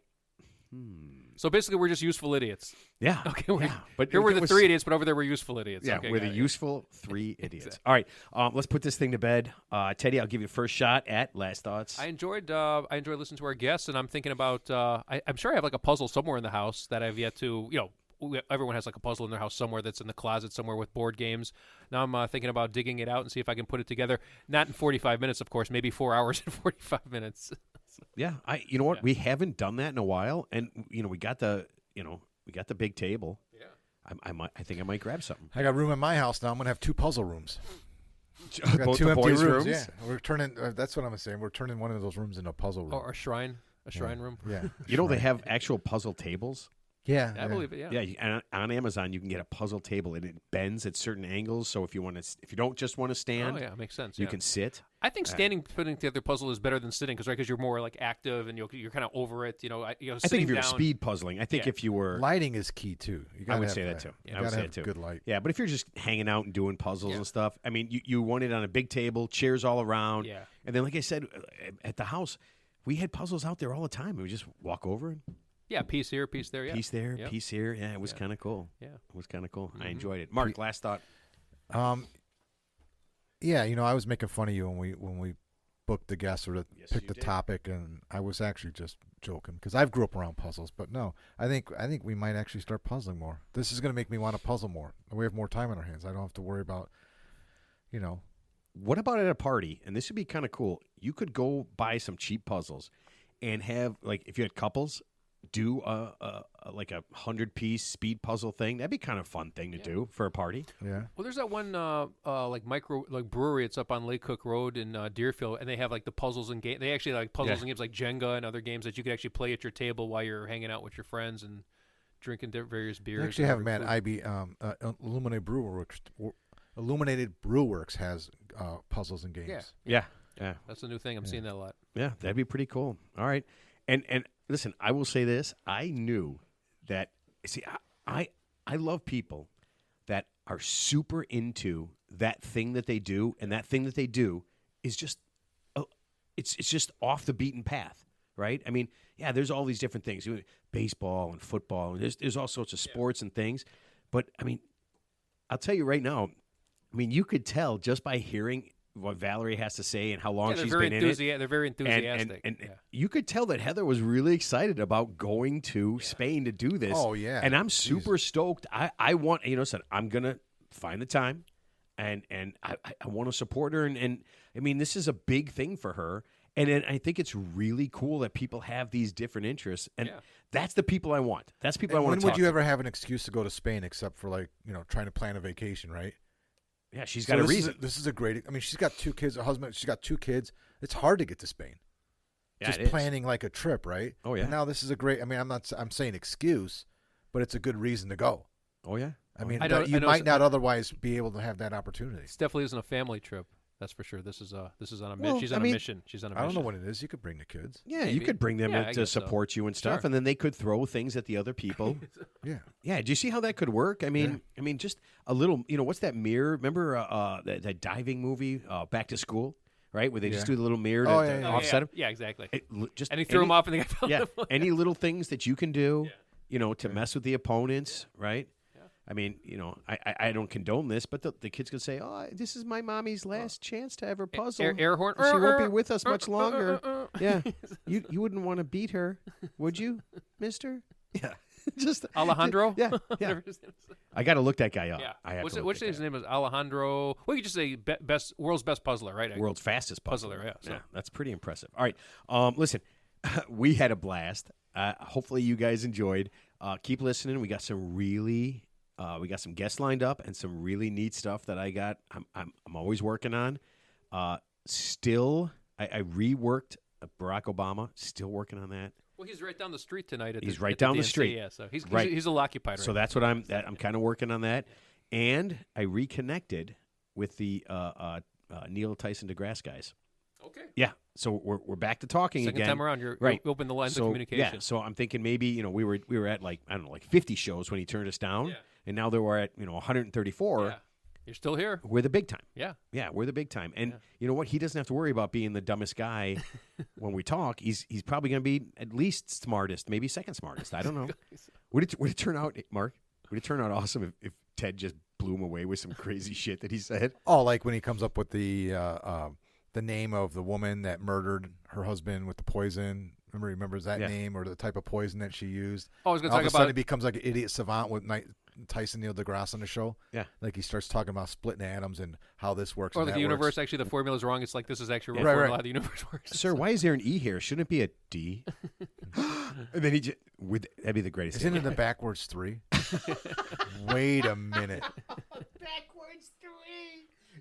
S4: So basically, we're just useful idiots.
S1: yeah,
S4: Okay, we're,
S1: yeah. But
S4: here
S1: if
S4: we're
S1: it
S4: the
S1: was-
S4: 3 idiots, but over there we're useful idiots.
S1: Yeah,
S4: okay,
S1: we're the
S4: got it.
S1: useful 3 idiots. All right, let's put this thing to bed. Teddy, I'll give you the first shot at last thoughts.
S4: I enjoyed listening to our guests, and I'm thinking about. I'm sure I have like a puzzle somewhere in the house that I've yet to. Everyone has like a puzzle in their house somewhere that's in the closet somewhere with board games. Now I'm thinking about digging it out and see if I can put it together. Not in 45 minutes, of course. Maybe 4 hours and 45 minutes.
S1: Yeah, you know what? We haven't done that in a while, and we got the big table. Yeah, I think I might grab something.
S3: I got room in my house now. I'm gonna have 2 puzzle rooms. I got
S1: Both
S3: 2
S1: the
S3: empty
S1: boys'
S3: rooms.
S1: rooms?
S3: Yeah, we're turning. That's what I'm saying. We're turning one of those rooms into a puzzle room.
S4: Or a shrine room.
S3: Yeah.
S1: They have actual puzzle tables.
S3: Yeah.
S4: I believe it. Yeah.
S1: Yeah, on Amazon you can get a puzzle table, and it bends at certain angles. So if you don't just want to stand,
S4: Oh yeah, makes sense.
S1: you
S4: yeah.
S1: can sit.
S4: I think putting together puzzle is better than sitting because you're more like active and you're kind of over it.
S1: I think
S4: sitting
S1: if you're
S4: down,
S1: speed puzzling, I think
S4: Yeah.
S1: if you were,
S3: Lighting is key too. You
S1: I
S3: gotta
S1: would
S3: have
S1: say that too.
S3: You
S1: I would
S3: gotta
S1: say
S3: have
S1: that too.
S3: good light.
S1: Yeah, but if you're just hanging out and doing puzzles
S4: Yeah.
S1: and stuff, I mean, you want it on a big table, chairs all around,
S4: Yeah.
S1: and then like I said, at the house, we had puzzles out there all the time. We just walk over and
S4: Yeah, piece here, piece there. Yeah.
S1: piece there,
S4: Yep.
S1: piece here. Yeah, it was kind of cool.
S4: Yeah.
S1: It was kind of cool. I
S4: Mhm.
S1: enjoyed it. Mark, last thought.
S3: Yeah, I was making fun of you when we booked the guests or
S1: Yes,
S3: picked
S1: you
S3: the
S1: did.
S3: topic, and I was actually just joking because I've grew up around puzzles. But no, I think we might actually start puzzling more. This is going to make me want to puzzle more. We have more time on our hands. I don't have to worry about,
S1: What about at a party? And this would be kind of cool. You could go buy some cheap puzzles and have, like, if you had couples, do like a 100-piece speed puzzle thing. That'd be kind of fun thing to do for a party.
S3: Yeah.
S4: Well, there's that one like brewery. It's up on Lake Cook Road in Deerfield, and they have like the puzzles and game. They actually like puzzles
S1: Yeah.
S4: and games like Jenga and other games that you could actually play at your table while you're hanging out with your friends and drinking various beers.
S3: They actually
S4: and
S3: have
S4: having
S3: them at
S4: food.
S3: Illuminated Brewworks has puzzles and games.
S4: Yeah,
S1: Yeah.
S4: that's a new thing. I'm seeing that a lot.
S1: Yeah, that'd be pretty cool. All right. And listen, I will say this. I knew that, see, I love people that are super into that thing that they do, and that thing that they do is just, it's just off the beaten path, right? I mean, yeah, there's all these different things, baseball and football, and there's all sorts of sports and things. But, I mean, I'll tell you right now, I mean, you could tell just by hearing what Valerie has to say and how long
S4: they're
S1: she's
S4: very
S1: been in it.
S4: They're very enthusiastic.
S1: And
S4: yeah.
S1: you could tell that Heather was really excited about going to Spain to do this.
S3: Oh, yeah.
S1: And I'm super stoked. I want, said I'm gonna find the time, and I want to support her. And I mean, this is a big thing for her. And I think it's really cool that people have these different interests, and that's the people I want. That's people I want
S3: When
S1: to
S3: would
S1: talk
S3: you
S1: to.
S3: ever have an excuse to go to Spain except for trying to plan a vacation, right?
S1: Yeah, she's
S3: So
S1: got a
S3: this
S1: reason.
S3: This is a great. I mean, she's got 2 kids, a husband. She's got 2 kids. It's hard to get to Spain.
S1: Yeah,
S3: Just
S1: it is.
S3: planning like a trip, right?
S1: Oh, yeah.
S3: And now this is a great. I mean, I'm saying excuse, but it's a good reason to go.
S1: Oh yeah.
S3: I mean,
S4: I know-
S3: you
S4: I know
S3: might
S4: s-
S3: not otherwise be able to have that opportunity.
S4: It definitely isn't a family trip. That's for sure. This is on a
S1: Well,
S4: she's
S1: I
S4: on a
S1: mean,
S4: mission. She's on a
S3: I
S4: mission.
S3: don't know what it is. You could bring the kids.
S1: Yeah, you
S4: Maybe.
S1: could bring them
S4: Yeah,
S1: in
S4: I
S1: to
S4: guess so.
S1: support you and stuff,
S4: Sure.
S1: and then they could throw things at the other people.
S3: Yeah.
S1: Yeah, do you see how that could work? I mean, just a little. What's that mirror? Remember that diving movie, Back to School, right? Where they just do the little mirror to,
S3: Oh,
S1: to
S3: yeah, yeah.
S1: offset them.
S4: Yeah, exactly.
S1: Just
S4: And he threw him off, and the guy fell.
S1: Yeah,
S4: in the
S1: any little things that you can do, to mess with the opponents, right? I mean, I don't condone this, but the kids could say, "Oh, this is my mommy's last chance to ever puzzle.
S4: Air horn.
S1: She won't be with us much longer." Yeah, you wouldn't want to beat her, would you, Mister? Yeah, just
S4: Alejandro.
S1: Yeah, yeah.
S4: Whatever his name is.
S1: I got to look that guy up.
S4: Yeah.
S1: I have
S4: What's
S1: to
S4: it,
S1: look
S4: what's
S1: that
S4: his
S1: guy
S4: name is Alejandro? Well, you could just say world's best puzzler, right?
S1: up. World's fastest puzzler.
S4: Puzzler, yeah, so.
S1: that's pretty impressive. All right, listen, we had a blast. Hopefully, you guys enjoyed. Keep listening. We got some guests lined up and some really neat stuff that I got. I'm always working on. Still, I reworked Barack Obama. Still working on that.
S4: Well, he's right down the street tonight.
S1: He's
S4: at
S1: right
S4: the
S1: down the
S4: DNC,
S1: street.
S4: Yeah, so he's
S1: Right.
S4: he's a occupied.
S1: So
S4: right
S1: that's what I'm kind of working on that. And I reconnected with the Neil Tyson DeGrasse guys.
S4: now. Okay.
S1: Yeah, so we're back to talking
S4: Second
S1: again.
S4: time around, you
S1: Right.
S4: open the lines
S1: So,
S4: of communication.
S1: Yeah, so I'm thinking maybe we were at like 50 shows when he turned us down,
S4: Yeah.
S1: and now they were at 134.
S4: Yeah. You're still here.
S1: we're the big time.
S4: Yeah.
S1: Yeah, we're the big time. And
S4: Yeah.
S1: you know what? He doesn't have to worry about being the dumbest guy when we talk. He's probably going to be at least smartest, maybe second smartest. I don't know. Would it turn out, Mark? Would it turn out awesome if Ted just blew him away with some crazy shit that he said?
S3: Oh, like when he comes up with the name of the woman that murdered her husband with the poison. Remembers that
S1: Yeah.
S3: name or the type of poison that she used.
S4: Oh, I was going to
S3: All of
S4: talk
S3: a sudden,
S4: about
S3: he becomes like an idiot savant with Tyson Neil deGrasse on the show.
S1: Yeah.
S3: Like he starts talking about splitting atoms and how this works.
S4: or
S3: and
S4: like
S3: that
S4: the universe.
S3: works.
S4: Actually, the formula is wrong. It's like this is actually a
S1: Yeah.
S4: real
S3: Right,
S4: formula
S3: right.
S4: how the universe works.
S1: Sir, why is there an E here? Shouldn't it be a D? And then that'd be the greatest.
S3: Isn't it the backwards 3? Wait a minute.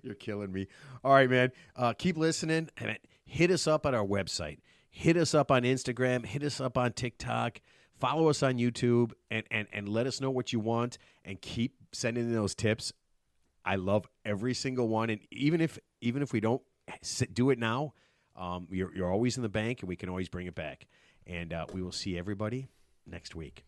S1: You're killing me. All right, man. Keep listening. And hit us up at our website. Hit us up on Instagram. Hit us up on TikTok. Follow us on YouTube and let us know what you want and keep sending in those tips. I love every single one. And even if we don't do it now, you're always in the bank and we can always bring it back. And we will see everybody next week.